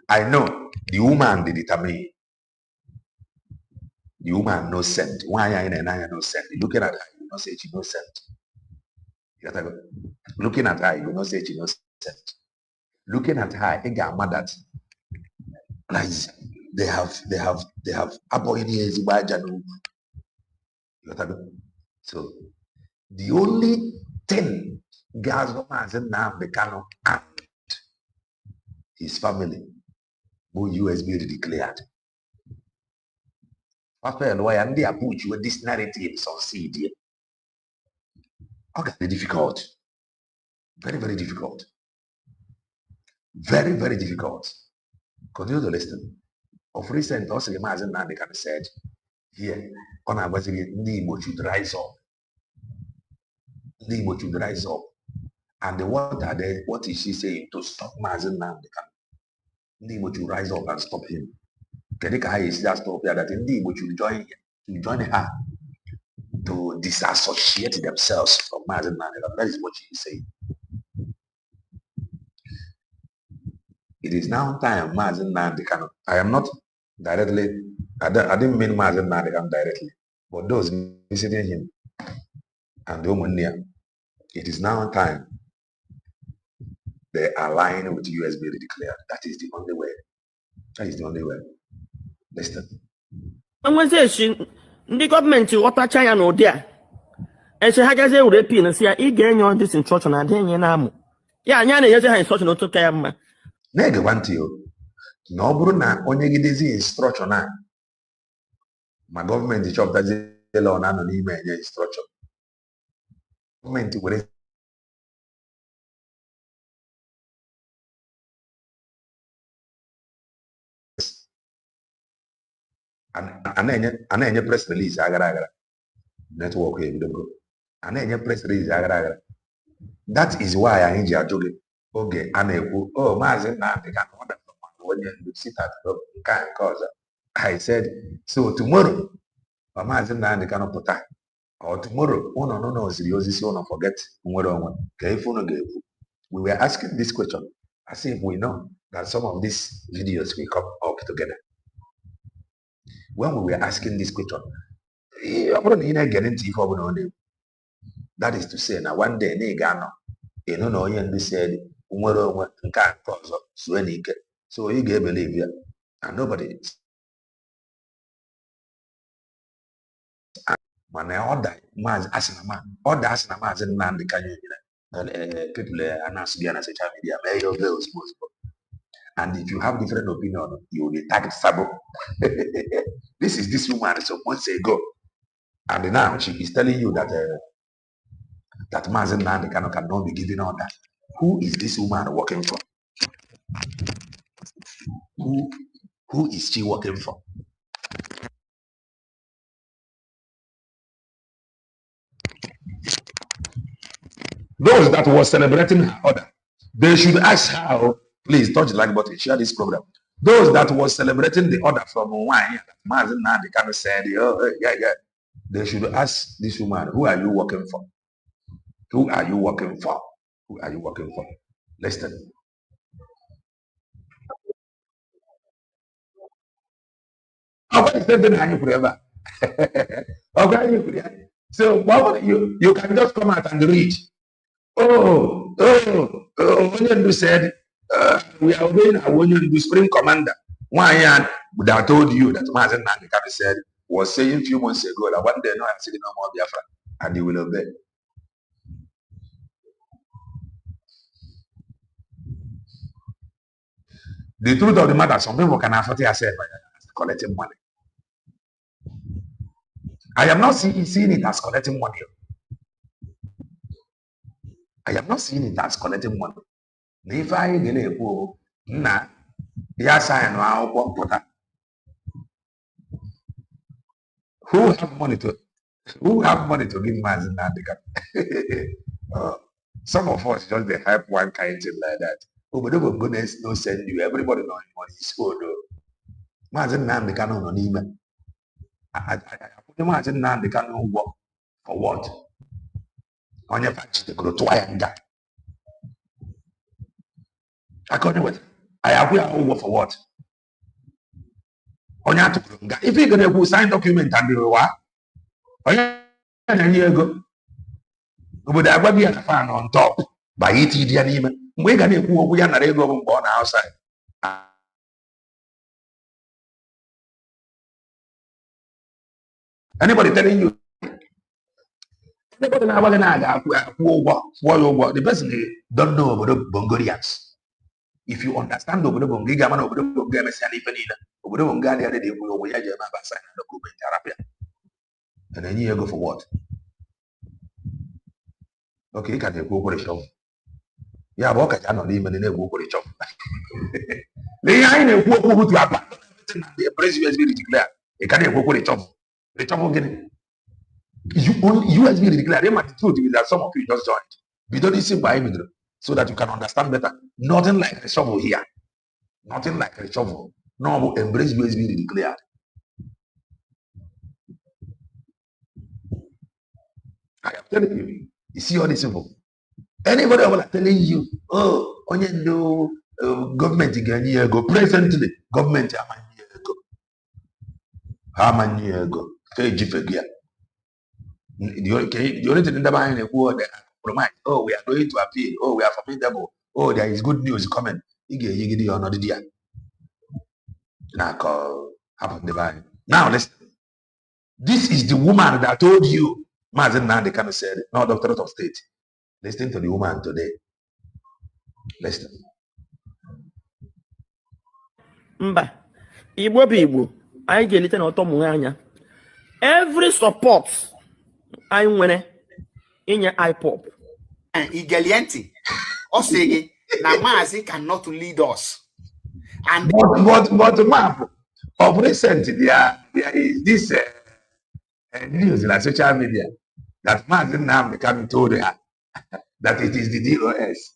I know the woman they determine. The woman no sent. Why I no sent? Looking at her, you know say she no sent. Looking at her, you know say she no sent. Looking at her, I got mad at. Like they have so the only thing Mazi Nnamdi Kanu and his family who USB declared. Pastor why and they approach with this narrative succeed. Okay, difficult. Very, very difficult. Very, very difficult. Continue to listen. Of recent, also Mazi Nnamdi Kanu said, here, on our Igbo should rise up. The Igbo should rise up. And what is she saying to stop Mazi Nnamdi Kanu? The Igbo should rise up and stop him. Kedika is that stop here that the Igbo should join her to disassociate themselves from Mazi Nnamdi Kanu. That is what she is saying. It is now time Mazi Nnamdi Kanu. I am not directly, I didn't mean Mazi Nnamdi Kanu directly, but those visiting him and the woman near, it is now time they align with USB declared. That is the only way. That is the only way. Listen. And when say the government what China no there. And she had a European and say, I gain on this instruction and then you know. Yeah, Yana has a instruction to care. Nega want you. No Bruna, only gives instruction. My government shop that's the law and any instruction. Government will and any press release agara network and any press release agara. That is why I enjoy jogging. Okay, and oh, Mazi Nnamdi Kanu order when you sit at kind cause I said so tomorrow. Mazi Nnamdi Kanu put time. Or tomorrow, no, seriously, forget we were asking this question as if we know that some of these videos will come up together. When we were asking this question, that is to say, now one day, you said, so you gave believe you, and nobody. When I order, Mazi Nnamdi Kanu, people announce me on social media, may your bills possible. And if you have different opinion, you will be tagged Sabo. This is this woman some months ago, and now she is telling you that that Mazi Nnamdi Kanu cannot be giving order. Who is this woman working for? Who is she working for? Those that were celebrating her order, they should ask how. Please touch the like button, share this program. Those that were celebrating the order from Hawaii, Mazi Nnamdi Kanu said, oh, yeah. They should ask this woman, who are you working for? Who are you working for? Who are you working for? Listen. Forever. Okay. So you can just come out and read. Onyendu said, we are obeying our Onyendu Supreme Commander. Why that told you that Mazi Nnamdi Kanu said, was saying a few months ago that one day no, I'm sitting no more Biafra, and he will obey. The truth of the matter, some people can afford to say collecting money. I am not seeing it as collecting money. I am not seeing it as collecting money. If I get a poor, nah, yes, I know what who have money to give Mazi Nnamdi Kanu? Some of us just they hype one kind of thing like that. Oh, but goodness no send you. Everybody know money is good though. Mazi Nnamdi Kanu no need. I put Mazi Nnamdi Kanu work for what? On your patch, they go to Wayanga. According with I have work for what? On your if you're gonna sign document and do what? A year ago. But I will be a fan on top by it. We're gonna we are not able to go outside. Anybody telling you? Anybody the person don't know about the Bongolians. If you understand the Bongiga, man, over the Bongamas and even over the Bongalia, they will wear your sign document therapy. And then you go for what? Okay, can you go for the shop? Yeah, walk at an even in a go for the shop. They are in a walk to happen. The president will declare. They can't go for the shop. The shop again. You has been declared. The truth is that some of you just joined. You don't listen by him so that you can understand better. Nothing like a shovel here. Nothing like a shovel. No, embrace USB declared. I am telling you. You see all this info. Anybody will telling you, oh, no, government again go. Presently, government how many years ago? The only thing that behind the word compromise. Oh, we are going to appeal. Oh, we are formidable. Oh, there is good news coming. You or not dear. Now listen. This is the woman that told you, Mazi Nnamdi Kanu said, no doctorate of state. Listen to the woman today. Listen. Mba, Igbo bụ Igbo, anyị ga-elite na ọtọ mụrụ anya. every support I win in your IPOB. And Igelienti, Osege, na Mazi cannot lead us. And but map of recent there is this news in social media that Mazi Nnamdi Kanu told her that it is the DOS.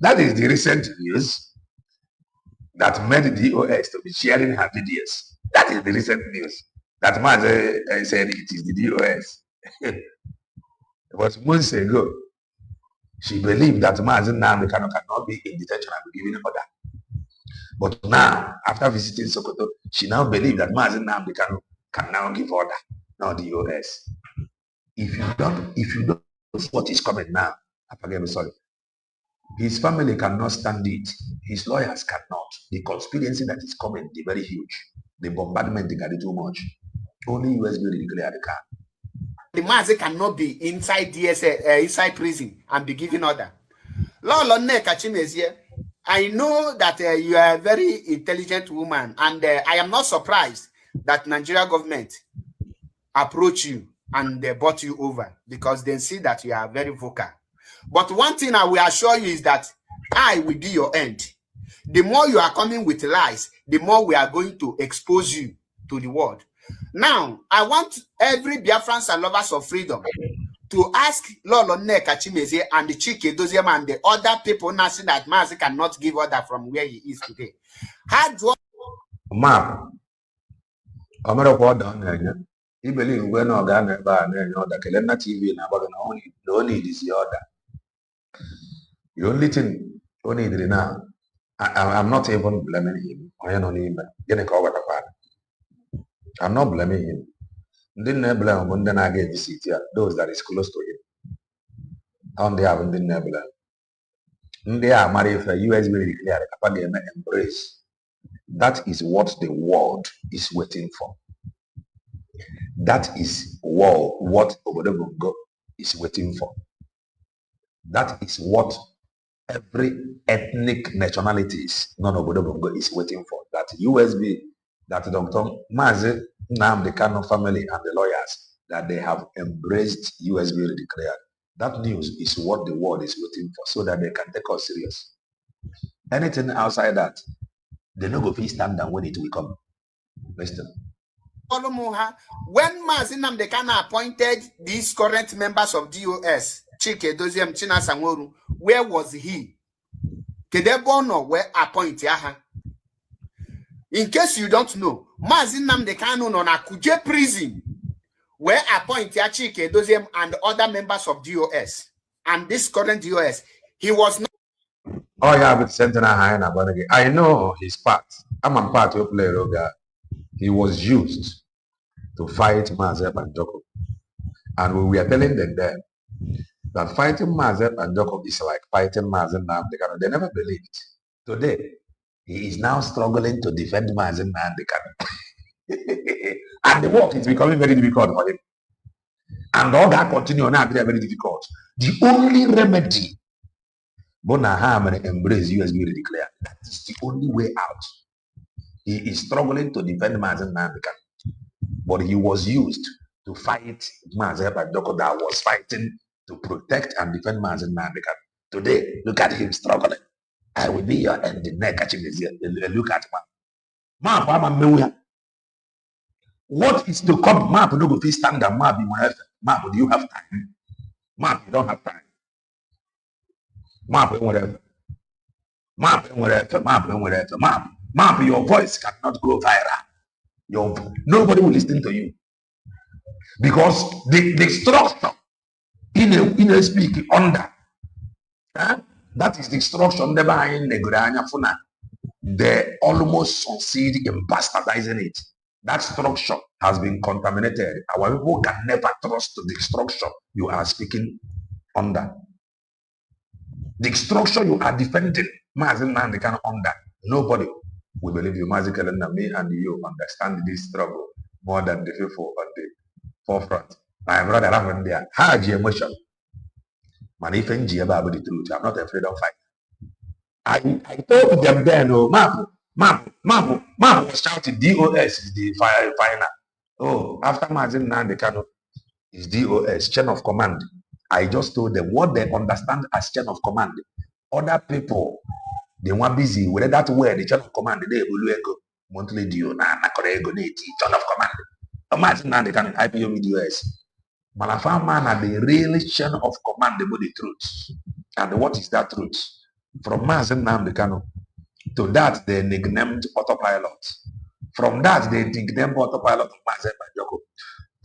That is the recent news that made the DOS to be sharing her videos. That is the recent news that Mazi said it is the DOS. It was months ago. She believed that Mazi Nnamdi Kanu cannot be in detention and be given order. But now, after visiting Sokoto, she now believes that Mazi Nnamdi Kanu can now give order, not the DOS. If you don't know what is coming now, I'm sorry. His family cannot stand it. His lawyers cannot. The conspiracy that is coming, the very huge. The bombardment, they got it too much. Only US will declare the car. The Mazi cannot be inside DSA, inside prison and be given order. Lolo Nekachimezie, I know that you are a very intelligent woman, and I am not surprised that Nigeria government approach you and they bought you over because they see that you are very vocal. But one thing I will assure you is that I will do your end. The more you are coming with lies, the more we are going to expose you to the world. Now, I want every Biafrans and lovers of freedom to ask Lolo Nneka Chimezie and the Chike Doziem and the other people now see that Mazi cannot give order from where he is today. How do Map, I'm not a done. He believes we're not going to buy order. Kelena TV and about no need is the order. The only thing only now, I'm not even blaming him. I'm not blaming him. Didn't blame when then I get the seat here, those that is close to him. On the haven't didn't blame. They are married for US will declare embrace. That is what the world is waiting for. That is what Obodobongo is waiting for. That is what every ethnic nationalities non-Obodobongo is waiting for. That USB, that Dr. Mazi Nnamdi Kanu family and the lawyers, that they have embraced USB declared. That news is what the world is waiting for, so that they can take us serious. Anything outside that, they no go fit stand down when it will come. Listen. When Mazi Nnamdi Kanu appointed these current members of DOS, Chike Doziem, China Sanworu, where was he? Kedebono were appointed. In case you don't know, Mazi Nnamdi Kanu on Kuje prison were appointed Chike Doziem and other members of DOS. And this current DOS, he was not. Oh yeah, but I know his part. I'm a part of player. He was used to fight Mazi and Joko. And we were telling them then that fighting Mazi and Joko is like fighting Mazi Nnamdi Kanu. They never believed. Today, he is now struggling to defend Mazi Nnamdi Kanu. And the work is becoming very difficult for him. And all that continue now very, very difficult. The only remedy, Bonaham and embrace USB declare. That is the only way out. He is struggling to defend Mazi Nnamdi Kanu. But he was used to fight Mazi and Joko that was fighting to protect and defend Mazi Nnamdi Kanu. Today, look at him struggling. I will be your end the neck catching his ear. Look at map. What is to come? Map, no go stand up. Map, do you have time? Map, you don't have time. Map, whatever. Map, your voice cannot go viral. Nobody will listen to you. Because the structure in a speak under. That is the structure behind the Grania Funa. They almost succeed in bastardizing it. That structure has been contaminated. Our people can never trust the structure you are speaking under. The structure you are defending, Mazi Nnamdi Kanu under. Nobody will believe you. Mazi Kelena, me and you understand this struggle more than the people on the forefront. My brother, I'm there. Hard emotion. Man, if about the truth, I'm not afraid of fight. I told them then, oh, Mark, Man was shouting, DOS is the final. Oh, after Mazi Nnamdi Kanu is DOS, chain of command. I just told them what they understand as chain of command. Other people, they were busy with that word, the chain of command, they will go monthly due, chain of command. Mazi Nnamdi Kanu, IPOB DOS. Malafa man are the real chain of command about the truth. And what is that truth? From Mazi Nnamdi Kanu to that, they nicknamed autopilot. From that, they nicknamed autopilot of Mazi Nnamdi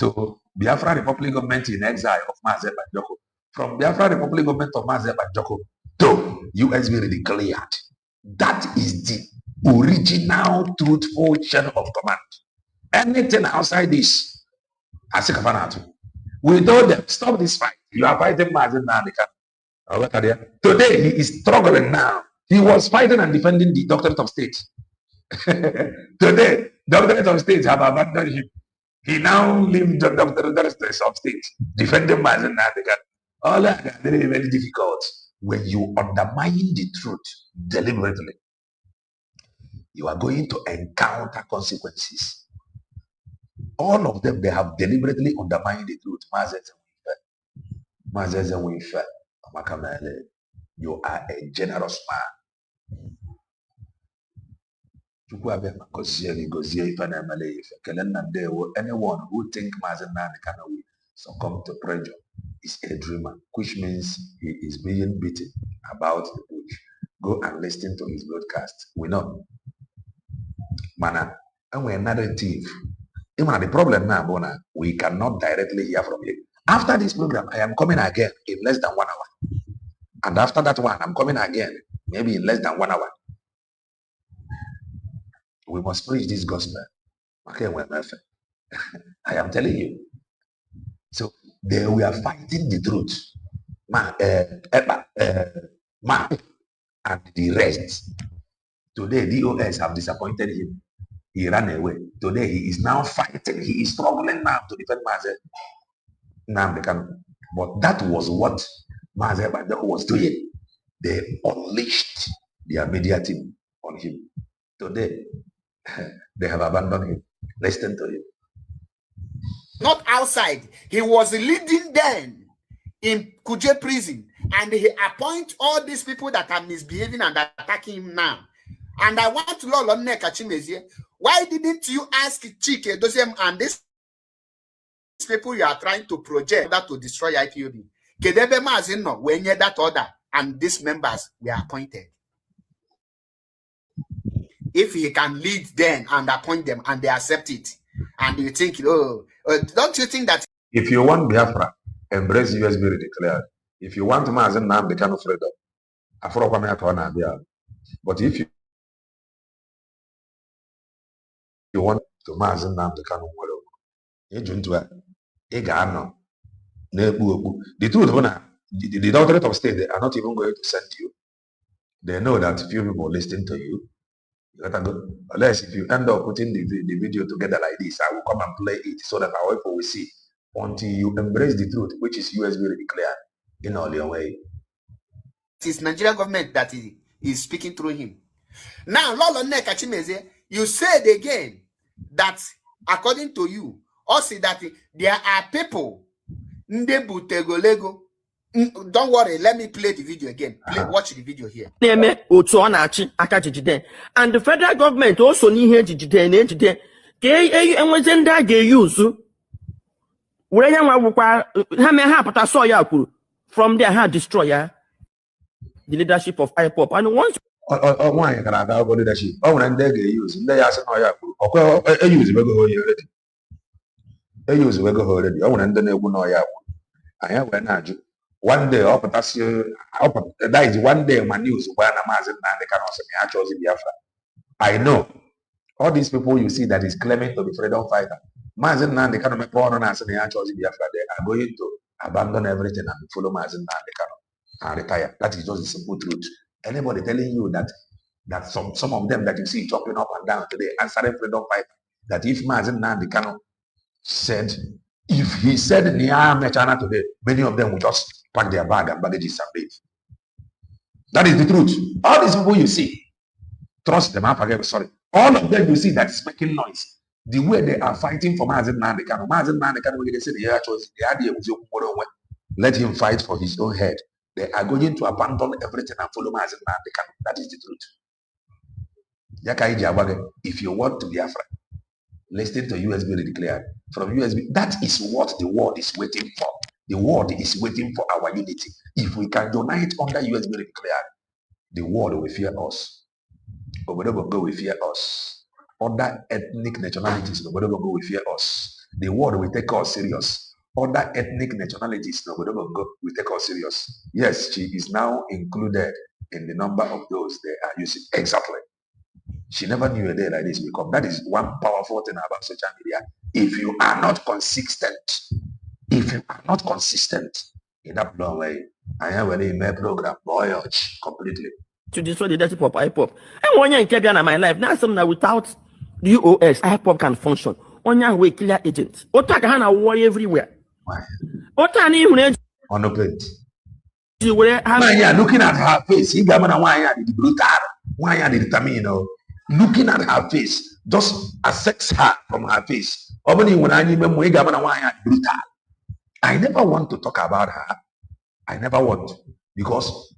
to Biafra Republic government in exile of Mazi Nnamdi. From Biafra Republic government of Mazi Nnamdi to USB declared. That is the original truthful chain of command. Anything outside this, we told them, stop this fight. You are fighting Mazi Nnamdi Kanu. Today, he is struggling now. He was fighting and defending the doctorate of state. Today, doctorate of state have abandoned him. He now leaves the doctorate of state, defending Mazi Nnamdi Kanu. All that is very, very difficult. When you undermine the truth deliberately, you are going to encounter consequences. All of them, they have deliberately undermined the truth. You are a generous man. Anyone who think Mazi Nnamdi Kanu will succumb to pressure is a dreamer, which means he is being beaten about the bush. Go and listen to his broadcast. We know. Mana, and we're narrative. The problem now, Bona, we cannot directly hear from him. After this program, I am coming again in less than 1 hour. And after that one, I'm coming again, maybe in less than 1 hour. We must preach this gospel. Okay, I am telling you. So they were fighting the truth. Mark and the rest. Today, DOS have disappointed him. He ran away. Today, he is now fighting. He is struggling now to defend Mazi Nnamdi Kanu. But that was what Mazi Nnamdi was doing. They unleashed their media team on him. Today, they have abandoned him. Listen to him. Not outside. He was leading them in Kuje prison. And he appoints all these people that are misbehaving and attacking him now. And I want to know, why didn't you ask Chike Dosem and these people you are trying to project that to destroy IPOB? Kedebe Mazino, when you that order and these members were appointed. If he can lead them and appoint them and they accept it, and you think, don't you think that if you want Biafra, embrace USB declared. If you want Mazi Nnamdi Kanu freedom, but if you want to Mazi Nnamdi Kanu, the truth is the doctorate of state, they are not even going to send you. They know that few people listen to you. You gotta go. Unless if you end up putting the video together like this, I will come and play it so that our people will see. Until you embrace the truth, which is USB declared in all your way. it is Nigerian government that is speaking through him. Now, Lolo Nekachimeze, you said again that according to you, also that there are people don't worry, let me play the video again. Watch the video here. And the federal government also need here to from there had destroyer the leadership of IPOB. And once why can I go leadership? Oh, and they use they ask use already. Oh, and then they will know. I have one day that is one day my news when Mazi Nnamdi Kanu I know all these people you see that is claiming to be freedom fighter. Mazi Nnamdi Kanu they are going to abandon everything and follow Mazi Nnamdi Kanu and retire. That is just the simple truth. Anybody telling you that some of them that you see jumping up and down today answering freedom fighter, that if Mazi Nnamdi Kanu said, if he said China today, many of them will just pack their bag and baggages and leave. That is the truth. All these people you see, Trust them, I forget, sorry. All of them you see that's making noise. The way they are fighting for Mazi Nnamdi Kanu. Mazi Nnamdi Kanu, they say let him fight for his own head. They are going to abandon everything and follow Mazi Nnamdi Kanu. That is the truth. If you want to be Biafra, listen to USB declared. From USB, that is what the world is waiting for. The world is waiting for our unity. If we can unite under USB declared, the world will fear us. Obodo will fear us. Other ethnic nationalities, Obodo will fear us. The world will take us serious. Other ethnic nationalities, Obodo will take us serious. Yes, she is now included in the number of those they are using. Exactly. She never knew a day like this will come. That is one powerful thing about social media. If you are not consistent, in that long way, I have a program, completely. To destroy the leadership of IPOB. And one year in Kebia in my life, now something that without DOS, IPOB can function. One year we clear agents. Ota can have war everywhere. Why? Ota ni On the plate. you will have looking at her face, he got one the brutal, one the determined. Looking at her face, just assess her from her face. I never want to talk about her. I never want, because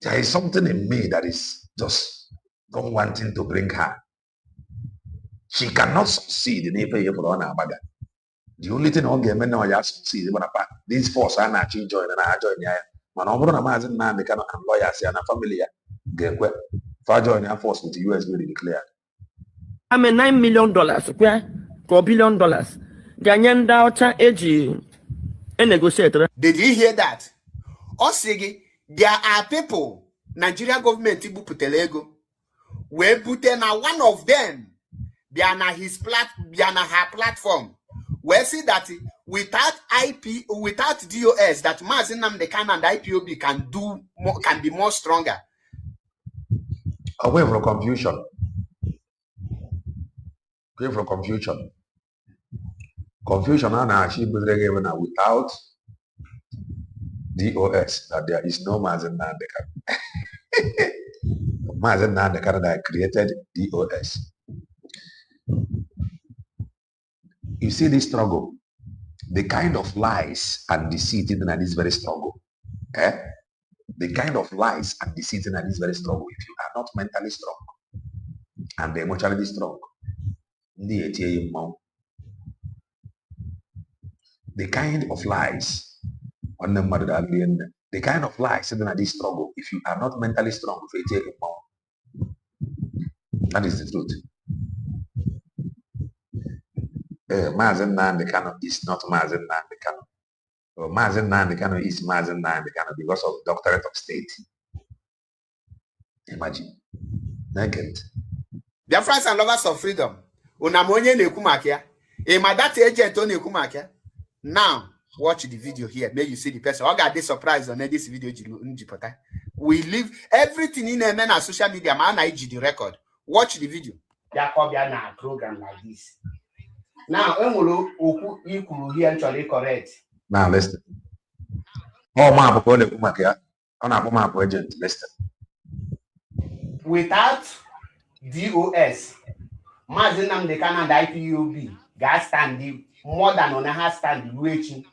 there is something in me that is just don't wanting to bring her. She cannot succeed in every year for her. The only thing on game now is succeed. These force are not join and I join. Man, I'm going to Mazi Nnamdi Kanu and lawyers and a family. For joining force with the US really declared. I'm a $9 million, $4 billion. Ganyan daughter age a negotiator. Did you hear that? Osigi, there are people, Nigeria government Ibu Putelego, where Pute now one of them, they are na her platform. Where see that without DOS, that Mazi Nnamdi Kanu and IPOB can be more stronger. Away from confusion. Away from confusion. Confusion and actually without DOS, that there is no Mazi Nnamdi Kanu. Mazi Nnamdi Kanu that created DOS. You see this struggle, the kind of lies and deceit in this very struggle. The kind of lies and deceit in this very struggle. If you are not mentally strong and emotionally strong, the kind of lies on the kind of lies in this struggle, if you are not mentally strong, that is the truth. Mazi Nnamdi Kanu is not Mazi Nnamdi Kanu. Mazi Nnamdi Kanu is Mazi Nnamdi Kanu because of doctorate of state. Imagine. Naked. Dear friends and lovers of freedom, unamonye nekumakia. My that agent on nekumakia. Now watch the video here. May you see the person. I got this surprise on this video. We leave everything in a social media. Man, I the record. Watch the video. There could be a program like this. Now, Oku here actually correct. Now listen. Oh, my agent, listen. Without DOS, Mazi Nnamdi Kanu and IPOB gas stand more than on a stand waiting.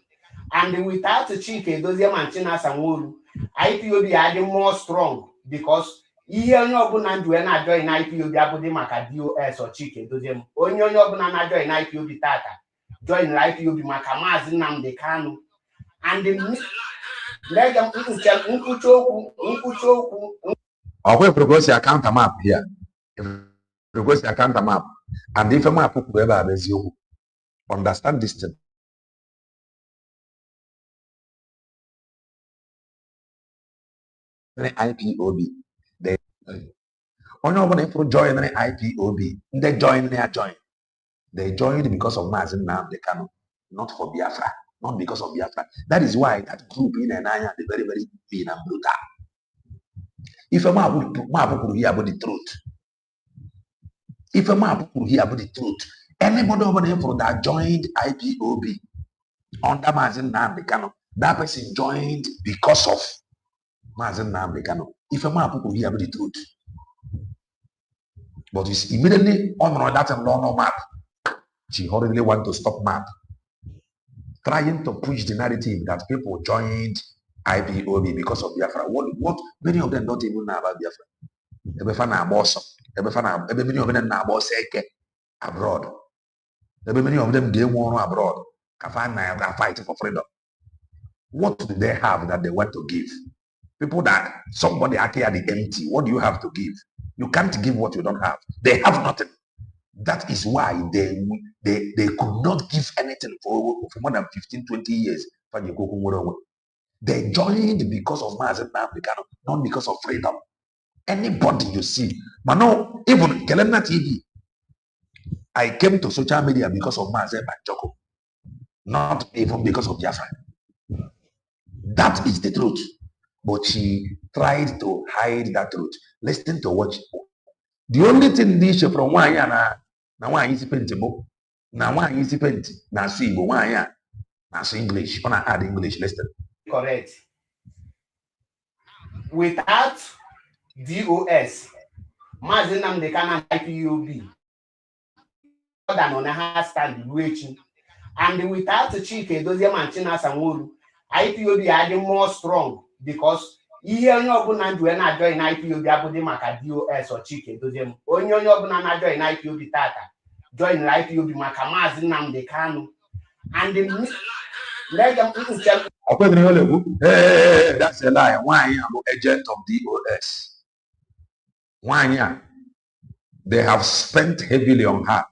And without Chike, those Manchina Sanwolu, IPOB are more strong because here no bunandu when I join IPOB abode maka DOS or Chike those onyo no bunana join IPOB tata join IPOB maka Mazi Nnamdi Kanu and the let them nkuchoku we propose a counter map here. Propose a counter map, and if a map whoever as you understand this thing. IPOB. They only join the IPOB. They join. They joined because of Mazi Nnamdi Kanu, not for Biafra, not because of Biafra. That is why that group in Enanya is very, very mean and brutal. If a map will hear about the truth, anybody over there that joined IPOB under Mazi Nnamdi Kanu, that person joined because of Mazi Nnamdi Kanu. If a map will hear about the truth, But it's immediately on that and no map. She hurriedly want to stop map, trying to push the narrative that people joined IPOB because of Biafra. What many of them don't even know about Biafra. Many of them know about Seke abroad. Many of them they want abroad. Are fighting for freedom. What do they have that they want to give? People that somebody actually at the empty. What do you have to give? You can't give what you don't have. They have nothing. That is why they could not give anything for more than 15, 20 years. They joined because of Mazi Nnamdi Kanu, not because of freedom. Anybody you see, but no, even Kelena TV, I came to social media because of Mazi Banjoko, not even because of Biafra. That is the truth. But she tried to hide that truth. Listen to what the only thing this from one year na one is paintable. Now one is paint. Now see, but 1 year. Now English. When I add English, listen. Correct. Without DOS, Mazi Nnamdi Kanu IPOB, more than on a stand waiting. And without Chike, those Manchinas and Wulu, IPOB adding more strong because ihe onye ọbụla ndụ na join IPOB abụdị maka DOS or Chike dozie m onye ọbụla na join IPOB tata join IPOB maka Mazi Nnamdi Kanu and let them that's a lie. Why am agent of DOS? Why they have spent heavily on her.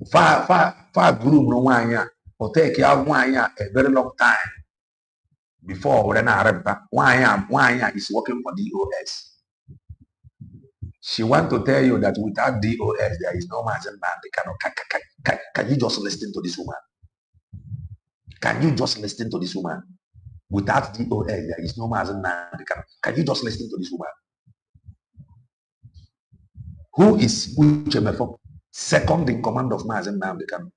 Far groom no why or take out a very long time before when why is working for DOS. She want to tell you that without DOS there is no Mazi Nnamdi Kanu. Can you just listen to this woman? Can you just listen to this woman? Without DOS there is no Mazi Nnamdi Kanu. Can you just listen to this woman? Who is Uchemefo? Second in command of Mazi Nnamdi Kanu.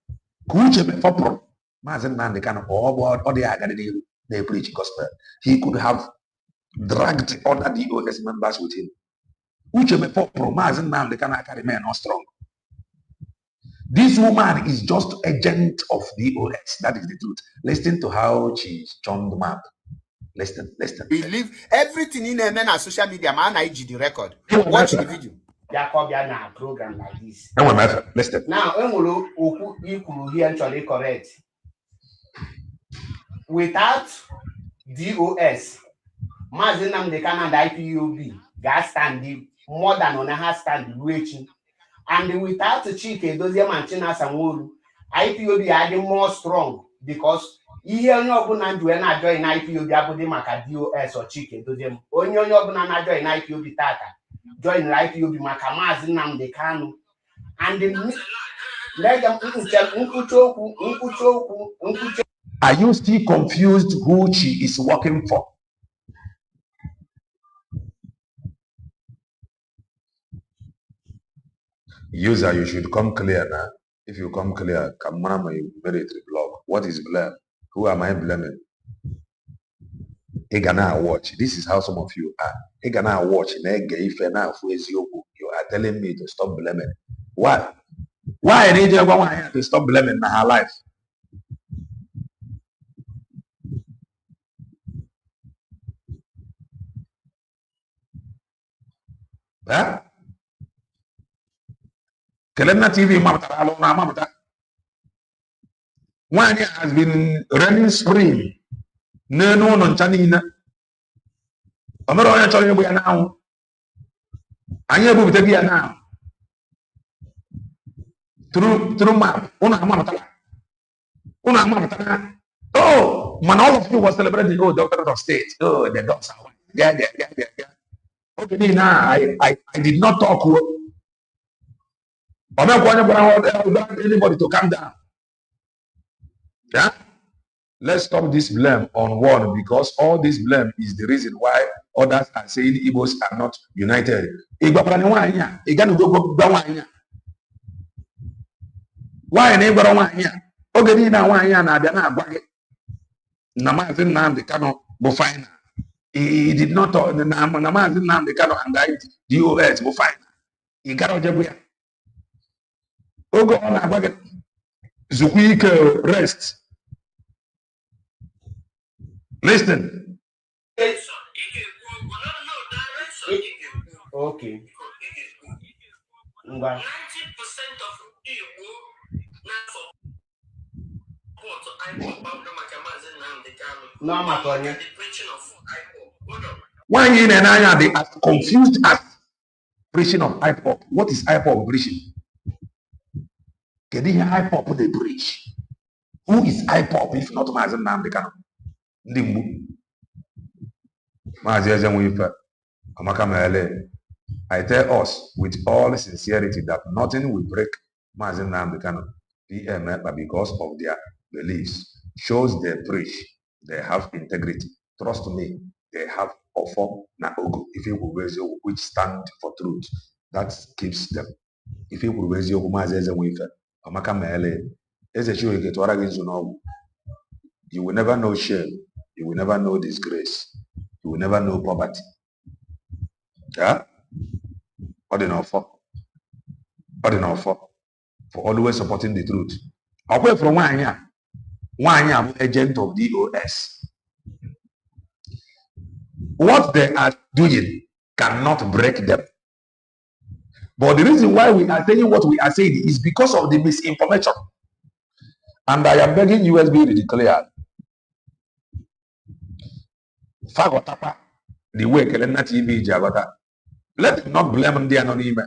Uchemefo pro Mazi Nnamdi Kanu or they preach gospel. He could have dragged other DOS members with him. Uchemefo pro Mazi Nnamdi Kanu can remain not strong. This woman is just agent of DOS. That is the truth. Listen to how she churned the map. Listen. We leave everything in a man on social media. Man, I the record. Watch the video. A program like this. Listen. Now, Oku here actually correct. Without DOS, Mazi Nnamdi Kanu and IPOB gas standing more than on a stand reaching. And without Chike, those Manchinas and Wulu, IPOB adding more strong because ihe onye ọbụla ndụ na join IPOB abụdị maka DOS or Chike dozie m onye ọbụla na join IPOB tata join IPOB maka Mazi Nnamdi Kanu and let them Are you still confused who she is working for? User, you should come clear now. If you come clear, come my military blog. What is blame? Who am I blaming? Egana watch. This is how some of you are. Egana watch. You are telling me to stop blaming. Why? Why I need you to stop blaming her life? Huh? Kelena TV mamata. One has been running spree. No Chanina. Amaro telling you now. I never will be now. Through map. Una mamata. Oh, man, all of you was celebrating. Oh, doctor of state. Oh, the dogs are yeah. Okay, now I did not talk. I'm not want anybody to calm down. Yeah? Let's stop this blame on one because all this blame is the reason why others are saying Igbos are not united. Why neighbor one here? Okay, now one year na Mazi Nnamdi Kanu go fine. He did not talk. Mazi Nnamdi Kanu and DOS go fine. ị gara ojegbu ya oge ọ na-agwa gị zukwa ike rest. Listen. Okay. 90% of Igbo support IPOB maka Mazi Nnamdi Kanu. No, Makonya. The preaching of IPOB. Hold on. Why in Anya they are confused as preaching of IPOB? What is IPOB preaching? Can you hear IPOB they preach? Who is IPOB if not Mazi Nnamdi Kanu? Ndimbu. Mazi Nnamdi Amaka Mele. I tell us with all sincerity that nothing will break Mazi Nnamdi Kanu PM, but because of their beliefs, shows they preach, they have integrity. Trust me, they have offer na ogo. If you will which stand for truth, that keeps them. If you will raise your Mazi Nnamdi Amaka Mele, you will never know shame, you will never know disgrace, you will never know poverty. Yeah? Ordinary for always supporting the truth. Away from one year, agent of DOS. What they are doing cannot break them. But the reason why we are saying what we are saying is because of the misinformation. And I am begging USB to declare Fagotapa, the way Kelena TV Jagota. Let them not blame the anonymous.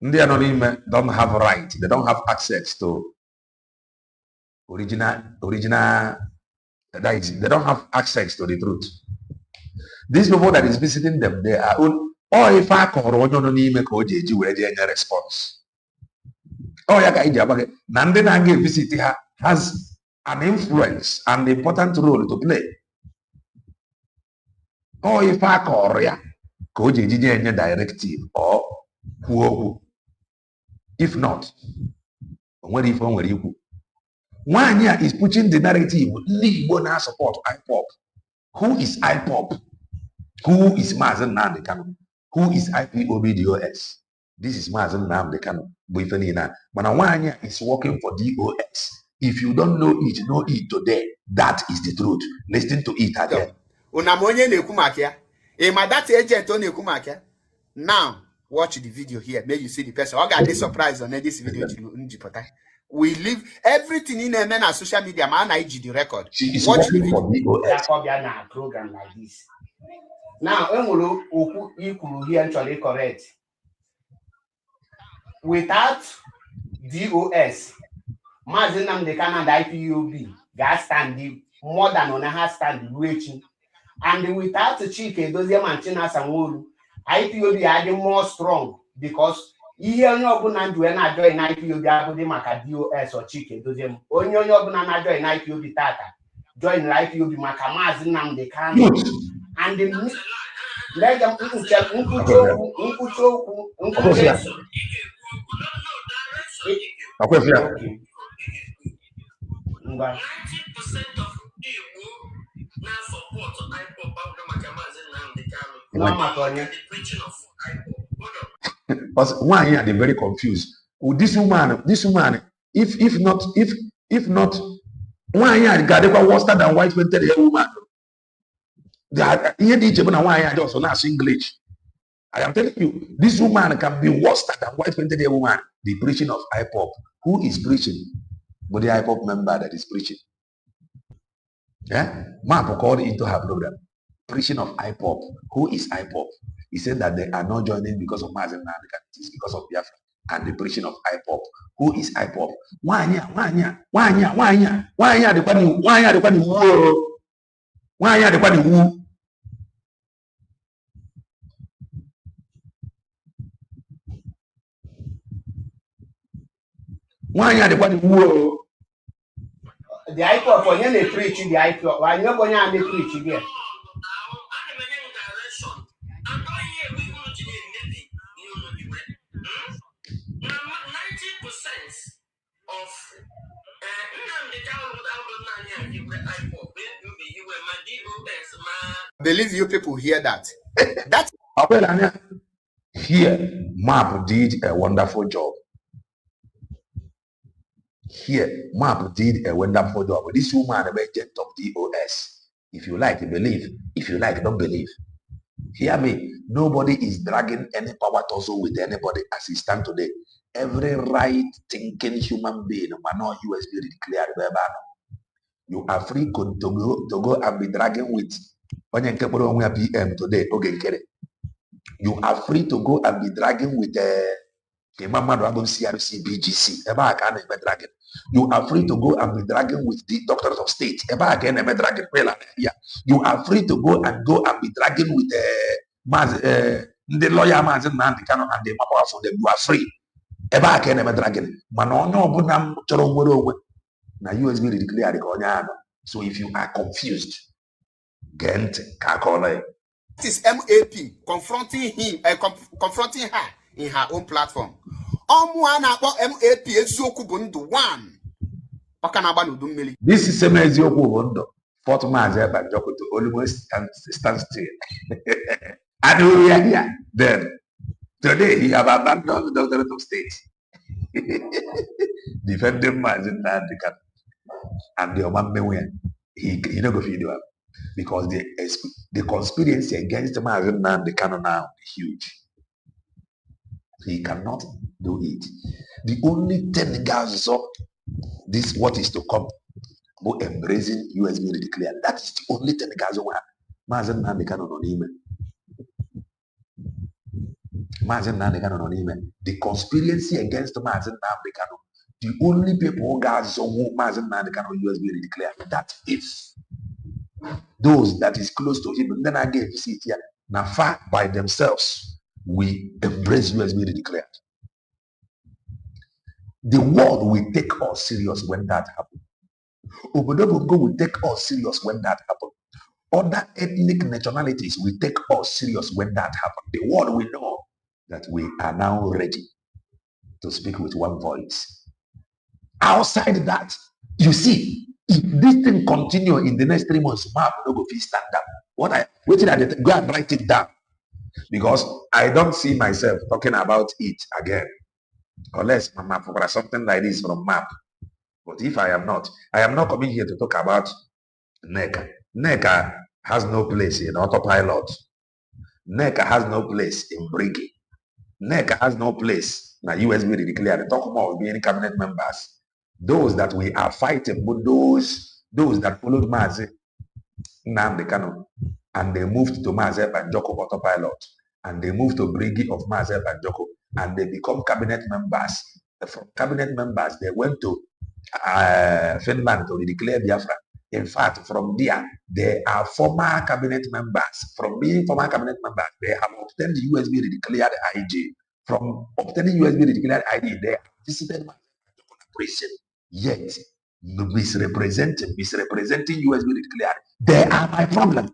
The anonymous don't have right. They don't have access to original. They don't have access to the truth. These people that is visiting them, they are own. Or if I call anonymous, where they any response. Oh, yeah, Nande Nange visit her has an influence and important role to play. Oh, if I call ya, go any directive or who. If not, where you one year is pushing the narrative, Igbo support IPOB. Who is IPOB? Who is Mazi Nnamdi Kanu? Who is IPOB DOS? This is Mazi Nnamdi Kanu. But one year is working for DOS. If you don't know it today. That is the truth. Listen to it again. Now, watch the video here. Maybe you see the person. I got this surprise on this video. We leave everything in a social media. Man, I the record. She is watch the working video. for DOS. Program like this. Now, Oku here actually correct. Without DOS, Mazi Nnamdi Kanu and IPOB gas stand more than on a stand reaching. And without Chike, those Manchina Samuru, IPOB are more strong because here no open when I join IPOB abode maka DOS or Chike those only open and join IPOB tata join IPOB maka Mazi Nnamdi Kanu and the let them Okay. 90% of Igbo now support IPOB maka Mazi Nnamdi Kanu. No, Makonya. The preaching of IPOB. Hold on. Because one year they're very confused. With this woman, if not, 1 year got worse than white painted woman. Here the German 1 year also not English. I am telling you, this woman can be worse than white painted woman. The preaching of IPOB. Who is preaching? But the IPOB member that is preaching. Yeah? Map called into her program. Preaching of IPOB. Who is IPOB? He said that they are not joining because of Mazi Nnamdi Kanu. It is because of Biafra and the preaching of IPOB. Who is IPOB? 1 year, 1 year, 1 year, 1 year, 1 year, the one, 1 year, the one who, 1 year, the one who. Why are the one who the IPOB for you they preach the IPOB. Why you going to preach here? Believe you people hear that. That's Here, MAP did a wonderful job. Here, MAP did a wonderful job. This woman, the agent of DOS. If you like, believe. If you like, don't believe. Hear me. Nobody is dragging any power tussle with anybody as it stands today. Every right-thinking human being, man, USB declared, you are free to go and be dragging with PM today. Okay, you are free to go and be dragging with CRC, BGC. You are free to go and be dragging with the doctors of state. You are free to go and be dragging with the lawyer Mazi Nnamdi Kanu and the mapper for them. You are free. Now USB declare the. So if you are confused, Gent Kakole. This is MAP confronting him, confronting her in her own platform. MAP one. This is Mazi Fort Mazi Nnamdi to almost stand still. And we are here. Then today he have abandoned the doctorate of state. Defending Mazi Nnamdi Kanu. And the Omambe he not go feed you because the conspiracy against Mazi Nnamdi Kanu now is huge. He cannot do it. The only thing guys up this what is to come. But embracing USB declare. That is the only thing guys want. Mazi Nnamdi Kanu on email. Mazi Nnamdi Kanu on email. The conspiracy against Mazi Nnamdi Kanu. The only people who guys who Mazi Nnamdi Kanu USB declare. That is those that is close to him. And then again, you see it here. Now, far by themselves, we embrace USB declared. The world will take us serious when that happens. Obodo will take us serious when that happens. Other ethnic nationalities will take us serious when that happens. The world will know that we are now ready to speak with one voice. Outside that, you see, if this thing continue in the next 3 months, MAP no go fit stand up. Wait till I go and write it down. Because I don't see myself talking about it again. Unless MAP for something like this from MAP. But if I am not coming here to talk about NECA. NECA has no place in autopilot. NECA has no place in Briggy. NECA has no place. Now USB declared. Talk more of being cabinet members. Those that we are fighting, but those that followed Mazi Nnamdi Kanu and they moved to Mazi Banjoko autopilot and they moved to Briggy of Mazi Banjoko and they become cabinet members. From cabinet members, they went to Finland to declare Biafra. In fact, from there, they are former cabinet members. From being former cabinet members, they have obtained the USB declared ID. From obtaining USB declared ID, they have visited prison. Yet, misrepresenting USB declared. They are my problem.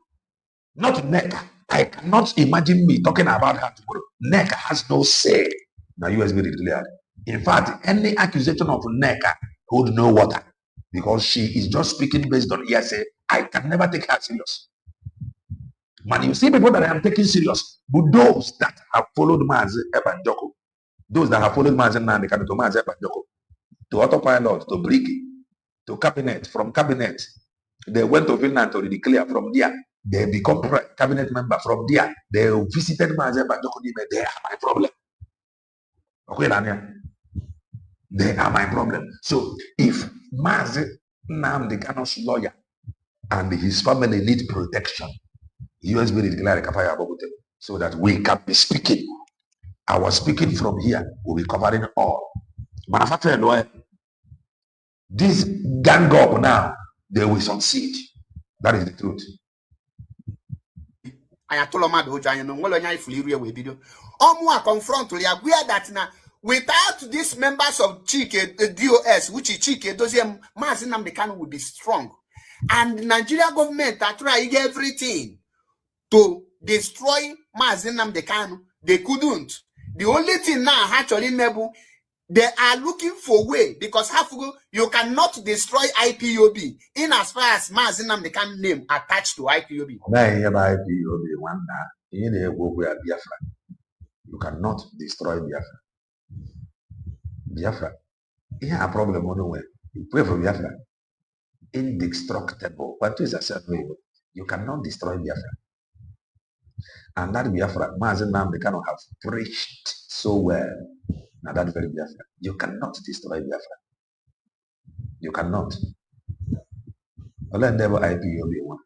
Not NECA. I cannot imagine me talking about her tomorrow. NECA has no say. Now USB declared. In fact, any accusation of NECA hold no water because she is just speaking based on hearsay. I can never take her serious. Man, you see people that I am taking serious, but those that have followed Mazi Banjoko, those that have followed Mazi Nnamdi Kanu to Mazi Banjoko, to autopilot, to Briggy, to cabinet, from cabinet, they went to Finland to declare. From there, they become cabinet member. From there, they visited Mazi Banjoko. They are my problem. Okay, Lania. They are my problem. So if Mazi Nnamdi Kanu's lawyer and his family need protection, USB declare Kapaya Bobote so that we can be speaking. Our speaking from here will be covering all. Manufacturing this gang up now, they will succeed. That is the truth. I told my video. Confront that now. Without these members of Chike, the DOS, which is Chike, those Mazi Nnamdi Kanu will be strong. And the Nigeria government are trying everything to destroy Mazi Nnamdi Kanu. They couldn't. The only thing now, actually, they are looking for a way because you cannot destroy IPOB in as far as Mazi Nnamdi Kanu name attached to IPOB. You cannot destroy Biafra. Biafra. Here a problem on the way. You pray for Biafra. Indestructible. But is a certain way. You cannot destroy Biafra. And that Biafra, Mazi Nnamdi Kanu have preached so well. Now that very Biafra. You cannot destroy Biafra. You cannot. Only never IPOB one.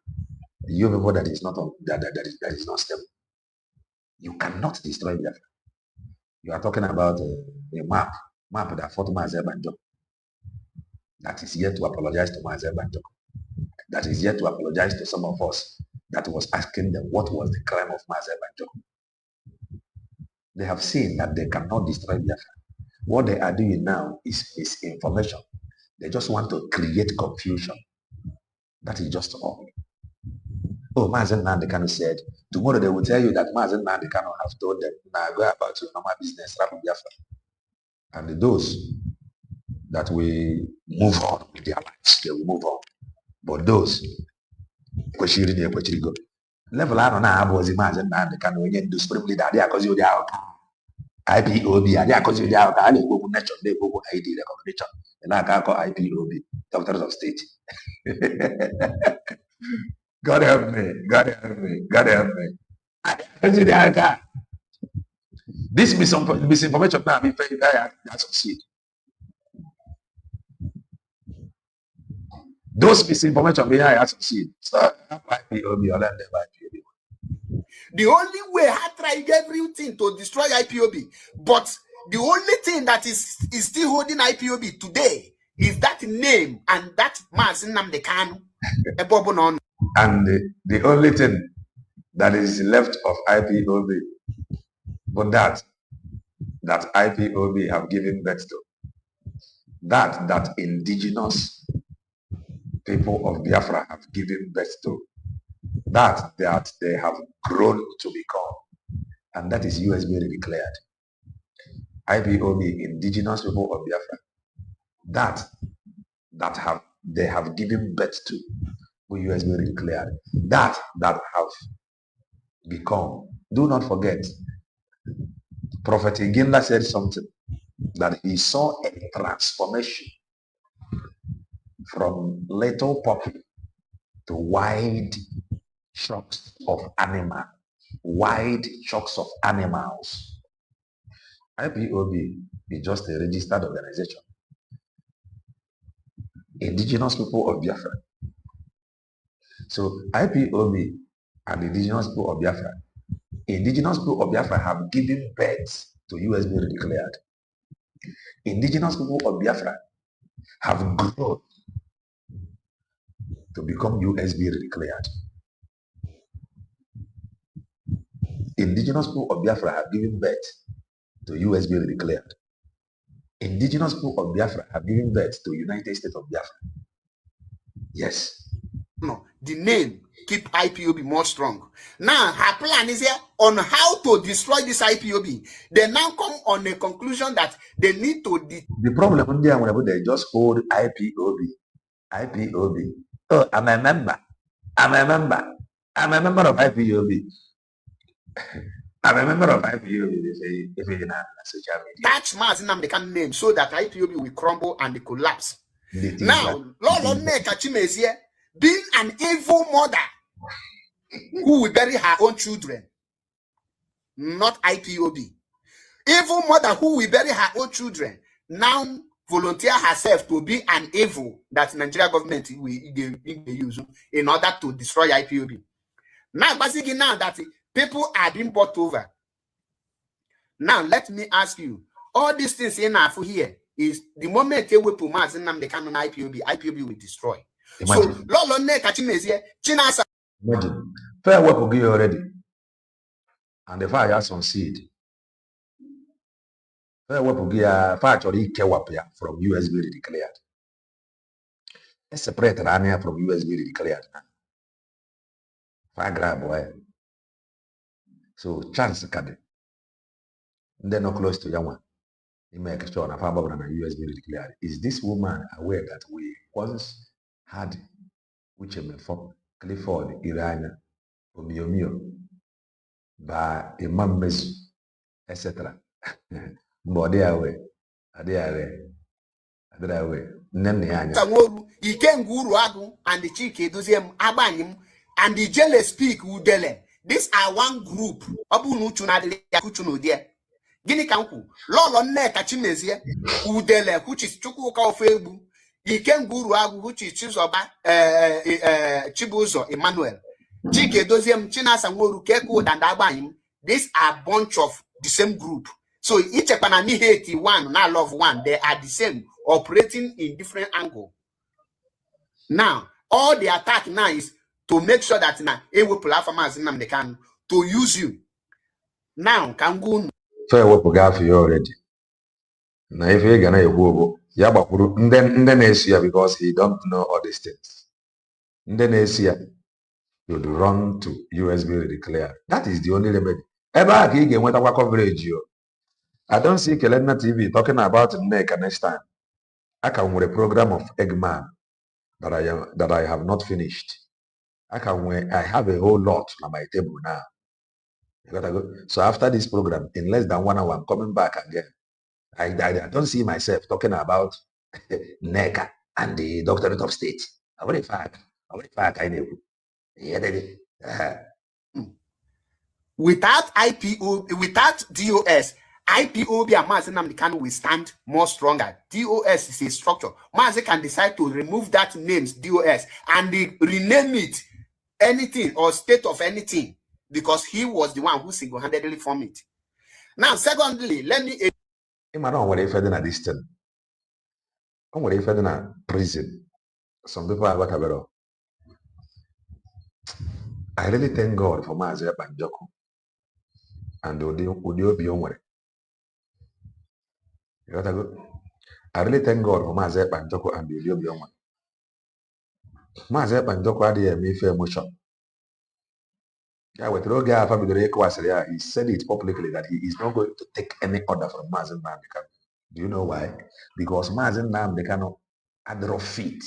You people that is not on that is not stable. You cannot destroy Biafra. You are talking about a map that fought Mazi Nnamdi that is yet to apologize to Mazi Nnamdi. That is yet to apologize to some of us that was asking them what was the crime of Mazi Nnamdi. They have seen that they cannot destroy Biafra. What they are doing now is misinformation. They just want to create confusion. That is just all. Oh, Mazi Nnamdi Kanu said, tomorrow they will tell you that Mazi Nnamdi Kanu have told them, now go about your normal business, Biafra. And those that will move on with their lives, they will move on. But those, level I don't know was Mazi Nnamdi Kanu again do supreme leader, they are because you are IPOB, they are because you are they go nation, they go ID recognition, and I call IPOB, Doctors of State. God help me, God help me, God help me. This misinformation now, I succeed. Those misinformation behind I succeed. So IPOB, the only way I tried everything to destroy IPOB, but the only thing that is still holding IPOB today is that name and that Mazi Nnamdi Kanu. And the only thing that is left of IPOB, but that IPOB have given birth to, that indigenous people of Biafra have given birth to, that they have grown to become, and that is USB declared. IPOB, indigenous people of Biafra, that they have given birth to, who USB declared, that have become. Do not forget, Prophet Iginla said something, that he saw a transformation from little puppy to wide shocks of animals. IPOB is just a registered organization. Indigenous people of Biafra. So IPOB and indigenous people of Biafra, have given birth to USB declared. Indigenous people of Biafra have grown to become USB declared. Indigenous people of Biafra have given birth to USB declared. Indigenous people of Biafra have given birth to United States of Biafra. Yes. No, the name keep IPOB more strong. Now, her plan is here on how to destroy this IPOB. They now come on a conclusion that they need to... The problem there, whenever they just hold IPOB. Oh, I'm a member of IPOB. I'm a member of IPOB. They say, if you're not on social media. Touch Mazi Nnamdi Kanu name so that IPOB will crumble and collapse. Now, Lolo Nneka Chimezie, being an evil mother who will bury her own children, not IPOB. Evil mother who will bury her own children, now volunteer herself to be an evil that Nigeria government will use in order to destroy IPOB. Now, basically, now that people are being bought over. Now, let me ask you, all these things in Afu here is the moment they will put Mazi Nnamdi Kanu IPOB will destroy. Imagine. So, Lolo Nneka Chimezie, Chinasa. Imagine. Fair work will give you already. And the fire has some seed. Fair work will give fire actually from USB declared. Let's separate Rania from USB declared. Fire grab boy. So chance kade. They're not close to Yaman. You make sure na fire na USB declared. Is this woman aware that we once had which Clifford Irania Omiomio by Imam Mezu etc. Mbode awe, ade awe, ade awe. Nne ya anya. Sanworu, Ikenguru Agu, and the Chike Doziem Abanyim, and the Jele speak Udele. These are one group. Abu Nuchunadele Yakuchuno dear. Guinea Kanku, Lolo Neka Chimesia, Udele, which is Chukuka of Ebu, Ikenguru Agu, which is Chizoba, Chibuzo, Emmanuel, Chike Doziem, China Sanworu, Keku, and Abanyim. These are bunch of the same group. So each economy hate one, now love one, they are the same, operating in different angle. Now, all the attack now is to make sure that now it will pull out from Mazi Nnamdi Kanu to use you. Now, can go. Fair work for you already. Now, if you're gonna go, yeah, but then Asia because he don't know all these things. Then Asia, you'd run to USB declare. That is the only remedy. Ever again, with our coverage, you. I don't see Kelena TV talking about NECA next time. I come with a program of Eggman that I have not finished. I have a whole lot on my table now. You gotta go. So after this program, in less than 1 hour, I'm coming back again. I don't see myself talking about NECA and the Doctorate of State. I want fact. I know. Without IPO, without DOS, IPOB and Mazi Nnamdi Kanu will stand more stronger. DOS is a structure. Mazi can decide to remove that names DOS and rename it anything or state of anything because he was the one who single-handedly formed it. Now, secondly, let me. I don't want to further this thing. I want to further prison. Some people are what about. I really thank God for Mazi Banjoko and Udiobi Onwere. You gotta go. I really thank God for Mazi Banjoko and Udiobi Onwere. Mazi Banjoko had a fair emotion. Yeah, with Roga Fabio, he said it publicly that he is not going to take any order from Mazi Nnamdi Kanu. Do you know why? Because Mazi Nnamdi Kanu had the feet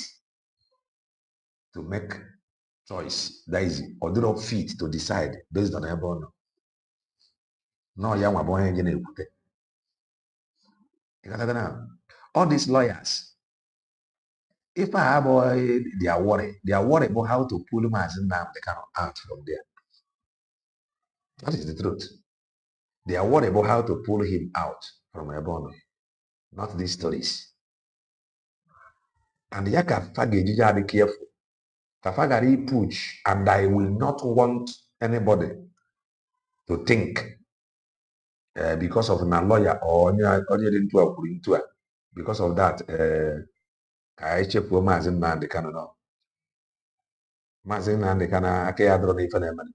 to make choice. That is, or the feet to decide based on everyone. No, young boy, all these lawyers, if I have they are worried about how to pull Mazi Nnamdi Kanu out from there. That is the truth. They are worried about how to pull him out from Ebono, not these stories. And Yaka be careful. Kafagari push, and I will not want anybody to think because of a lawyer or because of that, Mazi Nnamdi Kanu no. Mazi Nnamdi Kanu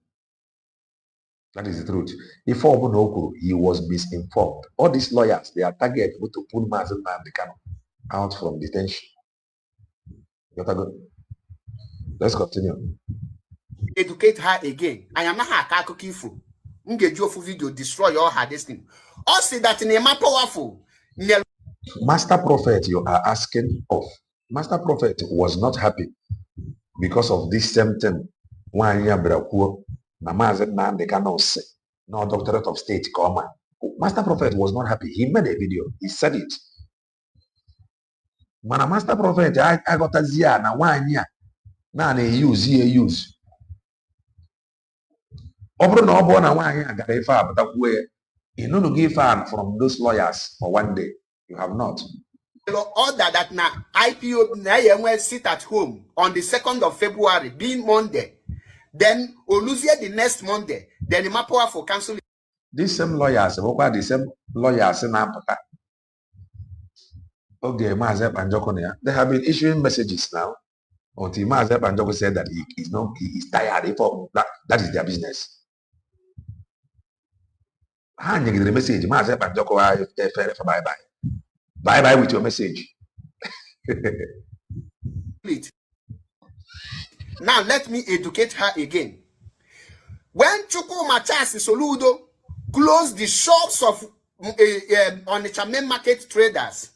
that is the truth. If he was misinformed. All these lawyers, they are targeted to pull Mazi Nnamdi Kanu out from detention. Let's continue. Educate her again. I am not her kakukifu. Ungejofu video destroy all her destiny. All say that in a powerful. Master Prophet, you are asking of. Master Prophet was not happy because of this same thing. One year brakuo, Mazi Nnamdi Kanu say, no Doctorate of State come. Master Prophet was not happy. He made a video. He said it. When a Master Prophet, I got a zia na 1 year. Now they use. Obro no born na 1 year got a far, but where you know give fan from those lawyers for 1 day. You have not. Order that now IPOB sit at home on the 2nd of February, being Monday. Then Olusia the next Monday. Then the power for council. These same lawyers, the same lawyers in Africa. Okay, Mazi Banjoko, they have been issuing messages now. Until Mazi Banjoko said that he is tired. That is their business. Handing the message, Mazi Banjoko, bye-bye. Bye-bye with your message. Now let me educate her again. When Chukwuma Charles Soludo closed the shops of on the Chairman market traders,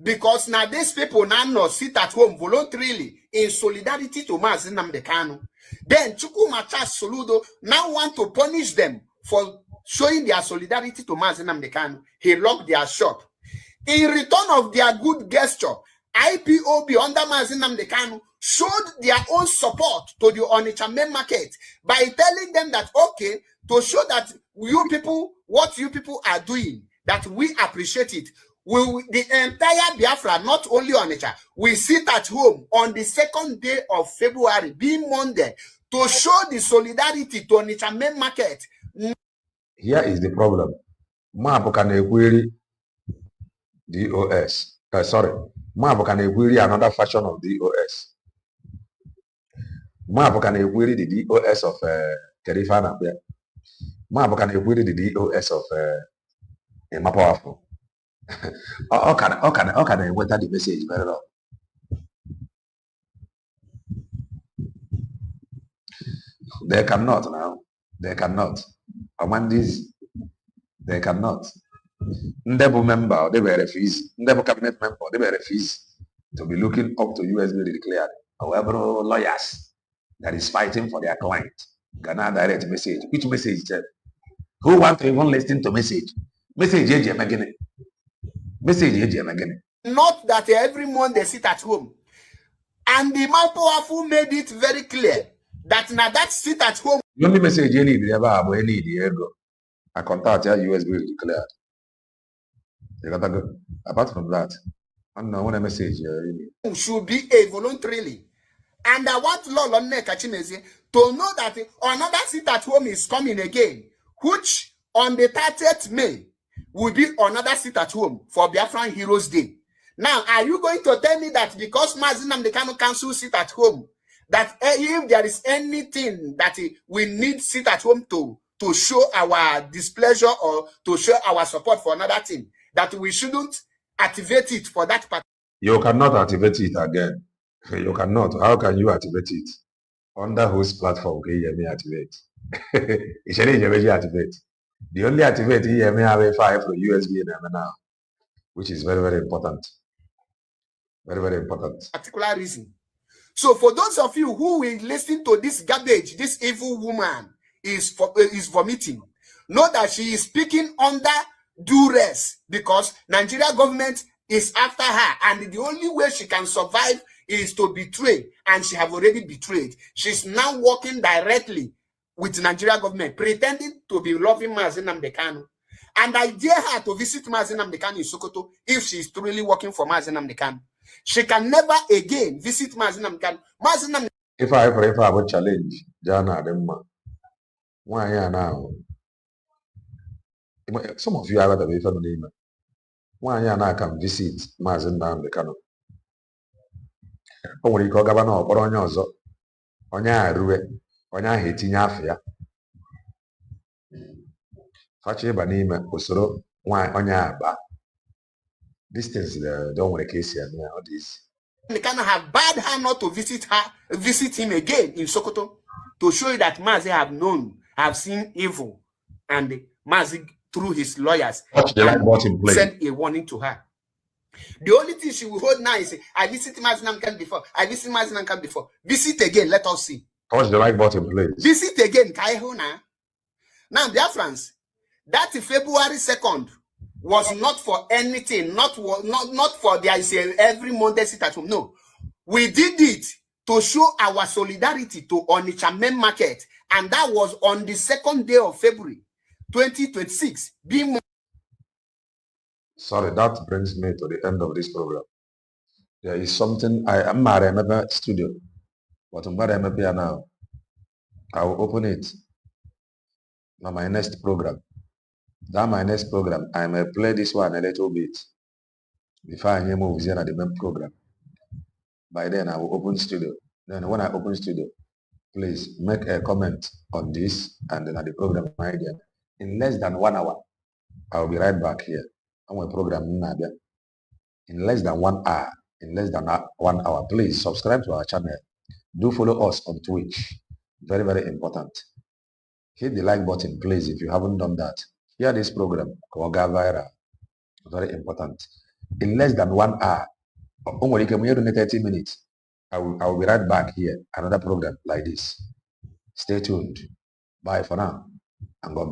because now these people now sit at home voluntarily in solidarity to Mazi Nnamdi Kanu, then Chukwuma Charles Soludo now want to punish them for showing their solidarity to Mazi Nnamdi Kanu. He locked their shop. In return of their good gesture, IPOB under Mazi Nnamdi Kanu showed their own support to the Onitsha main market by telling them that, okay, to show that you people, what you people are doing, that we appreciate it. The entire Biafra, not only Onitsha, we sit at home on the 2nd day of February, being Monday, to show the solidarity to Onitsha main market. Here is the problem. Mabu can query DOS. Mabu can query another fashion of DOS. Mabu can query the DOS of Kerifana. Mabu can query the DOS of Mapowerful. How can I enter the message very well? They cannot now. They cannot. Amandis, they cannot. Ndebo member, they were refused. Ndebo cabinet member, they were refused to be looking up to USB declared. However, lawyers that is fighting for their client cannot direct message. Which message? Who want to even listen to message? Message again. Message again. Not that every month they sit at home. And the man powerful made it very clear that now that sit at home. The only message you need I contact your USB declared. You gotta go. Apart from that, I don't know what a message should be a voluntarily. And I want Lolo Nekachimezi to know that another sit at home is coming again, which on the 30th May will be another sit at home for Biafran Heroes Day. Now, are you going to tell me that because Mazi Nnamdi Kanu Council sit at home, that if there is anything that we need sit at home to show our displeasure or to show our support for another thing, that we shouldn't activate it for that part? You cannot activate it again. You cannot. How can you activate it? Under whose platform can you activate? It shouldn't activate. The only activate you may have a file for USB now, which is very, very important. Very, very important. Particular reason. So for those of you who will listen to this garbage, this evil woman is vomiting, know that she is speaking under duress because Nigeria government is after her, and the only way she can survive is to betray, and she have already betrayed. She's now working directly with Nigeria government, pretending to be loving Mazi Nnamdi Kanu. And I dare her to visit Mazi Nnamdi Kanu in Sokoto if she is truly working for Mazi Nnamdi Kanu. She can never again visit Mazi Nnamdi Kanu. Mazi Nnamdi. If I ever challenge Jana Demma, why now? Some of you are the family. Why now can visit Mazi Nnamdi Kanu? O nwere ike ọ gaba na ọkpọrọ onye ọzọ, onye a rue, onye ahụ etinye afọ ya, facha ịba n'ime usoro onye a ba. These things don't want to case here. All this. They kind of have bad her not to visit him again in Sokoto to show you that Mazi have seen evil, and Mazi through his lawyers sent a warning to her. The only thing she will hold now is, I visited Mazi Nnamdi Kanu before. I visited Mazi Nnamdi Kanu before. Visit again. Let us see. Touch the like button, please. Visit again. Now, dear friends, that February 2nd was not for anything. Not for there is every Monday sit at home. No, we did it to show our solidarity to Onitsha main market, and that was on the 2nd day of February, 2026. Sorry, that brings me to the end of this program. There is something I remember studio, but I'm here now. I will open it. Now my next program. That my next program, I may play this one a little bit before I move here at the main program. By then I will open studio. Then when I open studio, please make a comment on this and then at the program idea. In less than 1 hour, I will be right back here. I'm going to program in less than 1 hour. In less than 1 hour, please subscribe to our channel. Do follow us on Twitch. Very, very important. Hit the like button, please, if you haven't done that. Share this program. Go viral. Very important. In less than 1 hour, 30 minutes, I will be right back here. Another program like this. Stay tuned. Bye for now. And God bless.